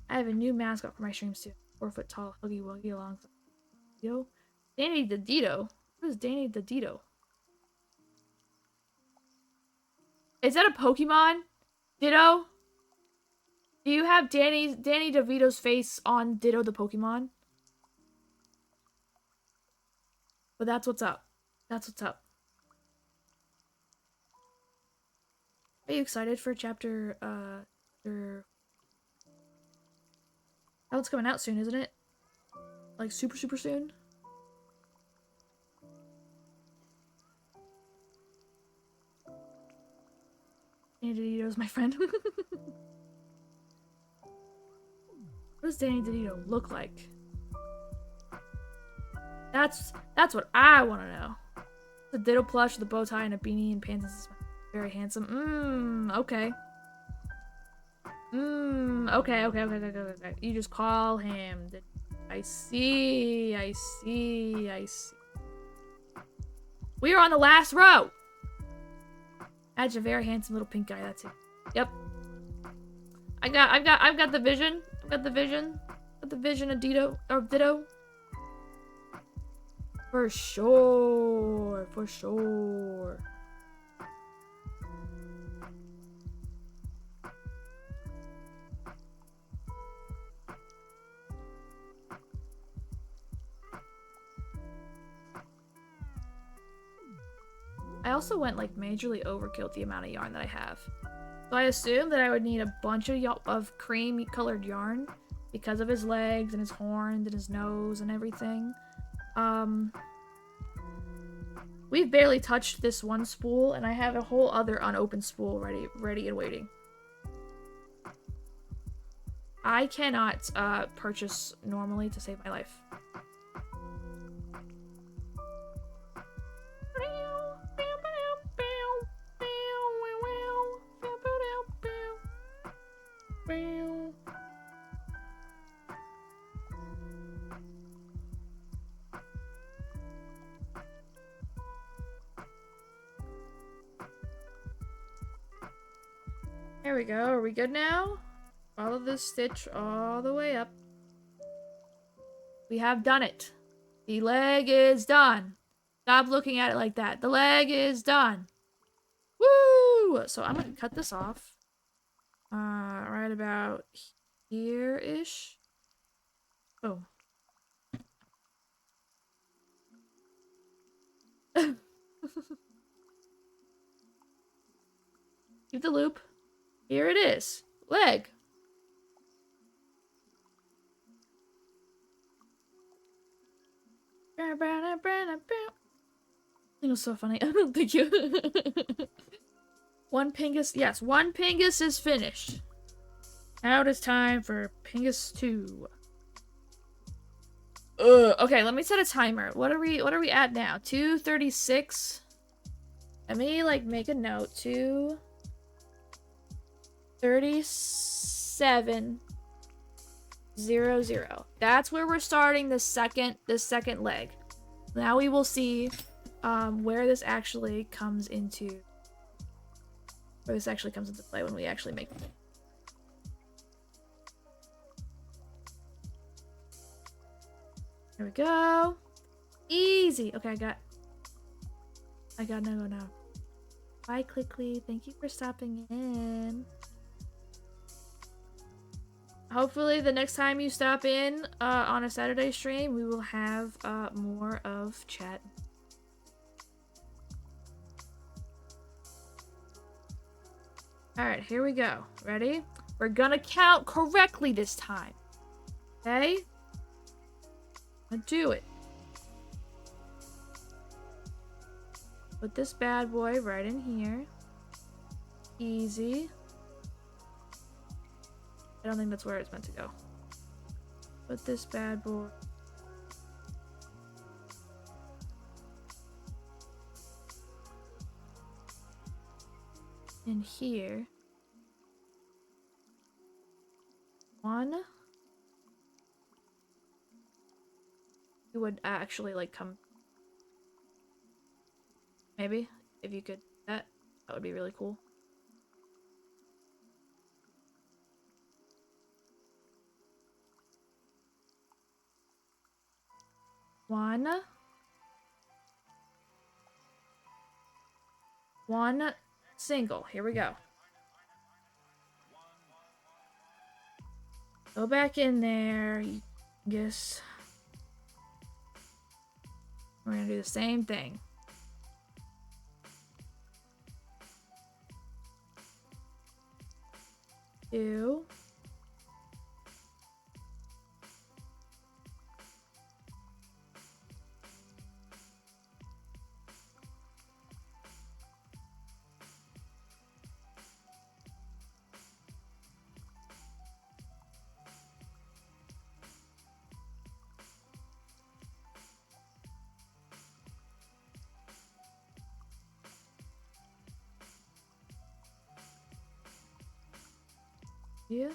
I have a new mascot for my streams too. 4 foot tall, huggy wuggy alongside Dito. Danny the Dito? What is Danny the Dito? Is that a Pokemon? Ditto? Do you have Danny DeVito's face on Ditto the Pokemon? But that's what's up. That's what's up. Are you excited for chapter, That one's coming out soon, isn't it? Like, super soon? Danny DeVito's my friend. What does Danny DeVito look like? That's what I want to know. The Ditto plush, the bow tie, and a beanie and pants. Is very handsome. Okay. Okay. You just call him. I see. We are on the last row. That's a very handsome little pink guy. That's it. Yep. I've got the vision. I've got the vision. Got the vision of Ditto. For sure. I also went like majorly overkill with the amount of yarn that I have. So I assumed that I would need a bunch of cream colored yarn because of his legs and his horns and his nose and everything. We've barely touched this one spool, and I have a whole other unopened spool ready and waiting. I cannot purchase normally to save my life. There we go. Are we good now? Follow this stitch all the way up. We have done it. The leg is done. Stop looking at it like that. The leg is done. Woo! So I'm gonna cut this off. Right about here-ish. Oh. Keep the loop. Here it is. Leg. I think it was so funny. Thank you. One Pingus. Yes, one Pingus is finished. Now it is time for Pingus 2. Okay, let me set a timer. What are we at now? 2:36. Let me like make a note. 2:37:00. That's where we're starting the second leg. Now we will see where this actually comes into play when we actually make it. There we go. Easy. Okay, I got no go now. Bye, Clickly. Thank you for stopping in. Hopefully the next time you stop in on a Saturday stream, we will have more of chat. Alright, here we go. Ready? We're gonna count correctly this time. Okay? I'm gonna do it. Put this bad boy right in here. Easy. I don't think that's where it's meant to go. Put this bad boy in here. One. You would actually like come. Maybe if you could do that would be really cool. One single. Here we go. Go back in there. Guess we're gonna do the same thing. Two. Yeah.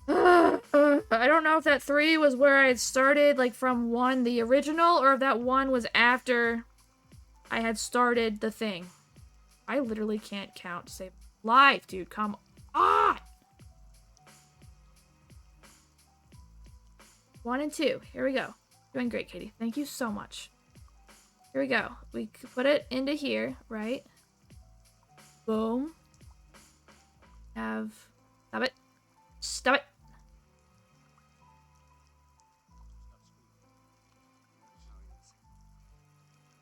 I don't know if that 3 was where I had started, like from 1, the original, or if that 1 was after I had started the thing. I literally can't count to save life, dude. Come on! 1 and 2. Here we go. Doing great, Katie. Thank you so much. Here we go. We put it into here, right? Boom. Stop it. Stop it.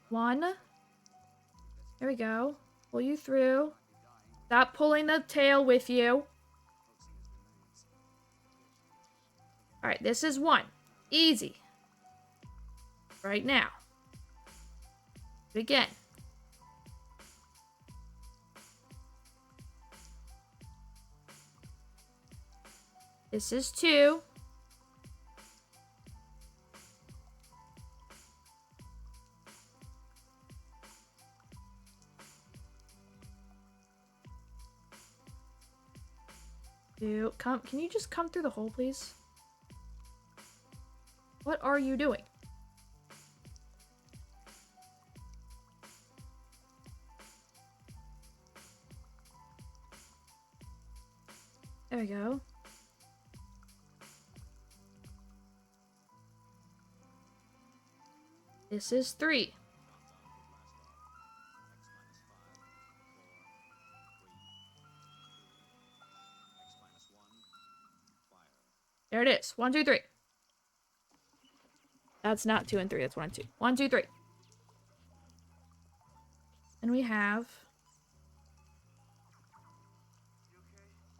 One. There we go. Pull you through. Stop pulling the tail with you. Alright, this is one. Easy. Right now. Again. This is two. Two. Can you just come through the hole, please? What are you doing? There we go. This is three. There it is. 1, 2, 3. That's not 2 and 3. That's 1 and 2. 1, 2, 3. And we have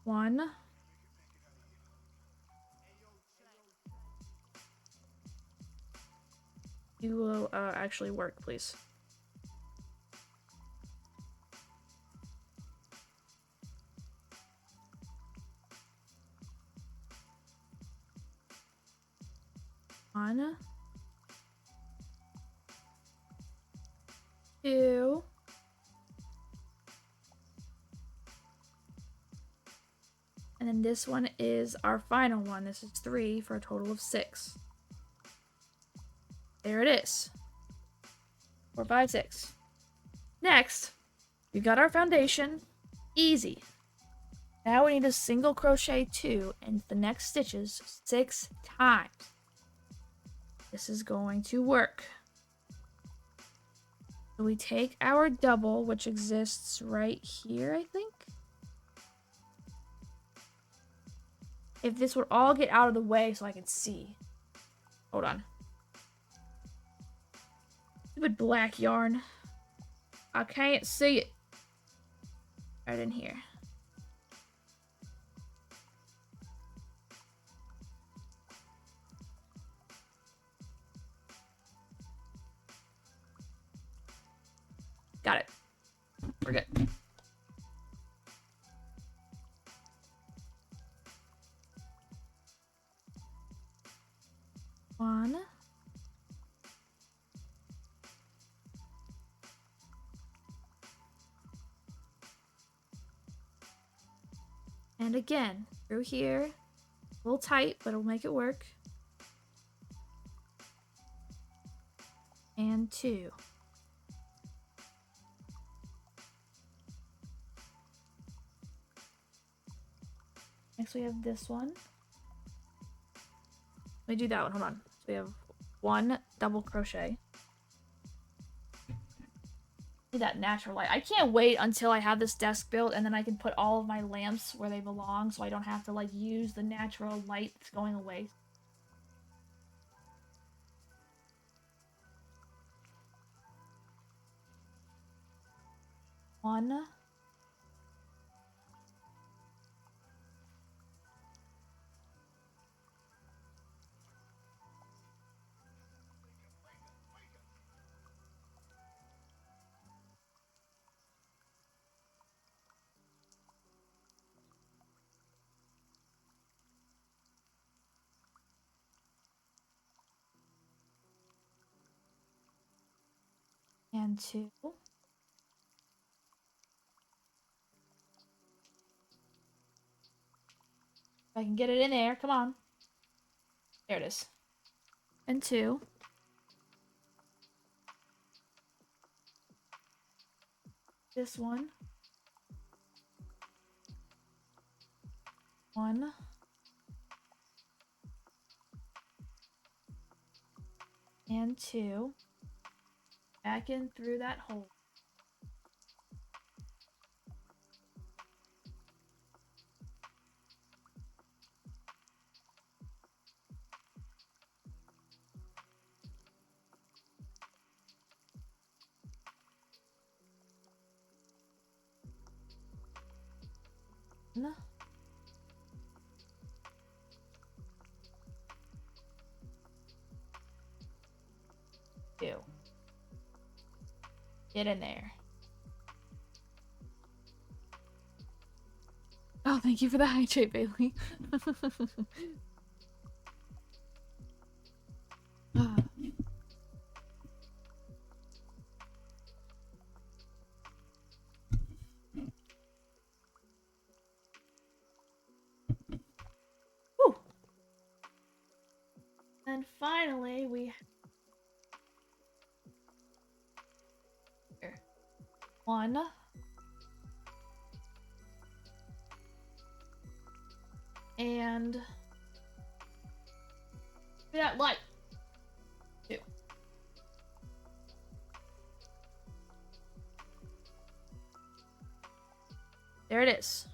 1. You will actually work, please. One. 2. And then this one is our final one. This is 3 for a total of 6. There it is. 4, 5, 6. Next, we've got our foundation. Easy. Now we need to single crochet 2 into the next stitches 6 times. This is going to work. So we take our double, which exists right here, I think. If this would all get out of the way so I could see. Hold on. Stupid black yarn. I can't see it. Right in here. Got it. We're good. One. And again, through here. A little tight, but it'll make it work. And 2. Next we have this one. Let me do that one, hold on. So we have 1 double crochet. Need that natural light. I can't wait until I have this desk built and then I can put all of my lamps where they belong so I don't have to like use the natural light that's going away. One. And 2. If I can get it in there, come on. There it is. And 2. This one. 1. And 2. back in through that hole. No. Two. Get in there. Oh, thank you for the hydrate, Bailey. Woo. And finally, we here. One. And that light. Two. There it is.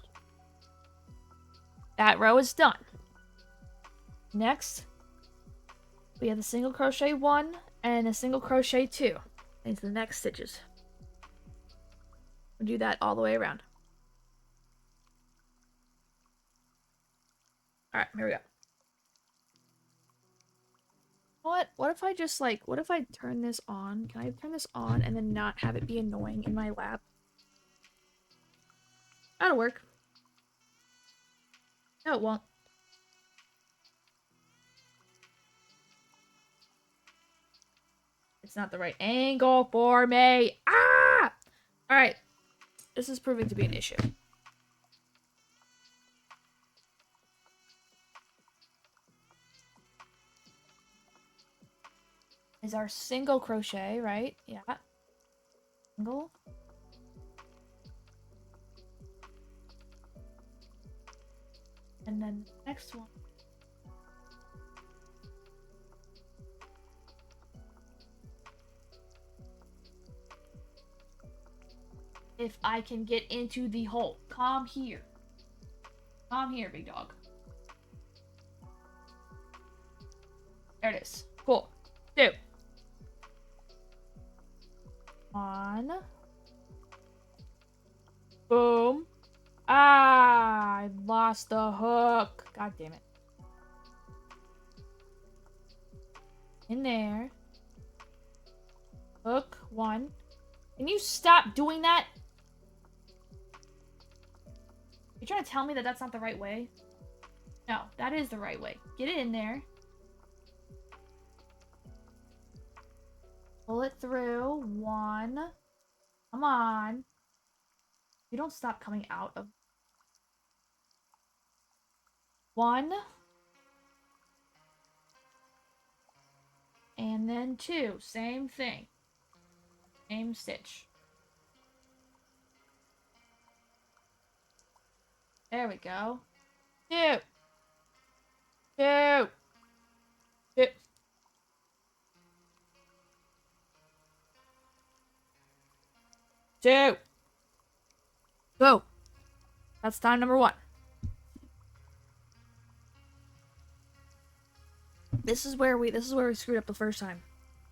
That row is done. Next, we have the single crochet 1 and a single crochet 2 into the next stitches. We'll do that all the way around. Alright, here we go. What if I just what if I turn this on? Can I turn this on and then not have it be annoying in my lap? That'll work. No, it won't. It's not the right angle for me. Ah! Alright. This is proving to be an issue. Is our single crochet, right? Yeah. Single. And then the next one. If I can get into the hole. Come here. Come here, big dog. There it is. Cool. 2. 1. Boom. Ah, I lost the hook. God damn it. In there. Hook 1. Can you stop doing that? You're trying to tell me that that's not the right way? No, that is the right way. Get it in there. Pull it through. 1. Come on. You don't stop coming out of 1. And then 2. Same thing. Same stitch. There we go. 2. 2. 2. 2. Go. That's time number 1. This is where we screwed up the first time.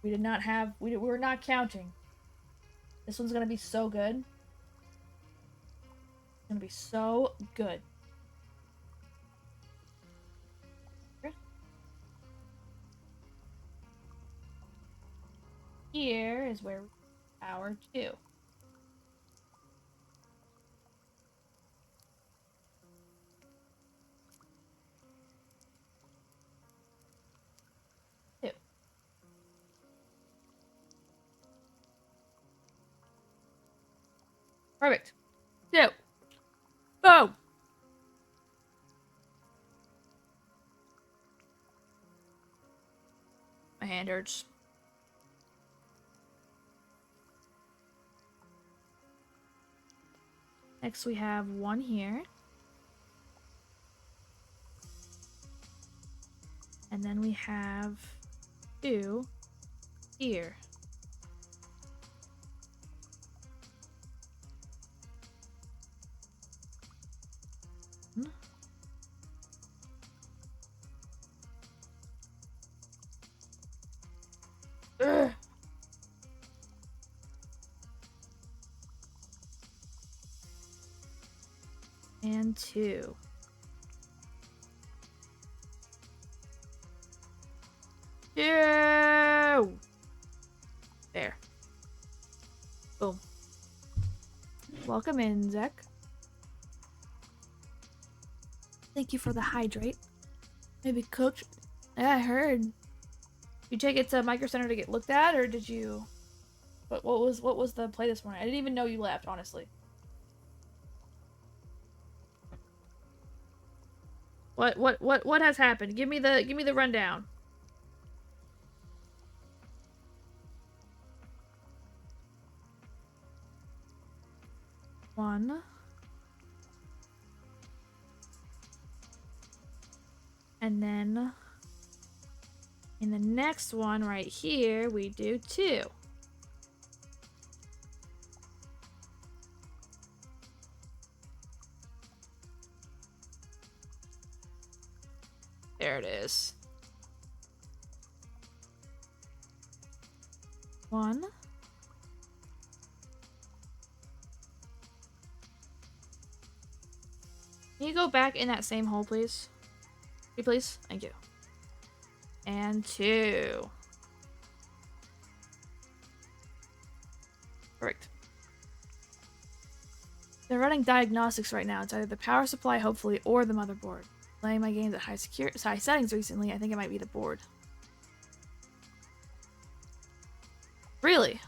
We did not have we were not counting. This one's gonna be so good. It's gonna be so good. Here is where our 2. Perfect. 2. Boom. My hand hurts. Next we have 1 here. And then we have 2 here. Ugh. And 2. Yeah. There. Boom. Welcome in, Zach. Thank you for the hydrate. Maybe cooked. Yeah, I heard. You take it to Micro Center to get looked at, or did you? What was the play this morning? I didn't even know you left, honestly. What has happened? Give me the rundown. One. And then in the next one right here, we do 2. There it is. 1. Can you go back in that same hole, please? Please? Thank you. And 2. Perfect. They're running diagnostics right now. It's either the power supply, hopefully, or the motherboard. Playing my games at high settings recently. I think it might be the board. Really?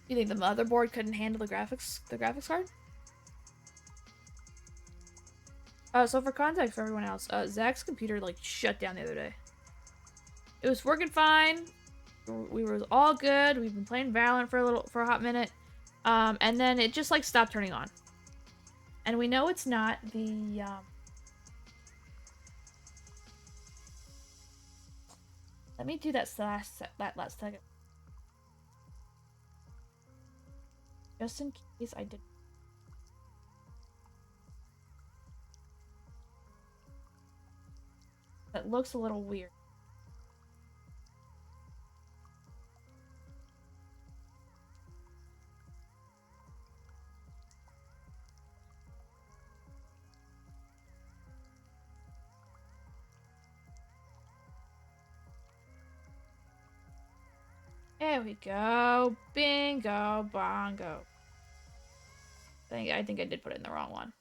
You think the motherboard couldn't handle the graphics card? So for context for everyone else, Zach's computer like shut down the other day. It was working fine. We were all good. We've been playing Valorant for a hot minute. And then it just like stopped turning on. And we know it's not the let me do that last second. Just in case I did. That looks a little weird. There we go. Bingo bongo. I think I did put it in the wrong one.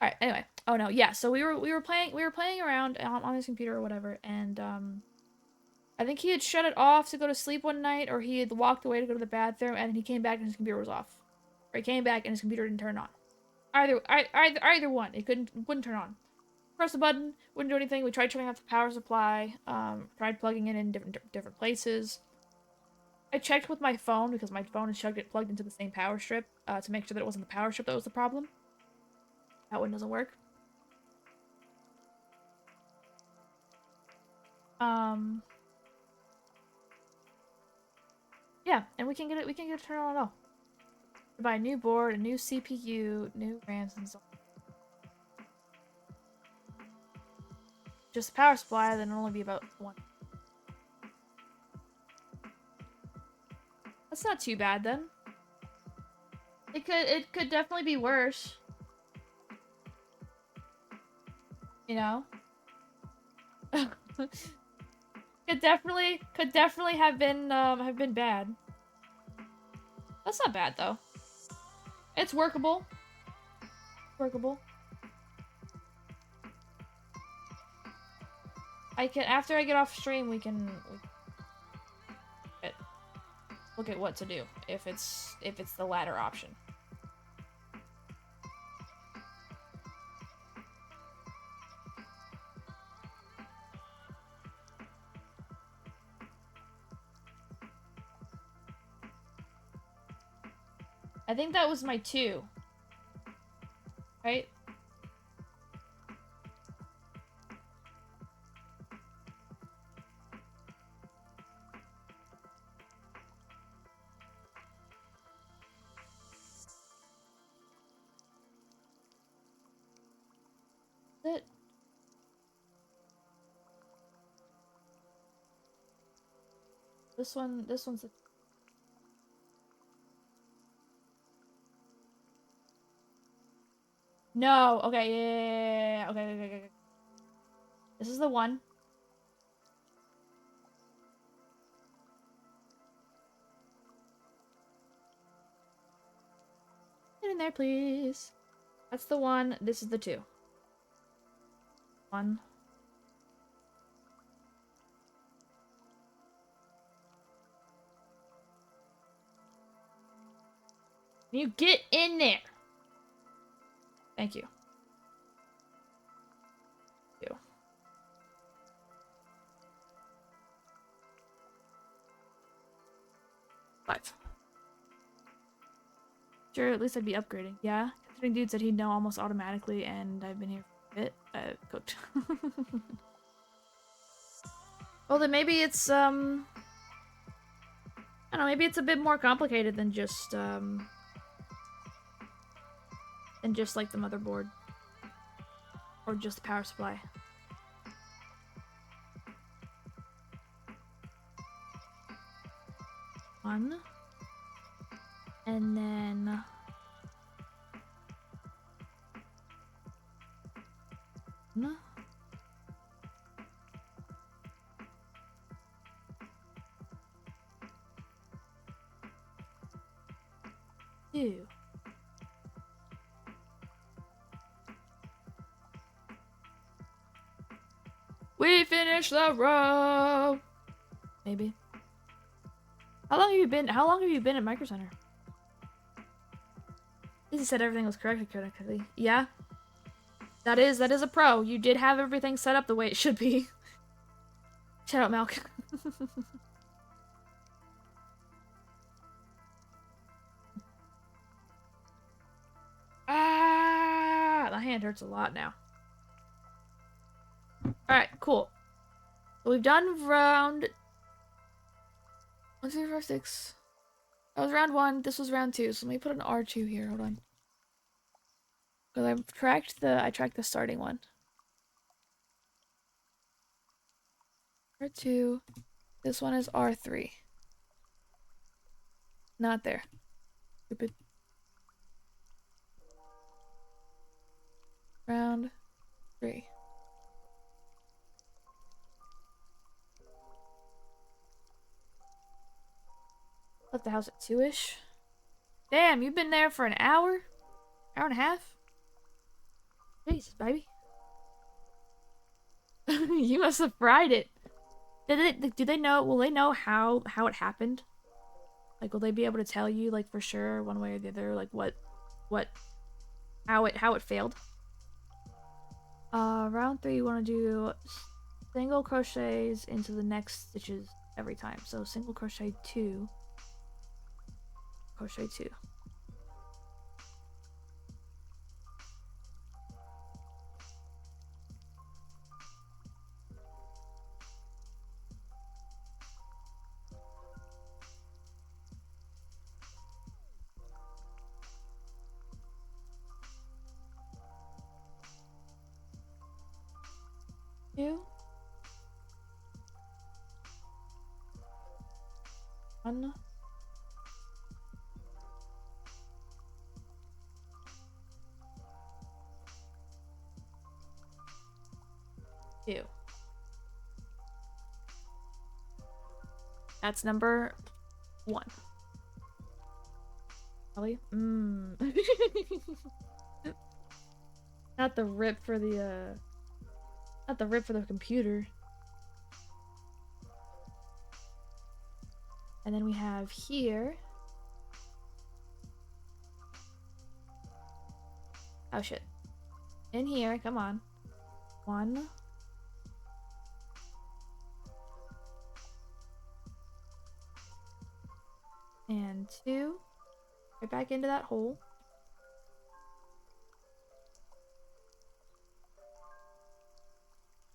All right. Anyway. Oh no. Yeah. So we were playing around on his computer or whatever, and I think he had shut it off to go to sleep one night, or he had walked away to go to the bathroom, and he came back and his computer was off, or he came back and his computer didn't turn on. Either one. It wouldn't turn on. Press the button, wouldn't do anything. We tried turning off the power supply. Tried plugging it in different places. I checked with my phone because my phone is plugged into the same power strip to make sure that it wasn't the power strip that was the problem. That one doesn't work. Yeah, and we can get it to turn on at all. Buy a new board, a new CPU, new RAMs, and so on. Just the power supply, then it'll only be about 1. That's not too bad then. It could definitely be worse. You know? could definitely have been bad. That's not bad though. It's workable. Workable. After I get off stream we can look at what to do if it's the latter option. I think that was my 2. Right? It This one's the... No, okay, yeah, okay. This is the one. Get in there, please. That's the one. This is the two. One. You get in there. Thank you. 2. 5. Sure, at least I'd be upgrading. Yeah, considering dude said he'd know almost automatically, and I've been here for a bit. Cooked. Well, then maybe it's, I don't know, maybe it's a bit more complicated than just like the motherboard. Or just the power supply. One. And then... 1. 2. We finished the row! Maybe. How long have you been at Micro Center? He said everything was corrected correctly. Yeah? That is a pro. You did have everything set up the way it should be. Shout out, Malk. Ah! My hand hurts a lot now. Alright, cool. So we've done round... 1, 2, 3, 4, 6. That was round 1. This was round 2. So let me put an R2 here. Hold on. Because I tracked the starting one. R2. This one is R3. Not there. Stupid. Round 3. Left the house at 2-ish. Damn, you've been there for an hour? Hour and a half? Jesus, baby. You must have fried it. Do they know, will they know how it happened? Like, will they be able to tell you, like, for sure, one way or the other, like, how it failed? Round 3, you want to do single crochets into the next stitches every time. So single crochet 2. Crochet 2. Two. 1. 2. That's number 1. Probably. Not the rip for the computer. And then we have here. Oh shit. In here, come on. 1. And 2. Right back into that hole.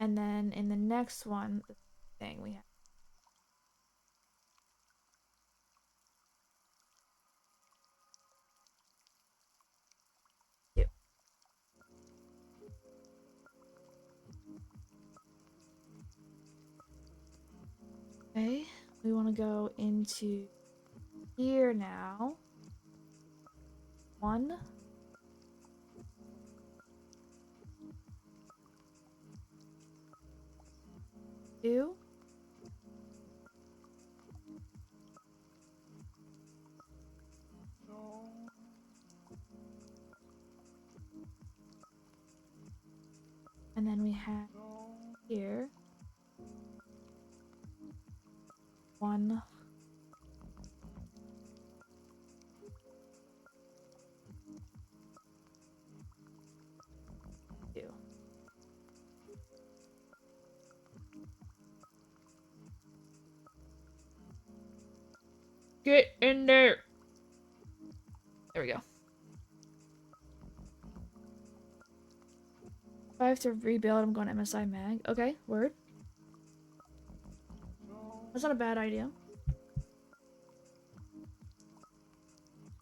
And then in the next one, the thing we have. Two. Okay, We want to go into here now. 1. 2. And then we have here 1. 2. Get in there. There we go. If I have to rebuild, I'm going MSI Mag. Okay, word. That's not a bad idea.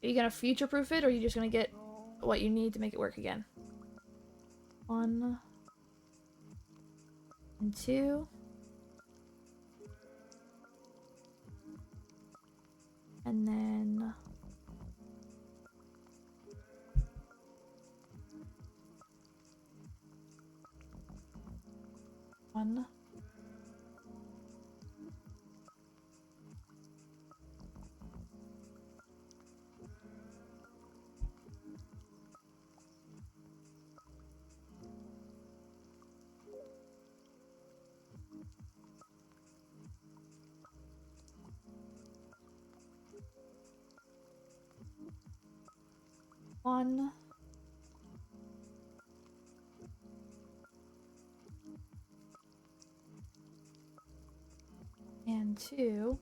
Are you gonna future-proof it, or are you just gonna get what you need to make it work again? 1 and 2. And then 1. 1. And 2.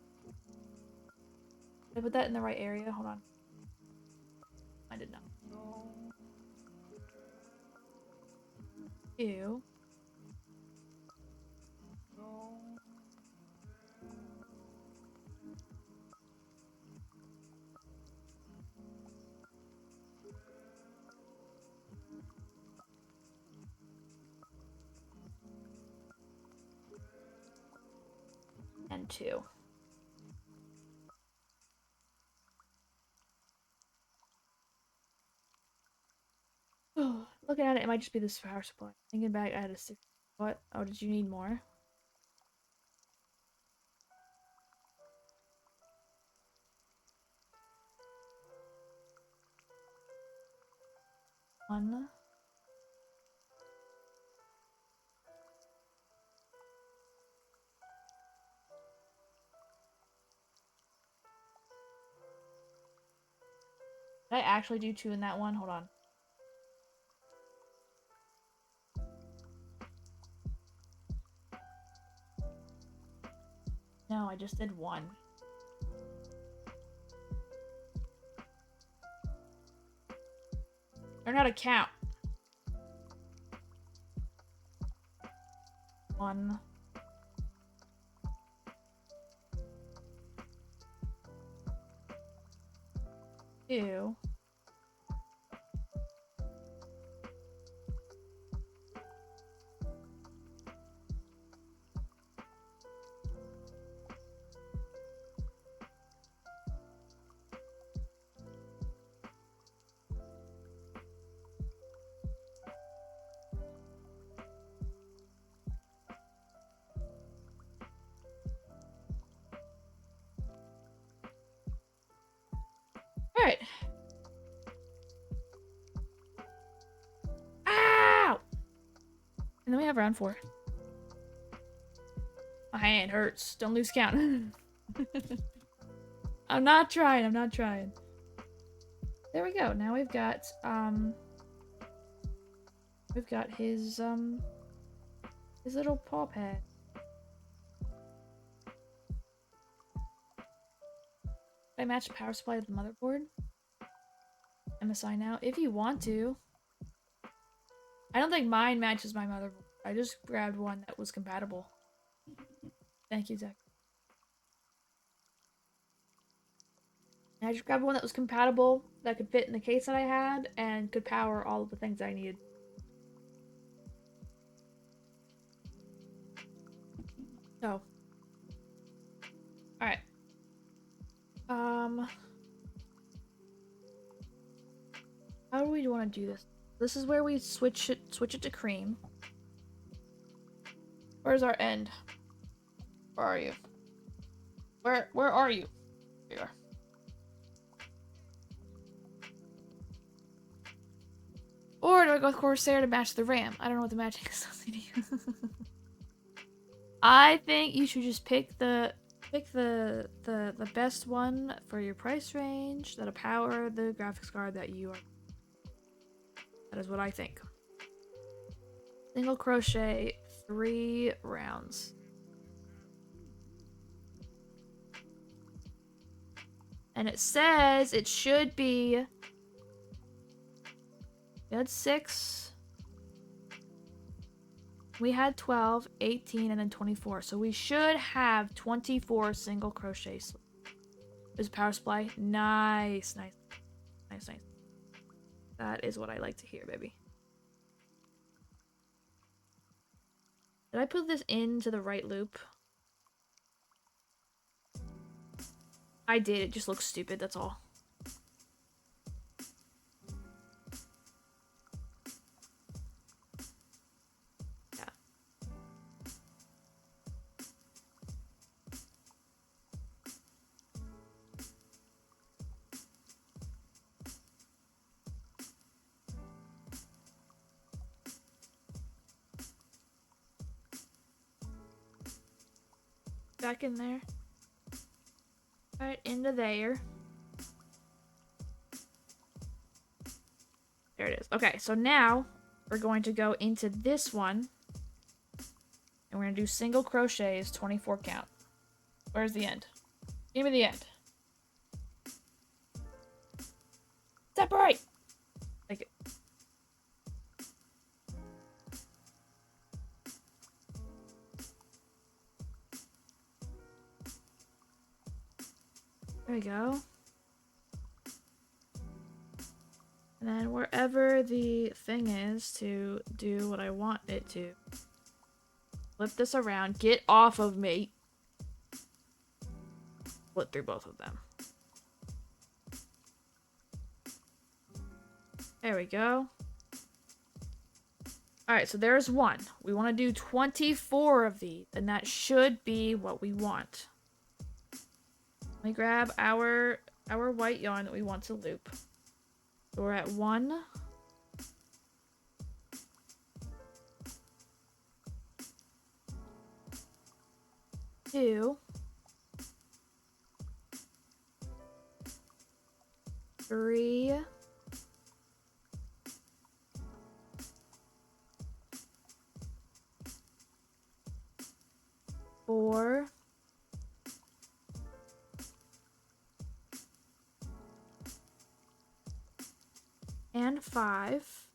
Did I put that in the right area? Hold on. I did not. 2. And 2. Oh, looking at it, it might just be this power supply. Thinking back, I had a 6. What? Oh, did you need more? One. Did I actually do 2 in that one? Hold on. No, I just did 1. Learn how to count. 1. 2. Alright. Ow! And then we have round 4. My hand hurts. Don't lose count. I'm not trying. I'm not trying. There we go. Now we've got his little paw pad. I match the power supply to the motherboard. MSI now, if you want to. I don't think mine matches my motherboard. I just grabbed one that was compatible. Thank you, Zach. And I just grabbed one that was compatible, that could fit in the case that I had, and could power all of the things I needed. So. Alright. How do we want to do this? This is where we switch it to cream. Where's our end? Where are you? Where are you? Here you are. Or do I go with Corsair to match the RAM? I don't know what the matching is. I think you should just pick the best one for your price range that'll power the graphics card that you are. That is what I think. Single crochet 3 rounds. And it says it should be. We had 6. We had 12, 18, and then 24. So we should have 24 single crochet sleeves. There's a power supply. Nice, nice, nice, nice. That is what I like to hear, baby. Did I put this into the right loop? I did. It just looks stupid, that's all. Yeah. Back in there. Right into there. There it is. Okay, so now we're going to go into this one. And we're going to do single crochets, 24 count. Where's the end? Give me the end. Separate! Like it. There we go. And then wherever the thing is to do what I want it to. Flip this around. Get off of me. Flip through both of them. There we go. Alright, so there's one. We want to do 24 of these, and that should be what we want. Let me grab our white yarn that we want to loop. So we're at 1. 2. 3. 4. 5.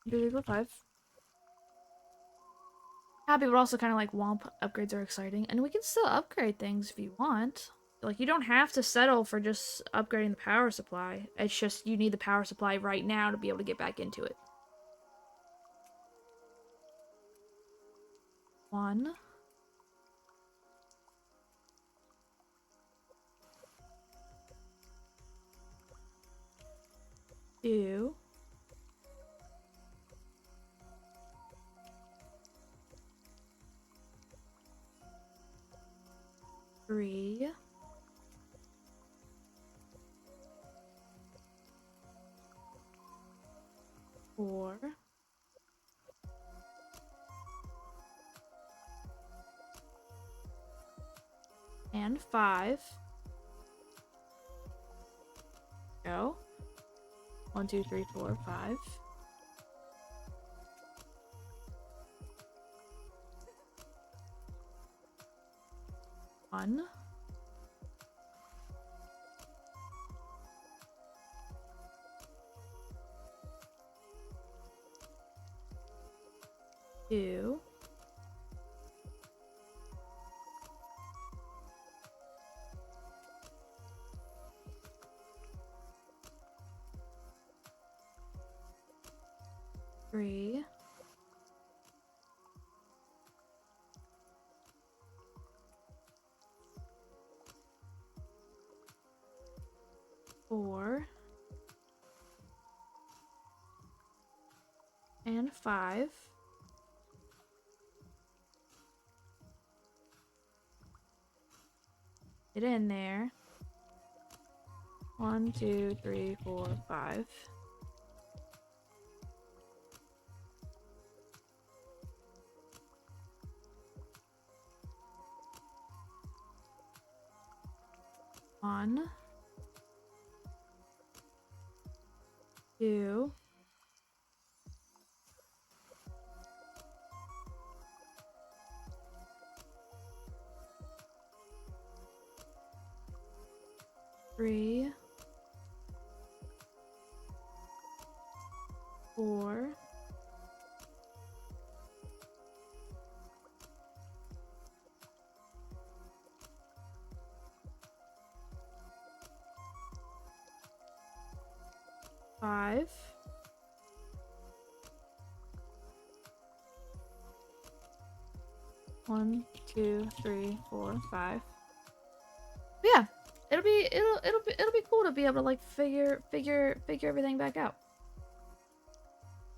Do 5. Happy, but also kind of like womp upgrades are exciting, and we can still upgrade things if you want. Like, you don't have to settle for just upgrading the power supply. It's just you need the power supply right now to be able to get back into it. 1. 2. 3. 4. And 5. Go. 1, 2, 3, 4, 5. 1. 2. 3. 4 and 5. Get in there. 1, 2, 3, 4, 5. One, 2, 3, 4, 5. 1, 2, 3, 4, 5. Yeah, it'll be cool to be able to like figure everything back out.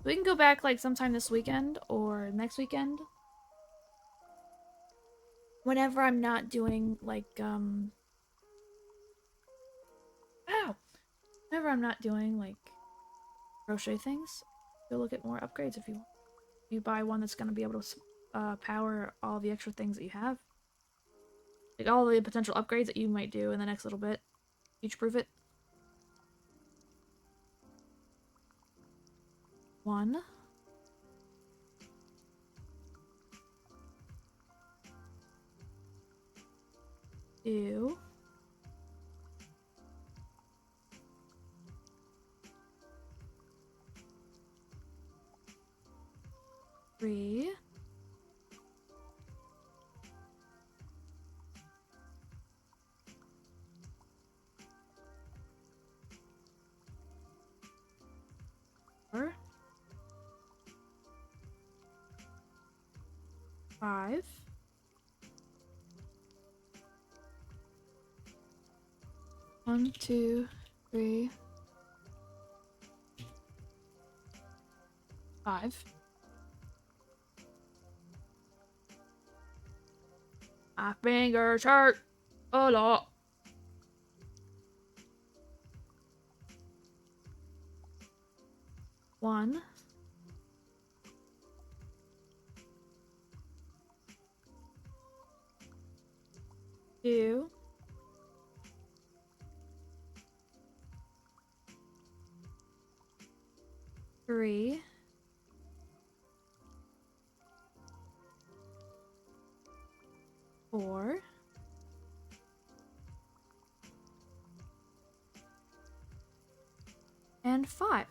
We can go back like sometime this weekend or next weekend. Whenever I'm not doing like whenever I'm not doing like crochet things, go look at more upgrades if you want. You buy one that's gonna be able to power all the extra things that you have. Like all the potential upgrades that you might do in the next little bit. Future-proof it. 1. 2. 3. 4. 5. 1, 2, 3, 5. My fingers hurt a lot. 1. 2. 3. 4. 5.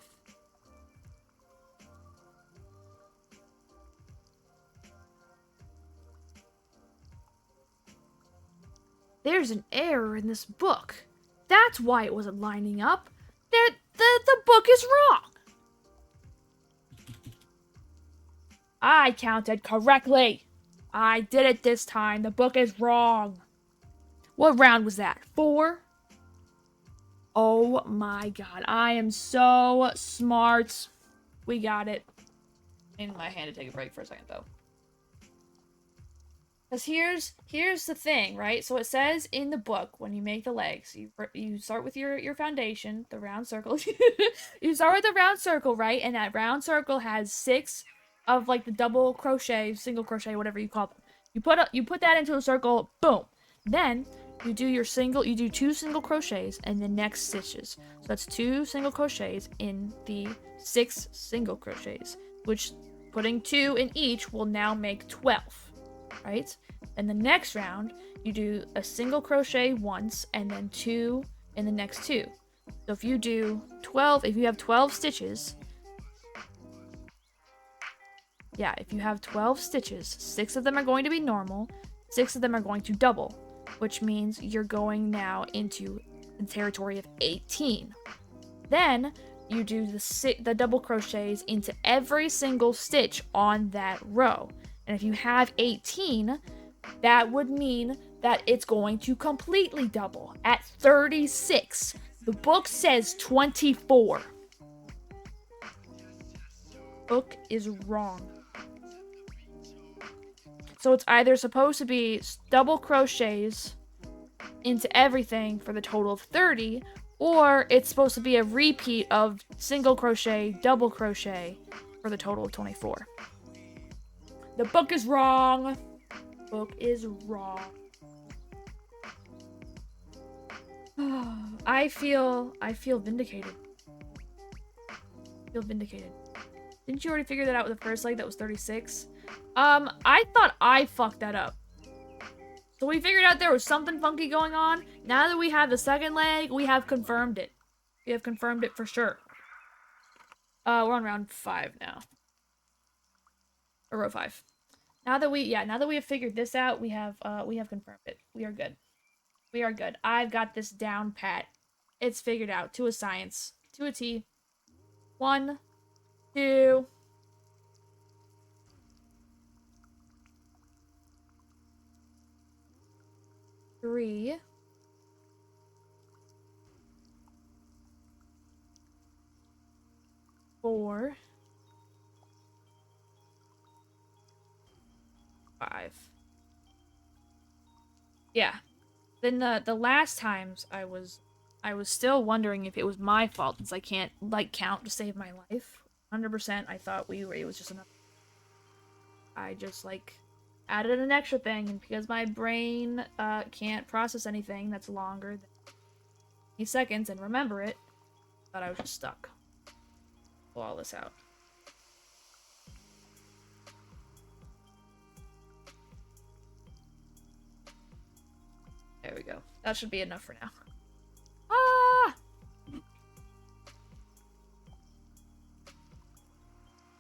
There's an error in this book. That's why it wasn't lining up. The book is wrong. I counted correctly. I did it this time. The book is wrong. What round was that? 4? Oh my god. I am so smart. We got it. In my hand to take a break for a second, though. Because here's the thing, right? So it says in the book, when you make the legs, you start with your foundation, the round circle. You start with the round circle, right? And that round circle has 6 of like the double crochet, single crochet, whatever you call them. You put that into a circle, boom. Then you do 2 single crochets and the next stitches. So that's 2 single crochets in the 6 single crochets, which putting 2 in each will now make 12. Right? And the next round, you do a single crochet once and then 2 in the next 2. So if you have 12 stitches, if you have 12 stitches, 6 of them are going to be normal, 6 of them are going to double, which means you're going now into the territory of 18. Then you do the double crochets into every single stitch on that row. And if you have 18, that would mean that it's going to completely double at 36. The book says 24. Book is wrong. So it's either supposed to be double crochets into everything for the total of 30, or it's supposed to be a repeat of single crochet, double crochet for the total of 24. The book is wrong. Book is wrong. I feel vindicated. I feel vindicated. Didn't you already figure that out with the first leg that was 36? I thought I fucked that up. So we figured out there was something funky going on. Now that we have the second leg, we have confirmed it. We have confirmed it for sure. We're on round 5 now. Or row 5. Now that we have figured this out, we have confirmed it. We are good. We are good. I've got this down pat. It's figured out to a science, to a T. 1, 2, 3, 4, 5. Yeah. Then the last times I was still wondering if it was my fault since I can't like count to save my life. 100% I thought it was just enough. I just like added an extra thing, and because my brain can't process anything that's longer than 20 seconds and remember it, I thought I was just stuck. Pull all this out. There we go. That should be enough for now. Ah!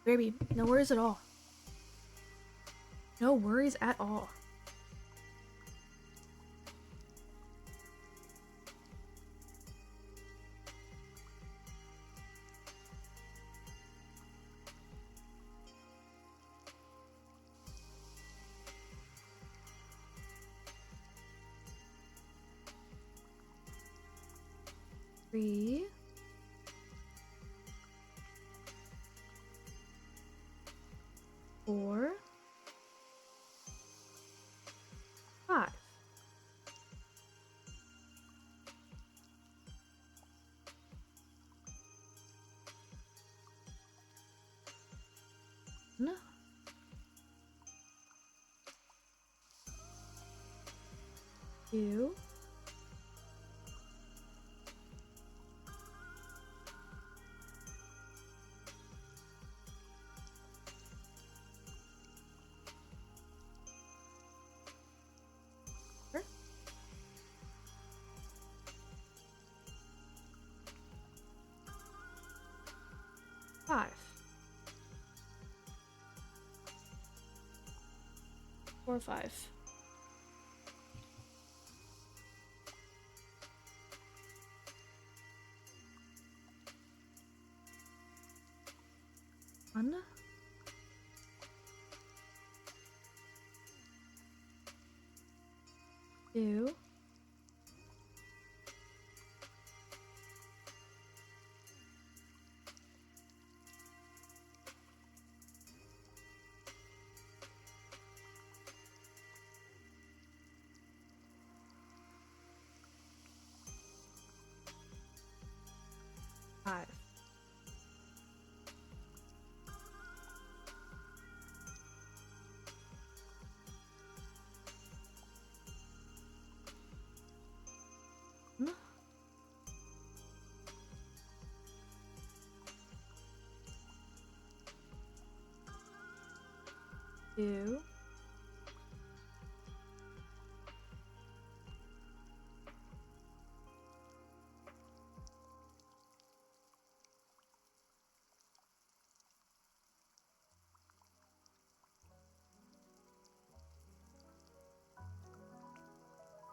Baby, no worries at all. No worries at all. Three. 4, 5. No. 2. 5. 4, 5. 1. 2. 5. 2.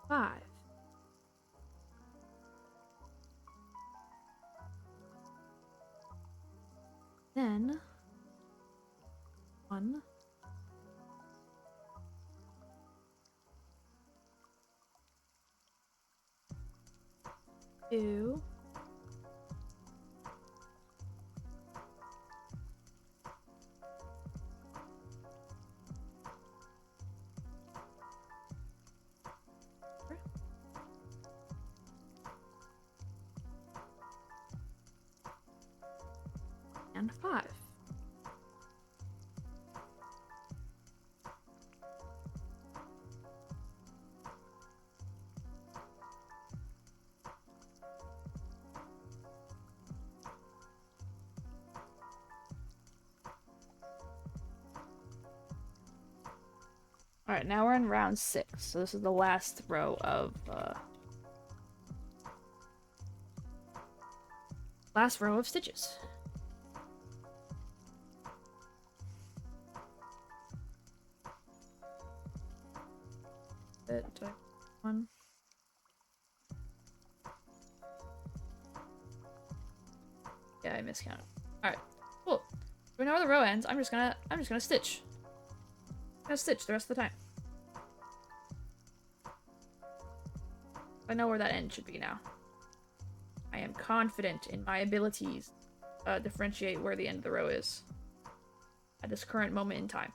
5. Then 1. 2. on 5. Alright, now we're in round 6, so this is the last row of, last row of stitches. One. Yeah, I miscounted. Alright, cool. We know where the row ends. I'm just gonna stitch. I'm gonna stitch the rest of the time. I know where that end should be now. I am confident in my abilities to differentiate where the end of the row is at this current moment in time.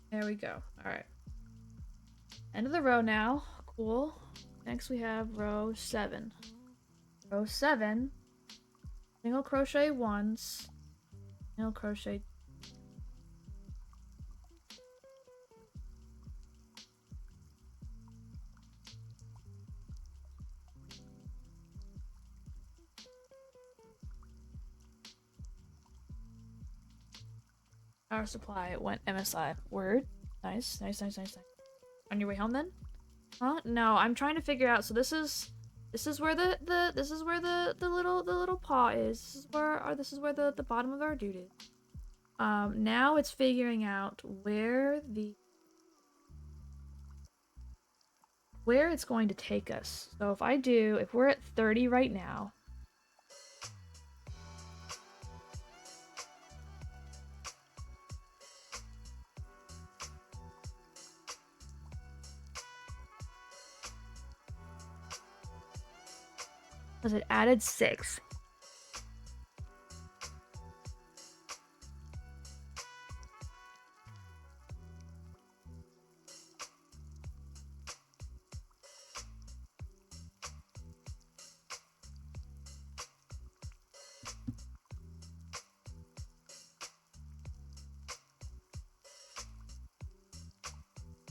There we go. Alright. End of the row now. Cool. Next we have row 7. Row 7. Single crochet once. Single crochet. Power supply went MSI. Word. Nice, nice, nice, nice, nice. On your way home then? Huh? No, I'm trying to figure out. So this is This is where the little paw is. This is where the bottom of our dude is. Now it's figuring out where it's going to take us. So if we're at 30 right now. Because it added 6.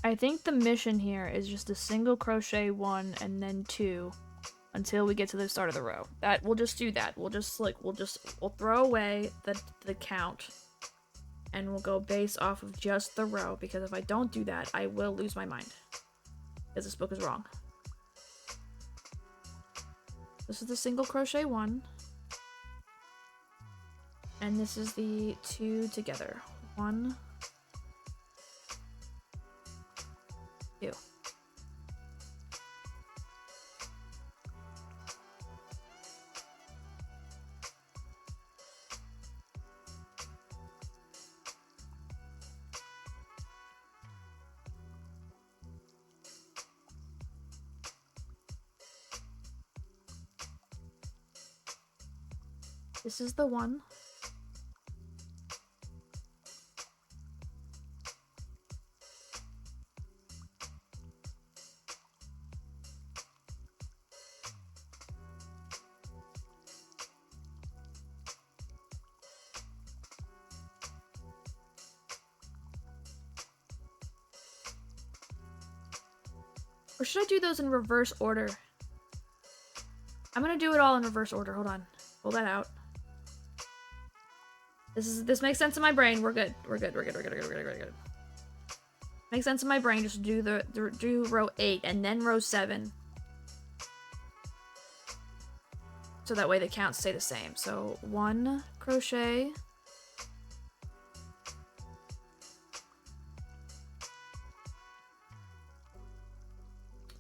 I think the mission here is just a single crochet 1 and then 2 until we get to the start of the row. We'll just do that. We'll throw away the count and we'll go base off of just the row, because if I don't do that, I will lose my mind. Because this book is wrong. This is the single crochet 1. And this is the 2 together. 1, 2. This is the 1. Or should I do those in reverse order? I'm gonna do it all in reverse order. Hold on. Pull that out. This makes sense in my brain. We're good. We're good. Makes sense in my brain. Just do do row 8 and then row 7. So that way the counts stay the same. So 1 crochet.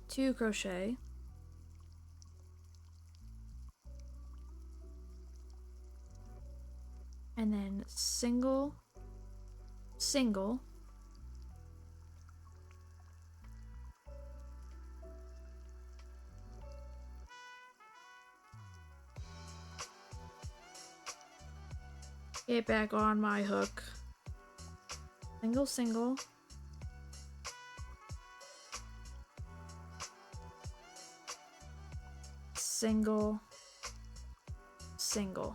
2 crochet. And then single, single. Get back on my hook. Single, single. Single, single.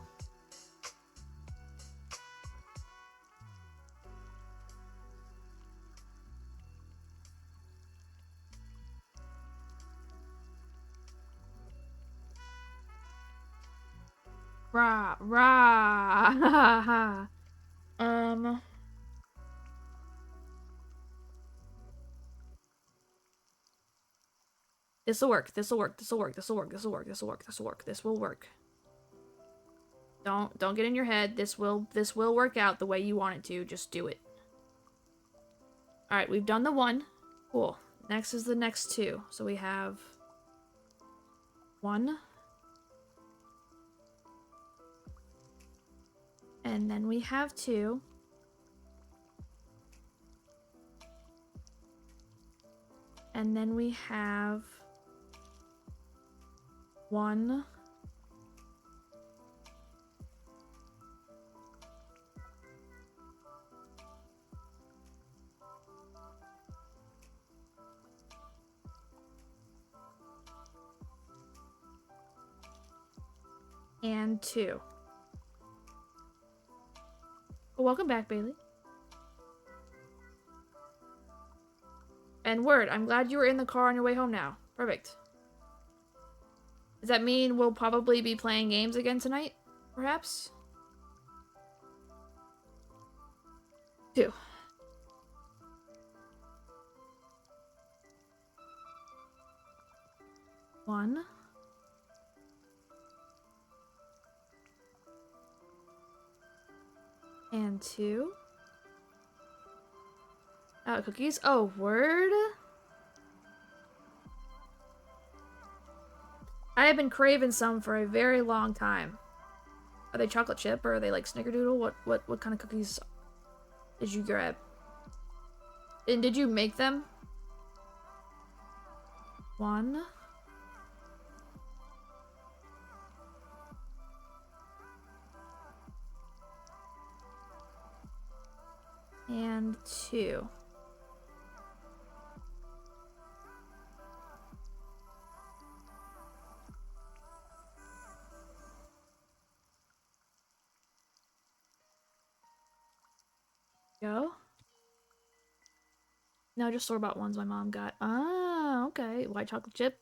Rah, rah. This'll work. This'll work. This'll work. This'll work. This'll work. This'll work. This'll work. This will work. Don't get in your head. This will work out the way you want it to. Just do it. All right, we've done the 1. Cool. Next is the next 2. So we have 1. And then we have 2. And then we have 1. And 2. Well, welcome back, Bailey. And word, I'm glad you were in the car on your way home now. Perfect. Does that mean we'll probably be playing games again tonight? Perhaps? 2. One. And 2. Cookies. Oh, word? I have been craving some for a very long time. Are they chocolate chip or are they like snickerdoodle? What kind of cookies did you grab? And did you make them? 1. And 2. Go. No, just store-bought ones my mom got. Ah, okay. White chocolate chip.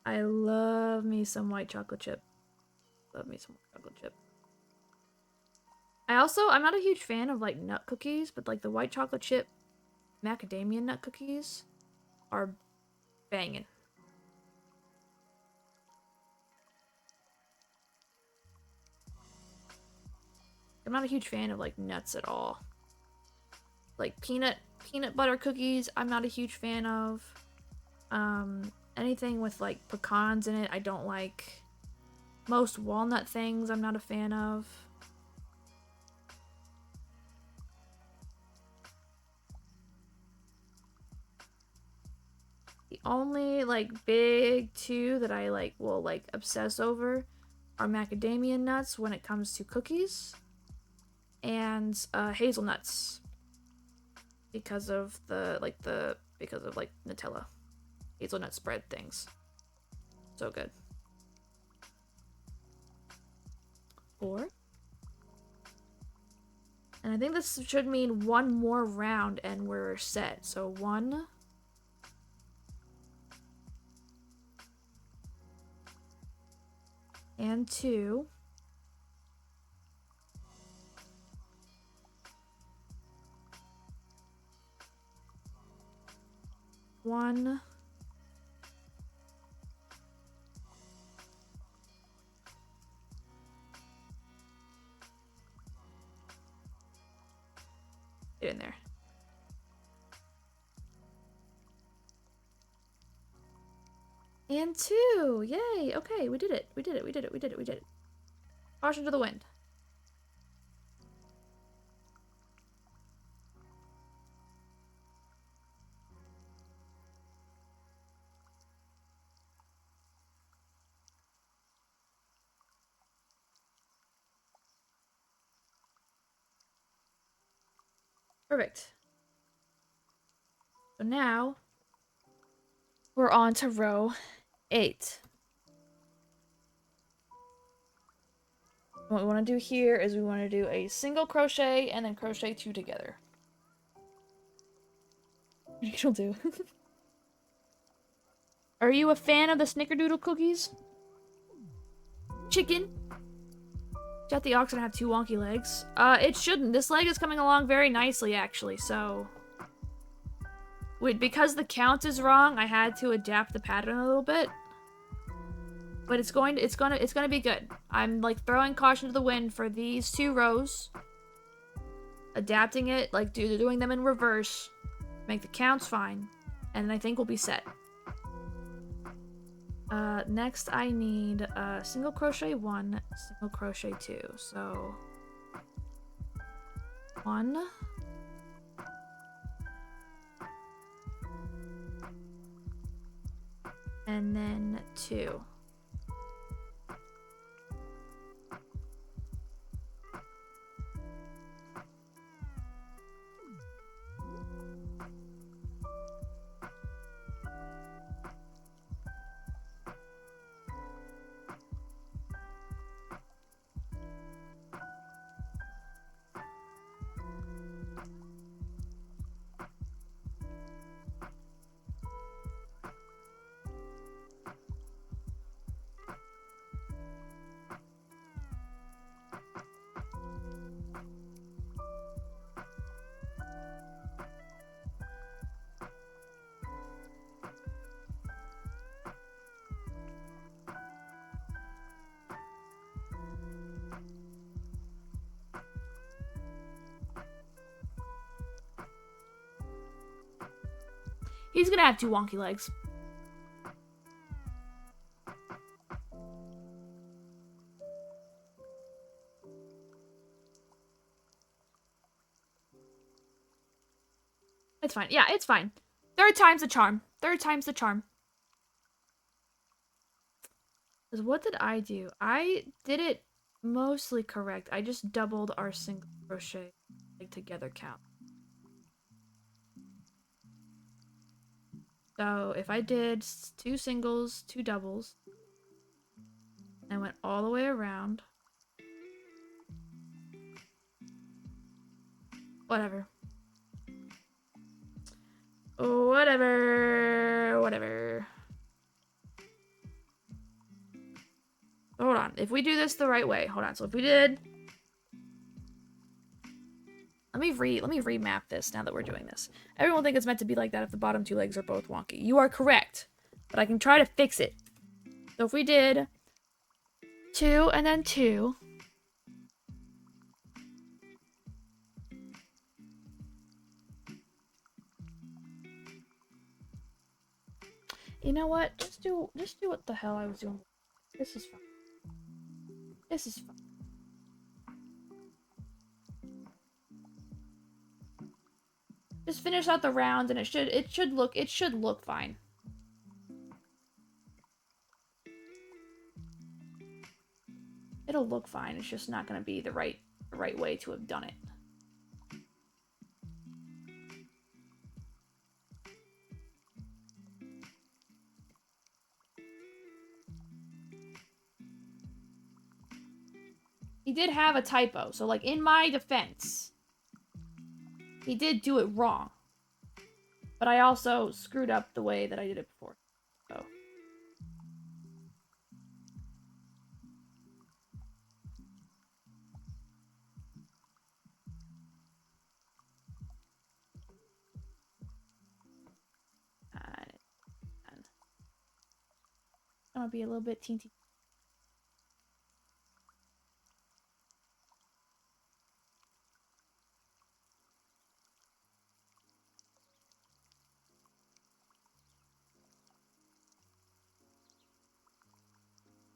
I love me some white chocolate chip. Love me some white chocolate chip. I'm not a huge fan of like nut cookies, but like the white chocolate chip macadamia nut cookies are banging. I'm not a huge fan of like nuts at all. Like peanut butter cookies, I'm not a huge fan of. Anything with like pecans in it, I don't like. Most walnut things, I'm not a fan of. The only like big 2 that I like will like obsess over are macadamia nuts when it comes to cookies, and hazelnuts because of Nutella hazelnut spread things. So good. 4. And I think this should mean 1 more round and we're set. So 1. And 2. One. Get in there. And 2. Yay. Okay, we did it. We did it. Caution to the wind. Perfect. So now we're on to row 8. What we want to do here is we want to do a single crochet and then crochet 2 together. You'll do. Are you a fan of the snickerdoodle cookies? Chicken? Got the ox and have 2 wonky legs. It shouldn't. This leg is coming along very nicely, actually, so... Wait, because the count is wrong, I had to adapt the pattern a little bit. But it's gonna be good. I'm, like, throwing caution to the wind for these 2 rows. Adapting it, like, doing them in reverse. Make the counts fine. And I think we'll be set. Next I need single crochet 1, single crochet 2. So 1, and then 2. He's gonna have 2 wonky legs. It's fine. Yeah, it's fine. 3rd time's the charm. 3rd time's the charm. Because what did I do? I did it mostly correct. I just doubled our single crochet like together count. So if I did 2 singles, 2 doubles, and went all the way around, whatever. Whatever. Hold on. If we do this the right way, hold on. So if we did, let me remap this now that we're doing this. Everyone think it's meant to be like that if the bottom 2 legs are both wonky. You are correct, but I can try to fix it. So if we did 2 and then 2. You know what? Just do what the hell I was doing. This is fine. This is fine. Just finish out the round and it should look fine. It'll look fine. It's just not going to be the right way to have done it. He did have a typo, so like in my defense, he did do it wrong. But I also screwed up the way that I did it before. So it's gonna be a little bit teeny.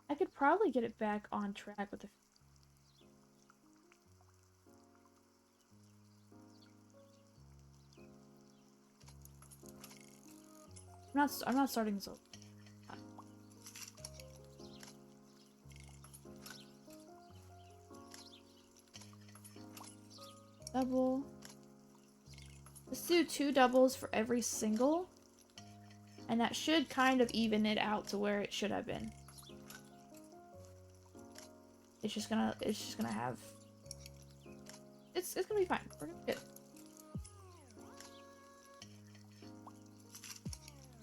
I could probably get it back on track with the. I'm not starting this over. Double. Let's do 2 doubles for every single. And that should kind of even it out to where it should have been. It's just gonna have. It's gonna be fine. We're gonna be good.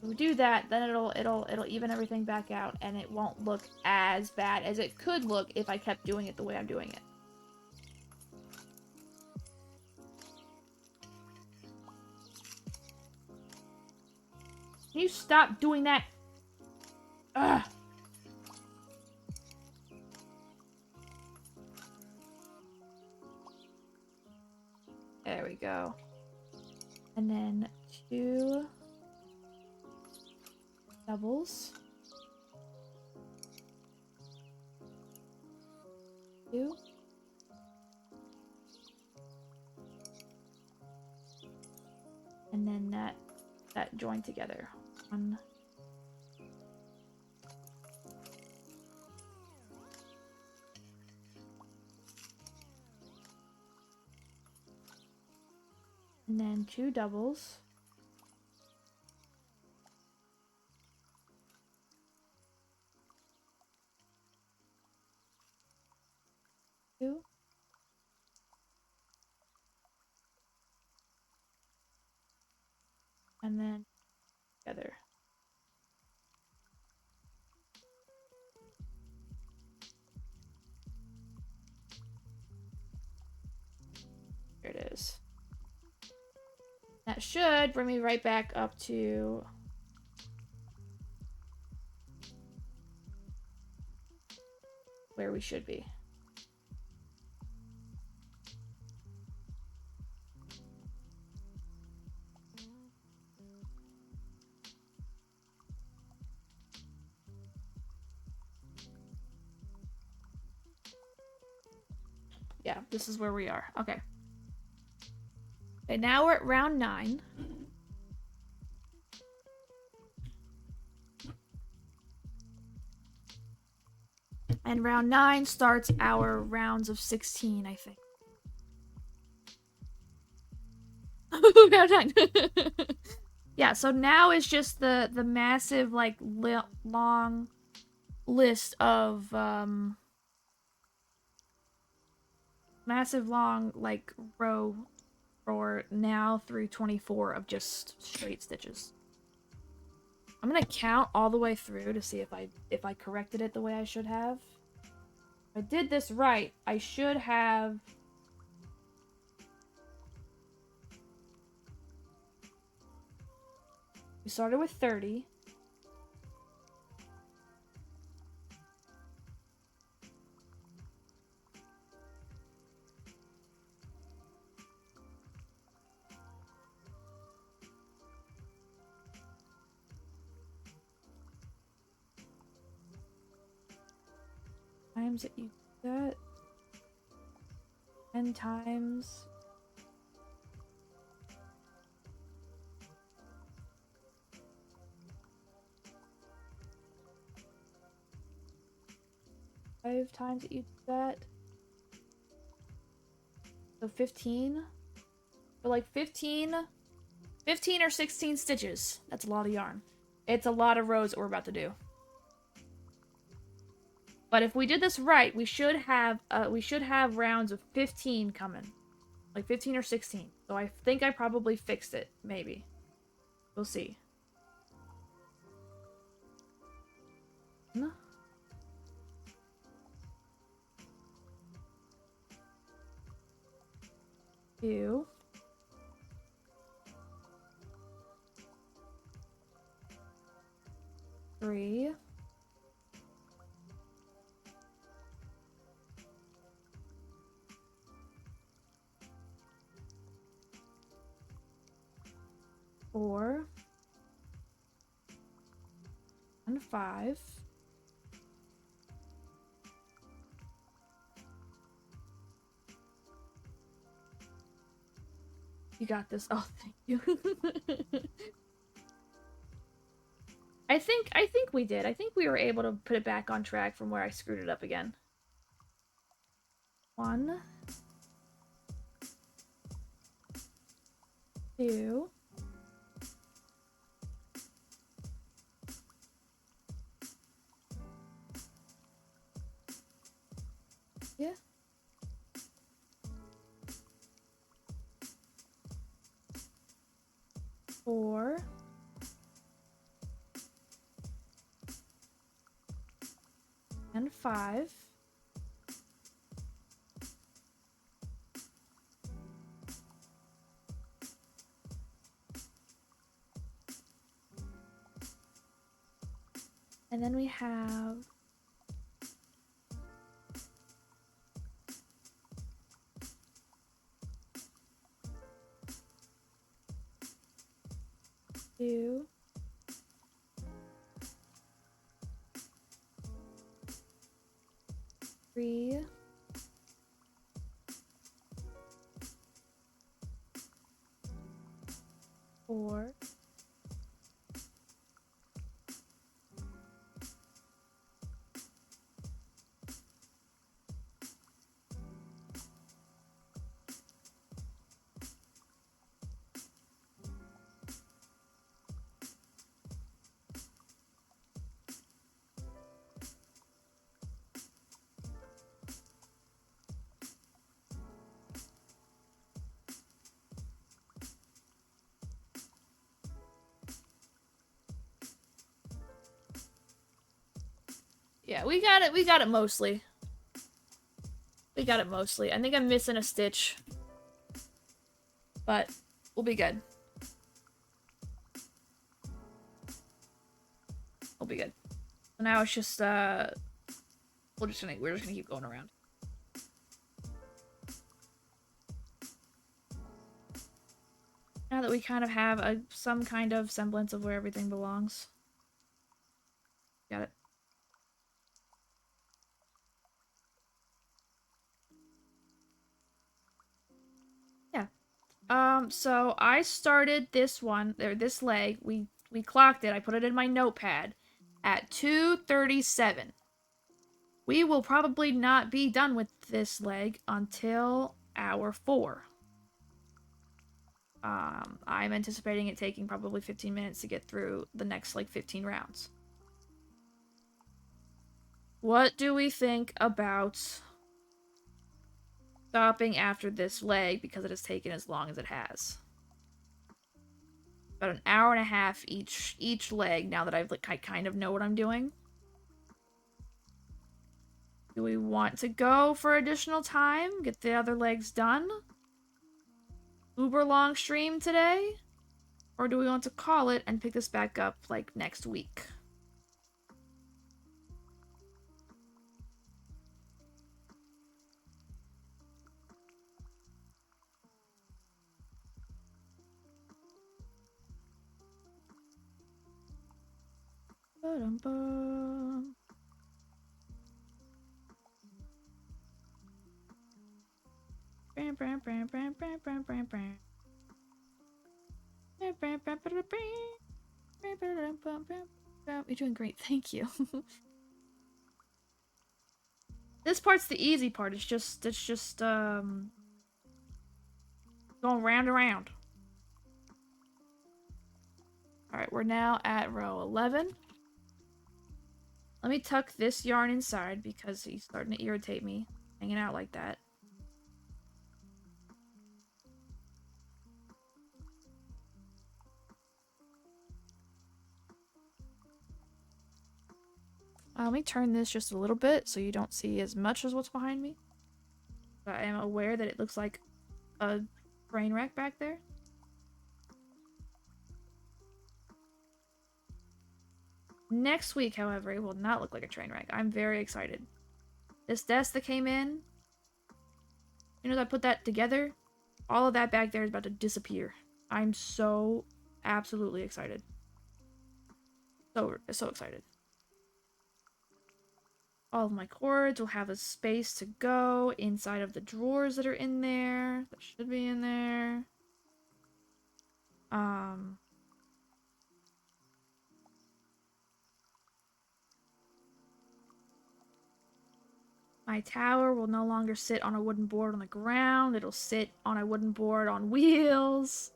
If we do that, then it'll even everything back out, and it won't look as bad as it could look if I kept doing it the way I'm doing it. Can you stop doing that? Ugh. There we go. And then 2 doubles. 2. And then that joined together. 1. And then 2 doubles. 2. And then together. Here it is. That should bring me right back up to where we should be. Yeah, this is where we are. Okay. Okay, now we're at round 9. And round 9 starts our rounds of 16, I think. Round 9. Yeah, so now is just the massive, like, long list of, massive long, like, row for now through 24 of just straight stitches. I'm gonna count all the way through to see if I corrected it the way I should have. If I did this right, I should have... We started with 30. Times that you do that. 10 times. Five times that you do that. So 15. For like 15 or 16 stitches. That's a lot of yarn. It's a lot of rows that we're about to do. But if we did this right, we should have rounds of 15 coming. Like 15 or 16. So I think I probably fixed it, maybe. We'll see. No. 2. 3. 4. And 5. You got this. Oh, thank you. I think we did. I think we were able to put it back on track from where I screwed it up again. 1, 2. Yeah. 4. And 5. And then we have 2. 3. 4. Yeah, we got it. We got it mostly. We got it mostly. I think I'm missing a stitch. But we'll be good. We'll be good. So now it's just we're just gonna keep going around. Now that we kind of have some kind of semblance of where everything belongs. Got it. So I started this one, or this leg. We clocked it. I put it in my notepad at 2:37. We will probably not be done with this leg until hour 4. I'm anticipating it taking probably 15 minutes to get through the next, like, 15 rounds. What do we think about stopping after this leg because it has taken as long as it has? About an hour and a half each leg now that I kind of know what I'm doing. Do we want to go for additional time? Get the other legs done? Uber long stream today? Or do we want to call it and pick this back up, like, next week? Ba-dum-bum. Bam, bam, bam, bam, bam, bam, bam, bam. You're doing great, thank you. This part's the easy part. It's just going round and round. Alright, we're now at row 11. Let me tuck this yarn inside because he's starting to irritate me hanging out like that. Let me turn this just a little bit so you don't see as much as what's behind me. But I am aware that it looks like a train wreck back there. Next week, however, it will not look like a train wreck. I'm very excited. This desk that came in, you know, I put that together, all of that back there is about to disappear. I'm so absolutely excited. So excited. All of my cords will have a space to go inside of the drawers that are in there. That should be in there. My tower will no longer sit on a wooden board on the ground. It'll sit on a wooden board on wheels.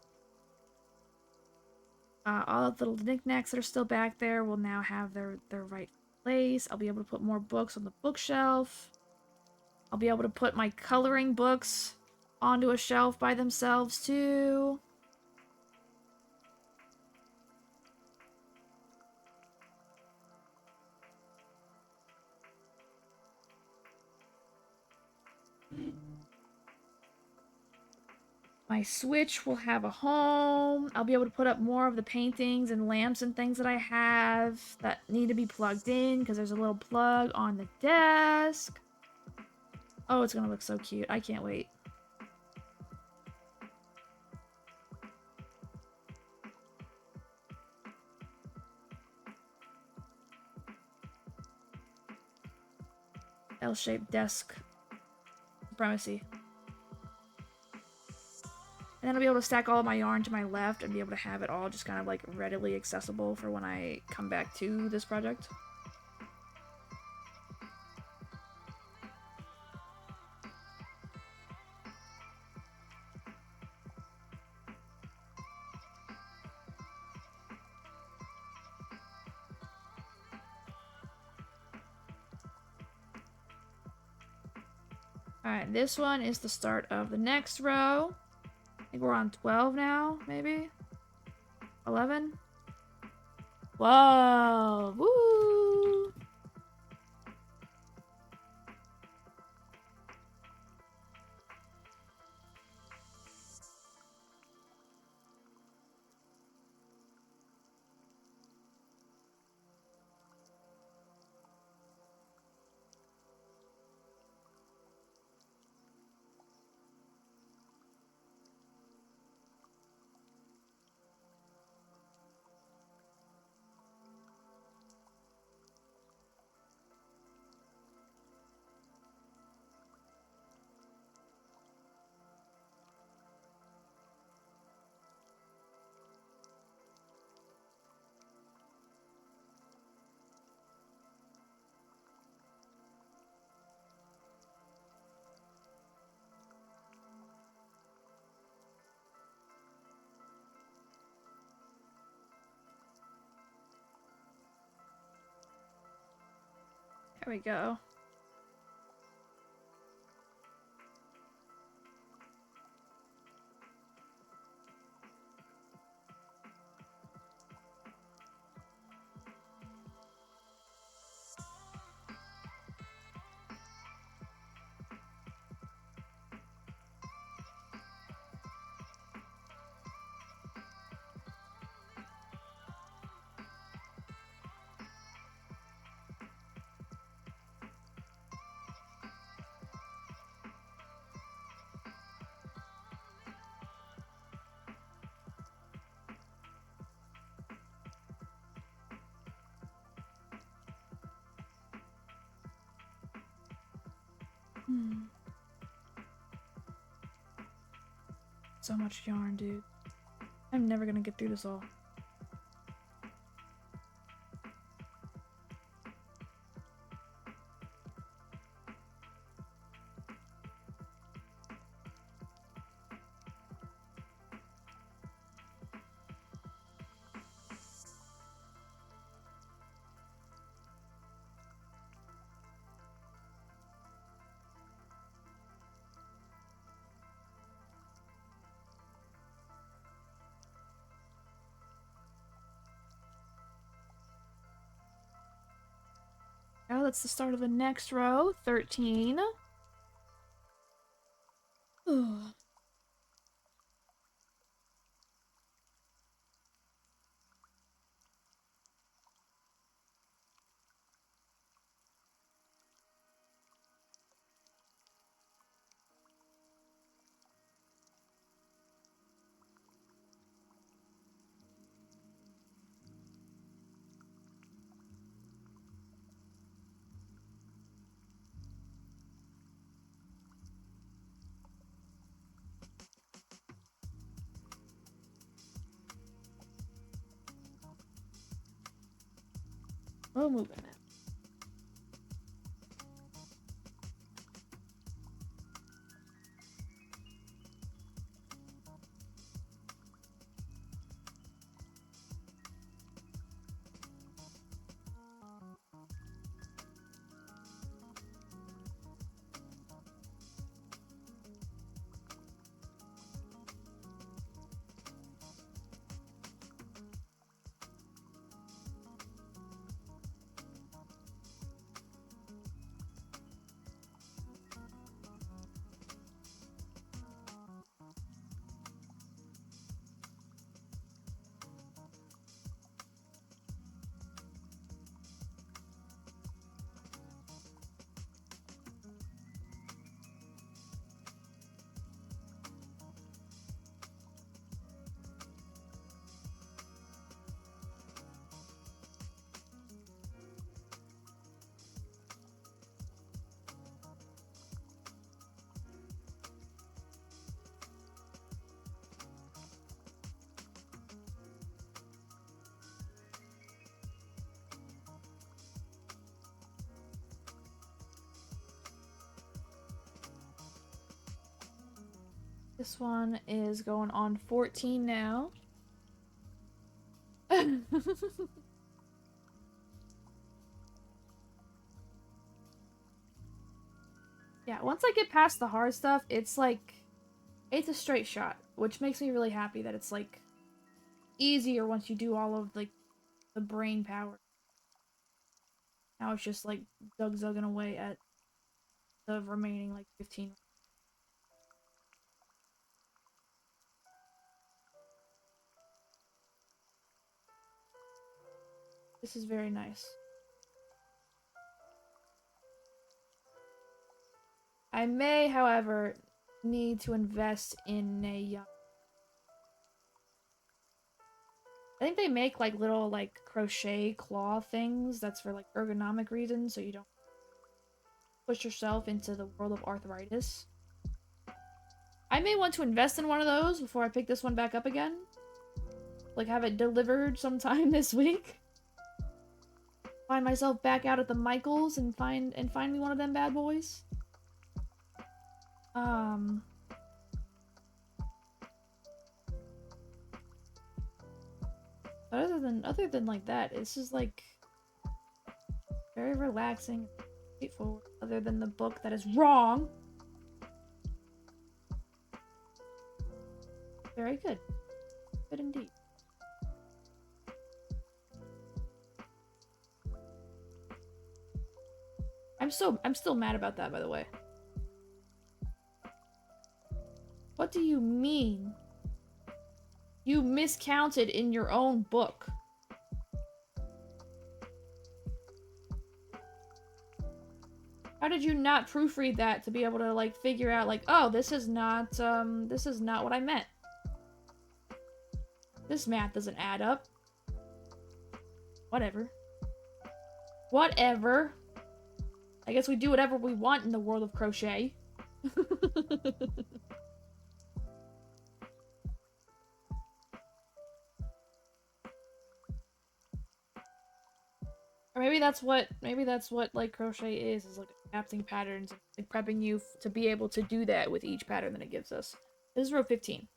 All of the little knickknacks that are still back there will now have their right place. I'll be able to put more books on the bookshelf. I'll be able to put my coloring books onto a shelf by themselves, too. My Switch will have a home. I'll be able to put up more of the paintings and lamps and things that I have that need to be plugged in because there's a little plug on the desk. Oh, it's gonna look so cute. I can't wait. L-shaped desk supremacy. And then I'll be able to stack all of my yarn to my left and be able to have it all just kind of like readily accessible for when I come back to this project. Alright, this one is the start of the next row. I think we're on 12 now, maybe? 11? Whoa! Woo! There we go. So much yarn, dude. I'm never gonna get through this all. Now that's the start of the next row. 13. Ugh. We'll move in it. This one is going on 14 now. Yeah, once I get past the hard stuff, it's like, it's a straight shot, which makes me really happy that it's like easier once you do all of like the brain power. Now it's just like zugging away at the remaining like 15. This is very nice. I may, however, need to invest in a I think they make like little like crochet claw things that's for like ergonomic reasons so you don't push yourself into the world of arthritis. I may want to invest in one of those before I pick this one back up again. Like have it delivered sometime this week. Find myself back out at the Michaels and find me one of them bad boys. Other than like that, it's just like very relaxing. straightforward, other than the book that is wrong. Very good. Good indeed. I'm still mad about that, by the way. What do you mean? You miscounted in your own book. How did you not proofread that to be able to, like, figure out, like, oh, this is not what I meant. This math doesn't add up. Whatever. Whatever. I guess we do whatever we want in the world of crochet. Or maybe that's what like crochet is like adapting patterns and like, prepping you to be able to do that with each pattern that it gives us. This is row 15.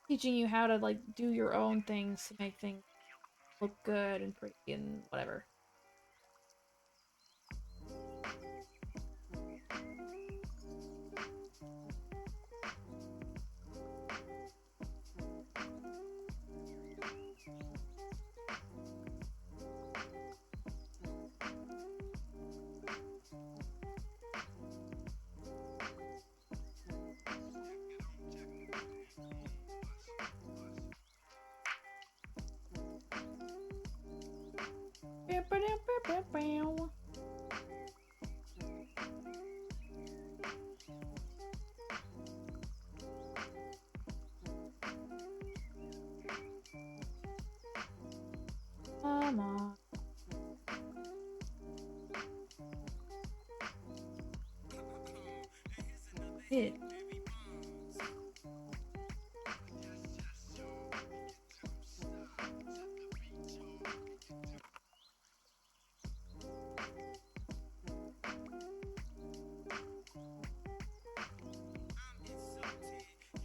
Teaching you how to like do your own things to make things look good and pretty and whatever. Come on. It.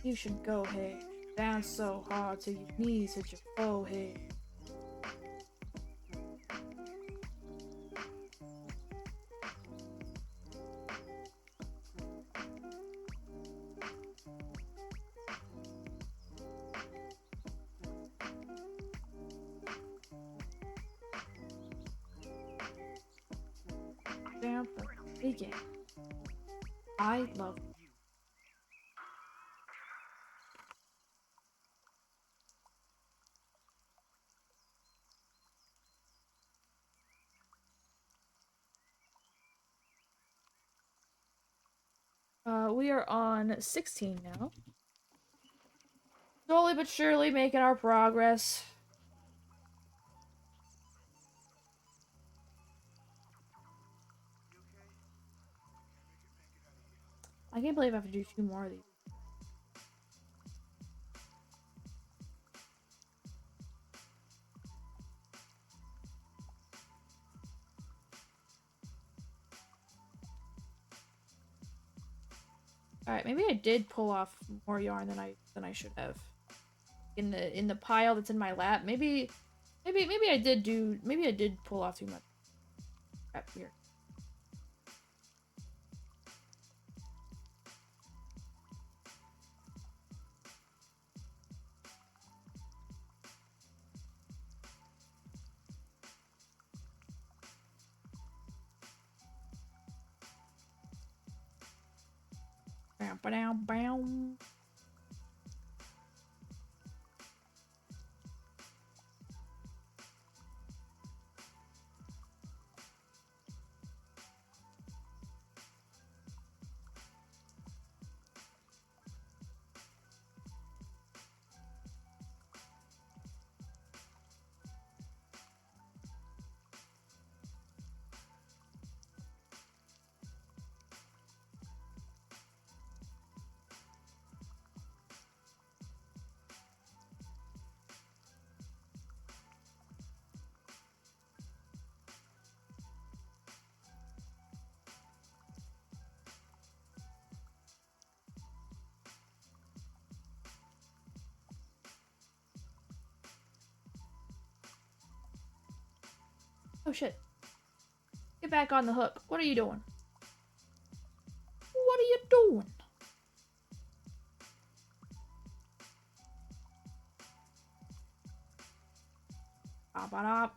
You should go ahead. Dance so hard till your knees hit your forehead. Down for the weekend. I love you. We are on 16 now. Slowly but surely making our progress. I can't believe I have to do 2 more of these. Alright, maybe I did pull off more yarn than I should have. In the pile that's in my lap. Maybe I did pull off too much crap here. Bow, bow, bow. Oh shit. Get back on the hook. What are you doing? What are you doing? Bop, bop, bop.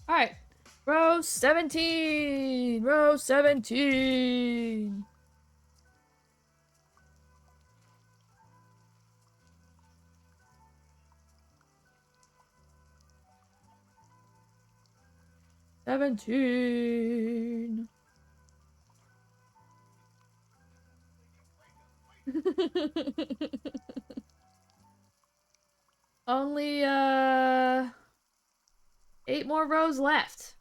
Alright. Row 17! Row 17! Only 8 more rows left.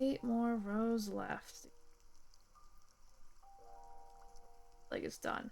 8 more rows left. Like it's done.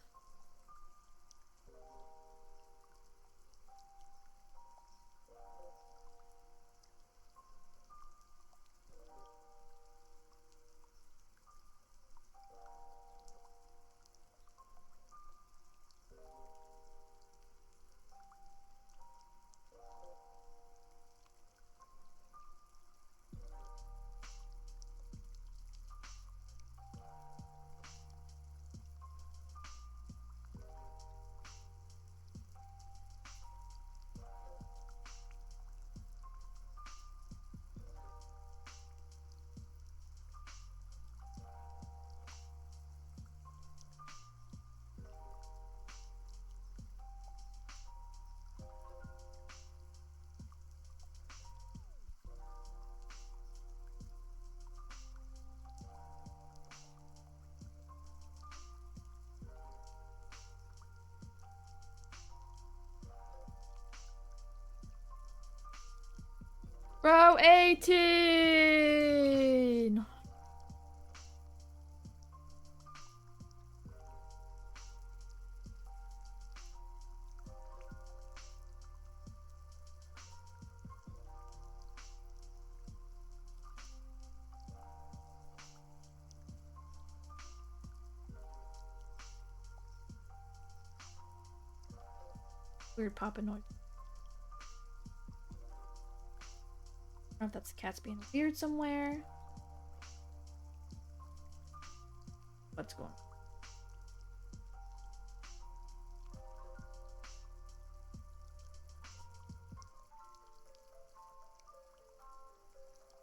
Row 18! Weird popping noise. I don't know if that's the cats being weird somewhere. What's going on?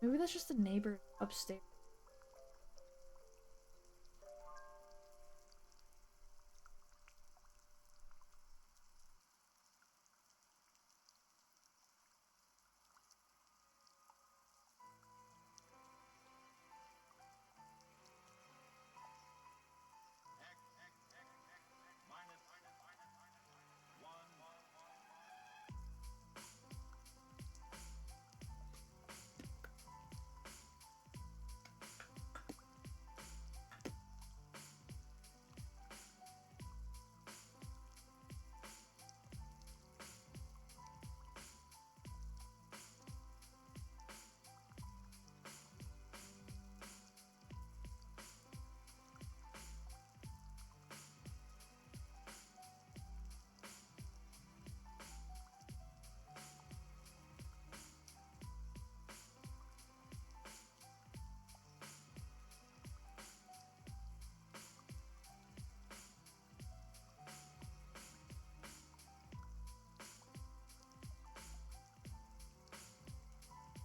Maybe that's just the neighbor upstairs.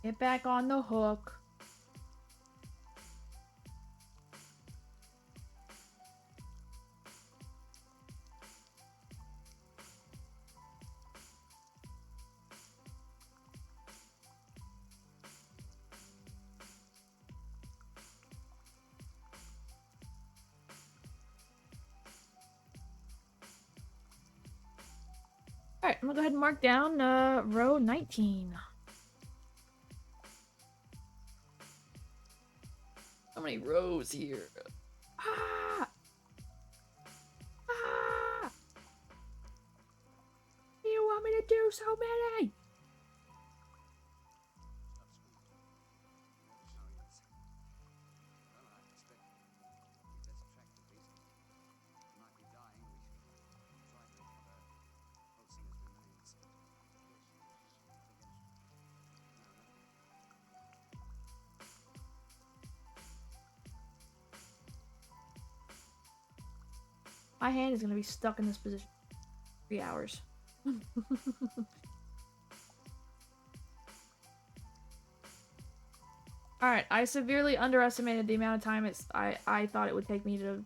Get back on the hook. Alright, I'm gonna go ahead and mark down row 19. How many rows here? Ah! Ah! so many! My hand is gonna be stuck in this position for 3 hours. Alright, I severely underestimated the amount of time I thought it would take me to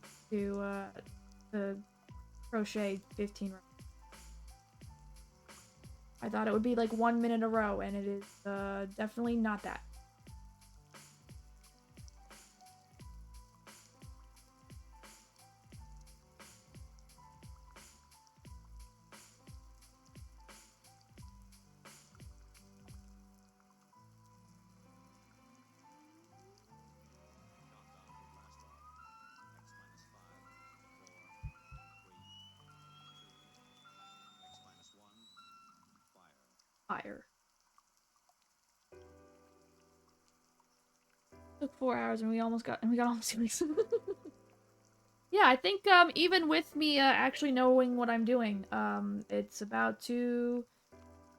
crochet 15 rows. I thought it would be like 1 minute a row, and it is definitely not that. Fire. Took 4 hours and we got almost 2 weeks. Yeah, I think even with me actually knowing what I'm doing, it's about two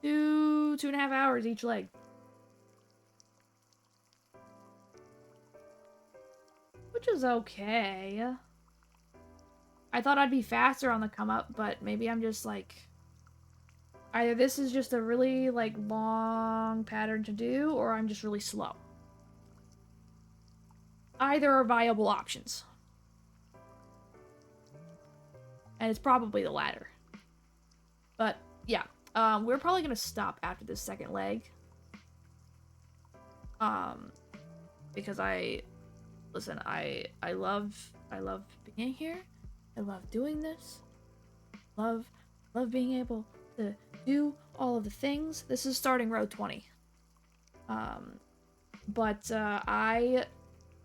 and a half hours each leg. Which is okay. I thought I'd be faster on the come up, but maybe I'm just like, either this is just a really like long pattern to do, or I'm just really slow. Either are viable options. And it's probably the latter. But yeah, we're probably gonna stop after this second leg. Because I love being here. I love doing this. Love being able to do all of the things. This is starting row 20. But I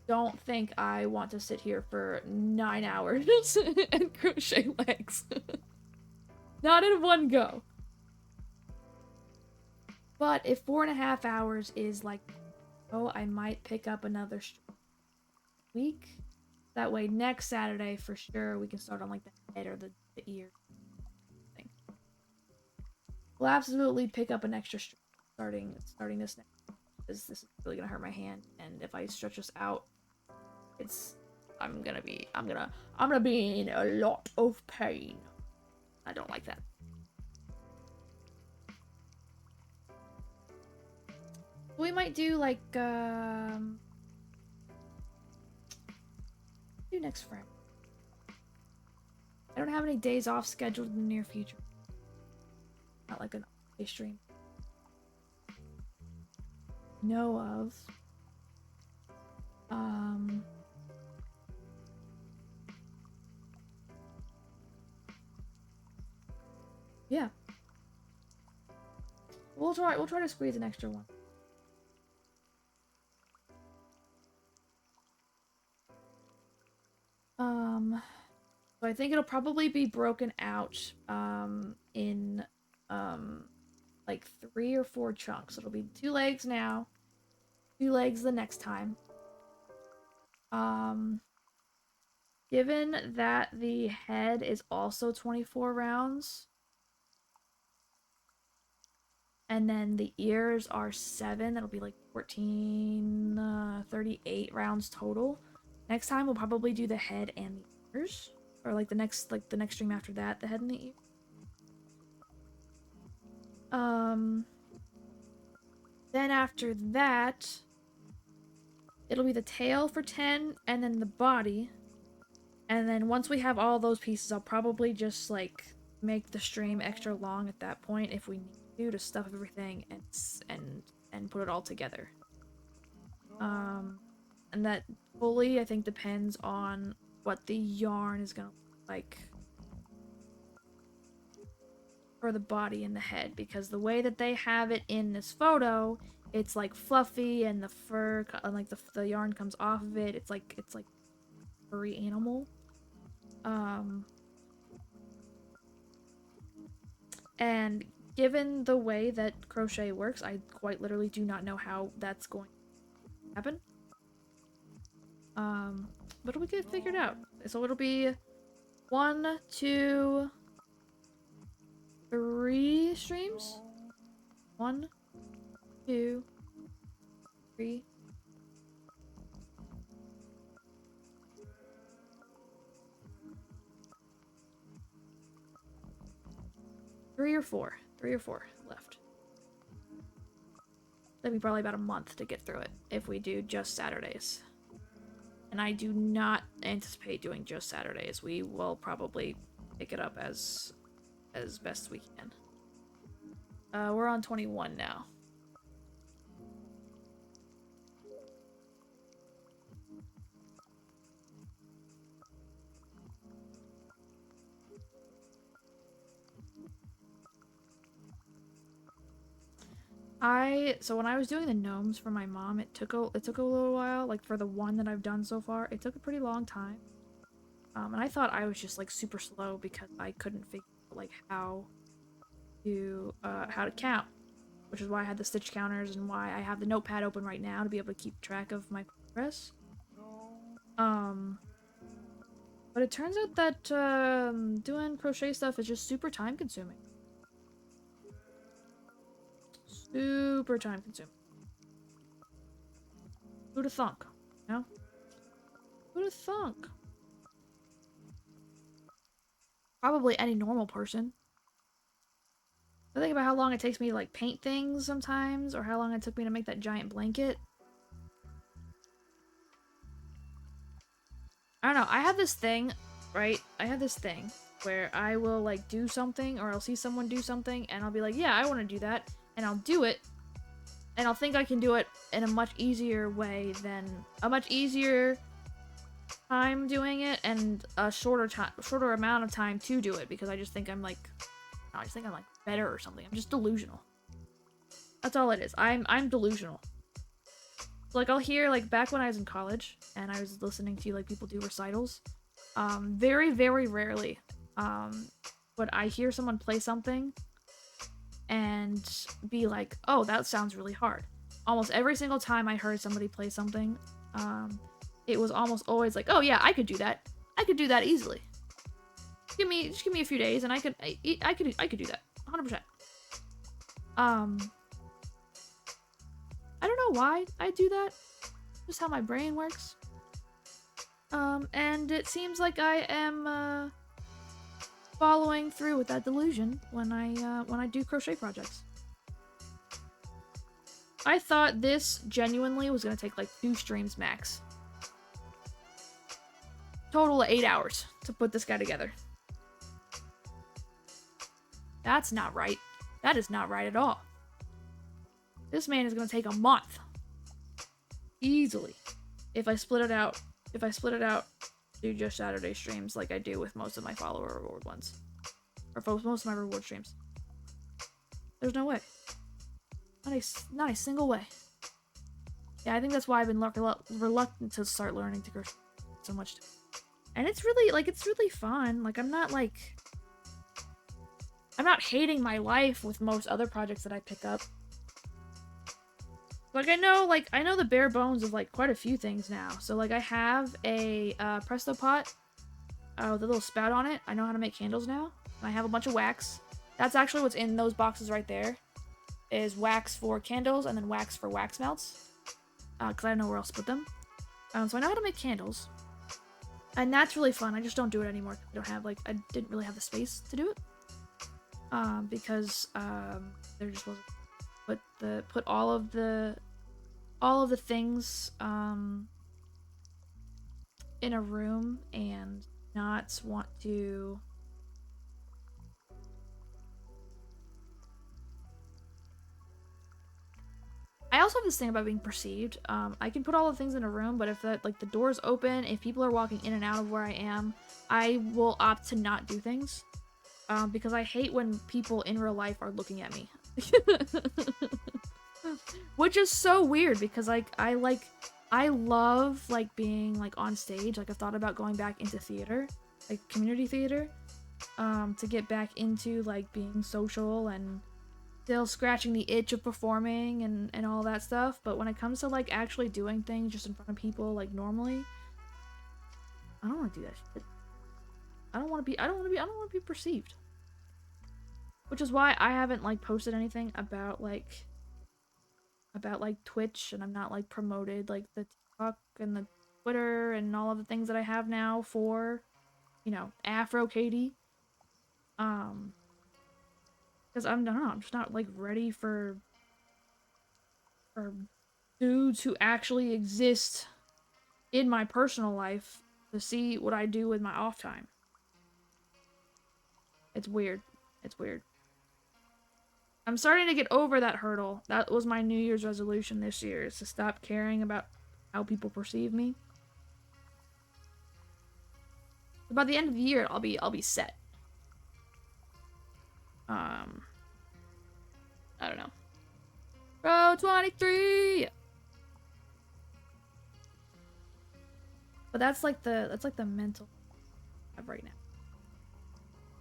don't think I want to sit here for 9 hours and crochet legs. Not in one go. But if 4.5 hours is like, oh, I might pick up another week. That way next Saturday for sure we can start on like the head or the ear thing. We'll absolutely pick up an extra starting this next, because this is really gonna hurt my hand, and if I stretch this out, I'm gonna be in a lot of pain. I don't like that. We might do like do next Friday. I don't have any days off scheduled in the near future. Not like an all-day stream. Know of. Yeah. We'll try to squeeze an extra one. So I think it'll probably be broken out in like 3 or 4 chunks. It'll be 2 legs now, 2 legs the next time. Given that the head is also 24 rounds, and then the ears are 7, that'll be like 14, 38 rounds total. Next time we'll probably do the head and the ears, or like the next stream after that, the head and the ears. Then after that, it'll be the tail for 10, and then the body. And then once we have all those pieces, I'll probably just like make the stream extra long at that point if we need to stuff everything and put it all together. And that fully, I think, depends on what the yarn is gonna look like for the body and the head, because the way that they have it in this photo, it's like fluffy and the fur, like the yarn comes off of it. It's like furry animal. And given the way that crochet works, I quite literally do not know how that's going to happen. But we get figured out. So it'll be 1, 2, 3 streams. 1, 2, 3. 3 or 4. 3 or 4 left. That'd be probably about a month to get through it if we do just Saturdays. And I do not anticipate doing just Saturdays. We will probably pick it up as best we can. We're on 21 now. So when I was doing the gnomes for my mom, it took a little while. Like for the one that I've done so far, it took a pretty long time. And I thought I was just like super slow because I couldn't figure out like how to count, which is why I had the stitch counters and why I have the notepad open right now to be able to keep track of my progress. But it turns out that doing crochet stuff is just super time consuming. Super time consuming. Who'd have thunk? You know? Who'd have thunk? Probably any normal person. I think about how long it takes me to like paint things sometimes, or how long it took me to make that giant blanket. I don't know. I have this thing, right? I have this thing where I will like do something, or I'll see someone do something, and I'll be like, yeah, I want to do that. And I'll do it, and I'll think I can do it in a much easier way than a much easier time doing it, and a shorter amount of time to do it, because I just think I'm like, I just think I'm like better or something. I'm just delusional. That's all it is. I'm delusional. Like I'll hear like back when I was in college and I was listening to like people do recitals. Very very rarely would I hear someone play something and be like, oh, that sounds really hard. Almost every single time I heard somebody play something, it was almost always like, oh yeah, I could do that. I could do that easily. Just give me a few days and I could do that. 100%. I don't know why I do that. Just how my brain works. And it seems like I am following through with that delusion when I do crochet projects. I thought this genuinely was gonna take like 2 streams max. Total of 8 hours to put this guy together. That's not right. That is not right at all. This man is gonna take a month. Easily. If I split it out, do just Saturday streams like I do with most of my follower reward ones. Or most of my reward streams. There's no way. Not a single way. Yeah, I think that's why I've been reluctant to start learning to crochet so much. And it's really fun. Like, I'm not hating my life with most other projects that I pick up. Like, I know the bare bones of, like, quite a few things now. So, like, I have a Presto pot with a little spout on it. I know how to make candles now. And I have a bunch of wax. That's actually what's in those boxes right there. Is wax for candles and then wax for wax melts. Because I don't know where else to put them. So I know how to make candles. And that's really fun. I just don't do it anymore. I didn't really have the space to do it. Because there just wasn't. Put all of the things in a room and not want to. I also have this thing about being perceived. I can put all the things in a room, but if the door's open, if people are walking in and out of where I am, I will opt to not do things. Because I hate when people in real life are looking at me. Which is so weird because I love like being like on stage. Like I've thought about going back into theater, like community theater, to get back into like being social and still scratching the itch of performing and all that stuff, but when it comes to like actually doing things just in front of people like normally, I don't want to do that shit. I don't want to be perceived. Which is why I haven't like posted anything about like Twitch, and I'm not like promoted like the TikTok and the Twitter and all of the things that I have now for, you know, Aphrokatie. Because I don't know, I'm just not like ready for dudes who actually exist in my personal life to see what I do with my off time. It's weird. It's weird. I'm starting to get over that hurdle. That was my New Year's resolution this year, is to stop caring about how people perceive me. But by the end of the year, I'll be set. I don't know. Row 23. But that's like the mental I have right now.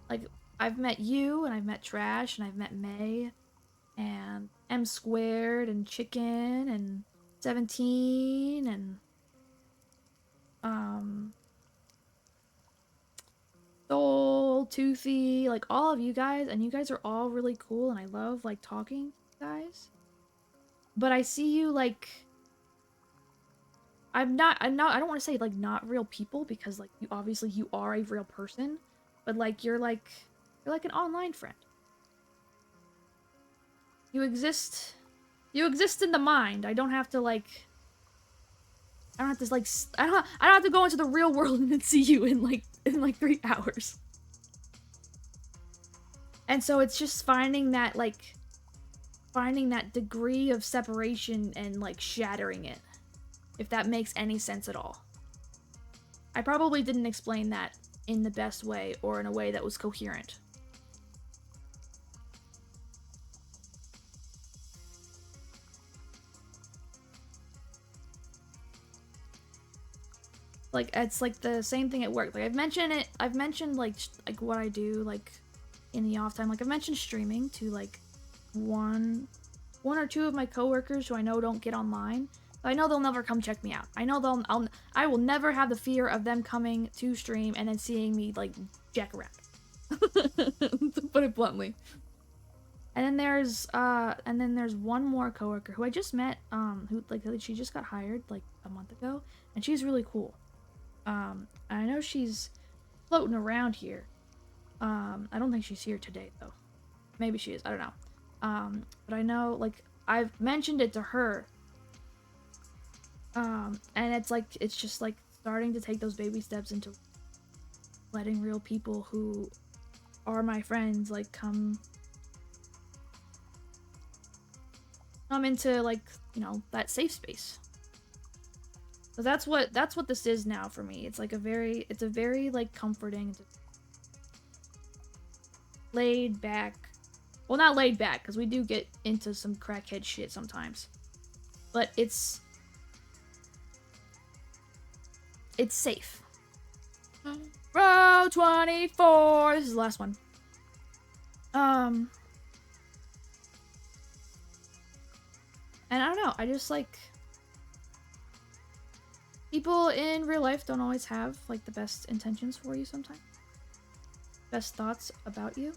Like, I've met you, and I've met Trash, and I've met May, and M Squared, and Chicken, and 17, and Soul, Toothy, like all of you guys, and you guys are all really cool, and I love like talking to you guys. But I see you like, I don't want to say like not real people, because like you obviously you are a real person, but like you're like an online friend. You exist in the mind. I don't have to like, I don't have to like, I don't have to go into the real world and then see you in like 3 hours. And so it's just finding that degree of separation and like shattering it, if that makes any sense at all. I probably didn't explain that in the best way or in a way that was coherent. Like, it's like the same thing at work. Like, I've mentioned like what I do like in the off time. Like, I've mentioned streaming to like one or two of my coworkers who I know don't get online. But I know they'll never come check me out. I know I will never have the fear of them coming to stream and then seeing me like jack around. To put it bluntly. And then there's one more coworker who I just met, who like she just got hired like a month ago, and she's really cool. I know she's floating around here. I don't think she's here today though. Maybe she is, I don't know. But I know, like, I've mentioned it to her. And it's just like starting to take those baby steps into letting real people who are my friends like come into like, you know, that safe space. So that's what this is now for me. It's like a very like comforting, laid back. Well, not laid back, because we do get into some crackhead shit sometimes. But it's safe. Row 24. This is the last one. And I don't know. I just like, people in real life don't always have like the best intentions for you sometimes. Best thoughts about you.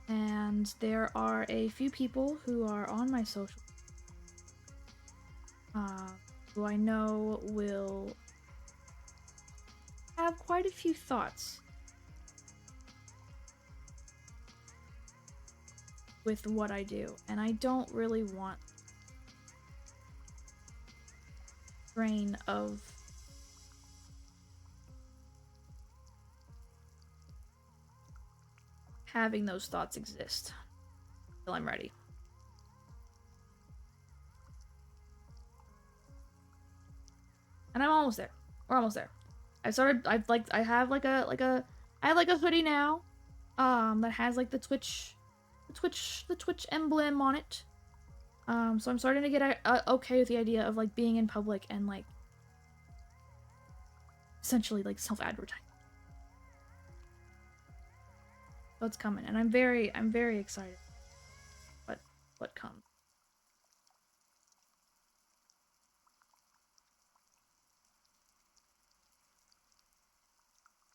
And there are a few people who are on my social, who I know will have quite a few thoughts with what I do, and I don't really want strain of having those thoughts exist until I'm ready. And I'm almost there. We're almost there. I have like a hoodie now, that has like the Twitch emblem on it. So I'm starting to get okay with the idea of like being in public and like essentially like self-advertising. what's coming, and I'm very excited. What comes?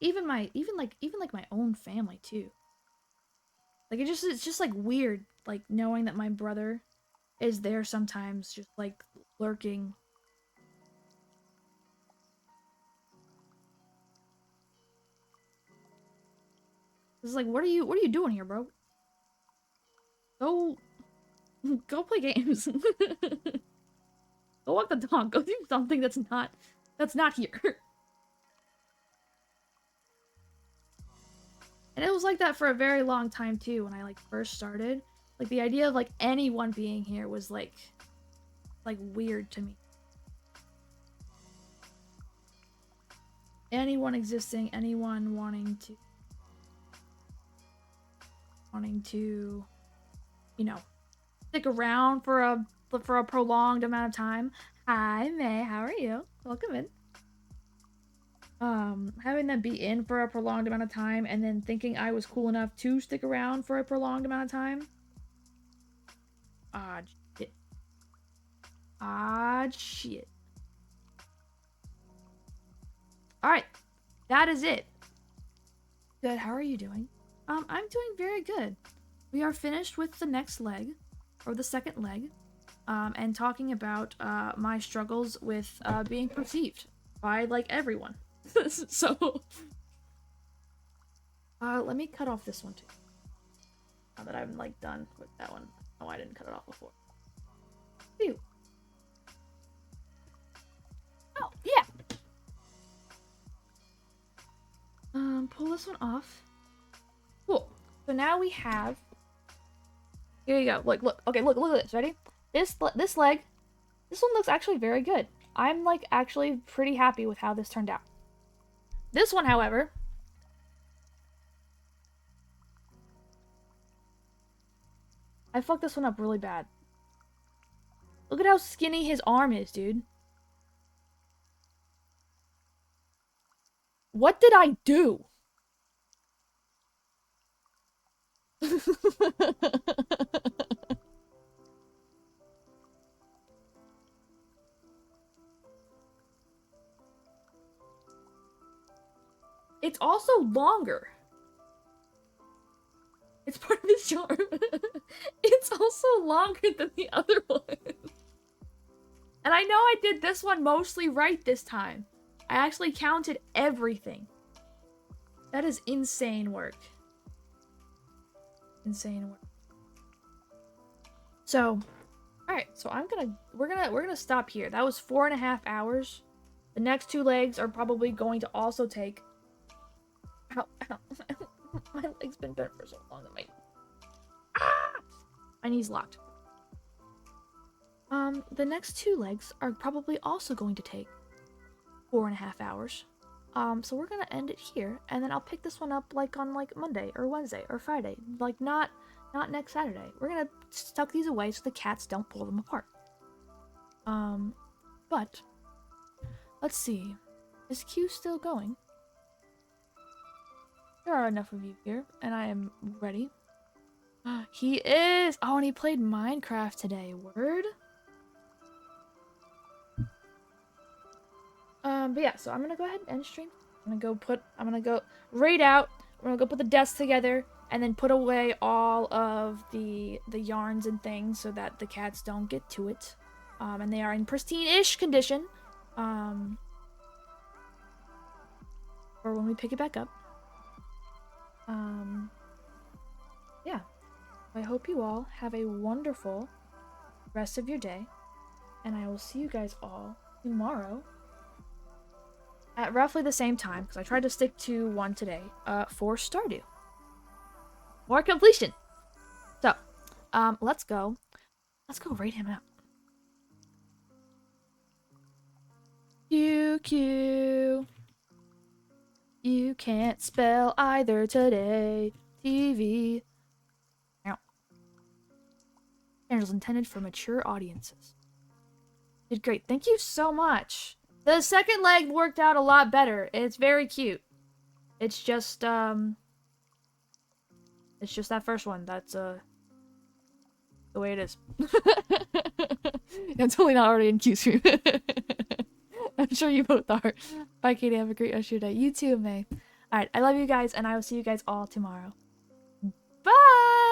Even like my own family too. Like it's just like weird, like knowing that my brother is there sometimes, just like lurking. It's like, what are you doing here, bro? Go go play games. Go walk the dog. Go do something that's not here. And it was like that for a very long time too when I like first started. Like the idea of like anyone being here was like weird to me. Anyone existing, anyone wanting to you know, stick around for a prolonged amount of time. Hi May, how are you? Welcome in. Having them be in for a prolonged amount of time and then thinking I was cool enough to stick around for a prolonged amount of time. Odd shit. Odd shit. Alright. That is it. Good, how are you doing? I'm doing very good. We are finished with the next leg, or the second leg, and talking about my struggles with being perceived by, like, everyone. So, let me cut off this one too. Now that I'm, like, done with that one. Oh, I didn't cut it off before. Phew. Oh, yeah! Pull this one off. Cool. So now we have... Here you go. Look. Okay, look at this. Ready? This leg, this one looks actually very good. I'm, like, actually pretty happy with how this turned out. This one, however... I fucked this one up really bad. Look at how skinny his arm is, dude. What did I do? It's also longer. It's part of his charm. It's also longer than the other one. And I know I did this one mostly right this time. I actually counted everything. That is insane work. Insane work. So, alright, so we're gonna stop here. That was 4.5 hours. The next 2 legs are probably going to also take... Ow. My leg's been bent for so long that my knee's locked. The next 2 legs are probably also going to take 4.5 hours. So we're gonna end it here, and then I'll pick this one up like on like Monday or Wednesday or Friday, like not next Saturday. We're gonna tuck these away so the cats don't pull them apart. But let's see, is Q still going? There are enough of you here, and I am ready. He is! Oh, and he played Minecraft today. Word? But yeah, so I'm gonna go ahead and end stream. I'm gonna go raid out. I'm gonna go put the desk together, and then put away all of the yarns and things so that the cats don't get to it. And they are in pristine-ish condition. For when we pick it back up. Yeah. I hope you all have a wonderful rest of your day, and I will see you guys all tomorrow at roughly the same time, because I tried to stick to one today, for Stardew. Or completion! So, let's go raid him out. QQ. You can't spell either today. TV. Channel's intended for mature audiences. Did great. Thank you so much. The second leg worked out a lot better. It's very cute. It's just, It's just that first one. That's the way it is. I'm totally not already in Q stream. I'm sure you both are. Bye, Katie. Have a great rest of your day. You too, May. Alright, I love you guys, and I will see you guys all tomorrow. Bye!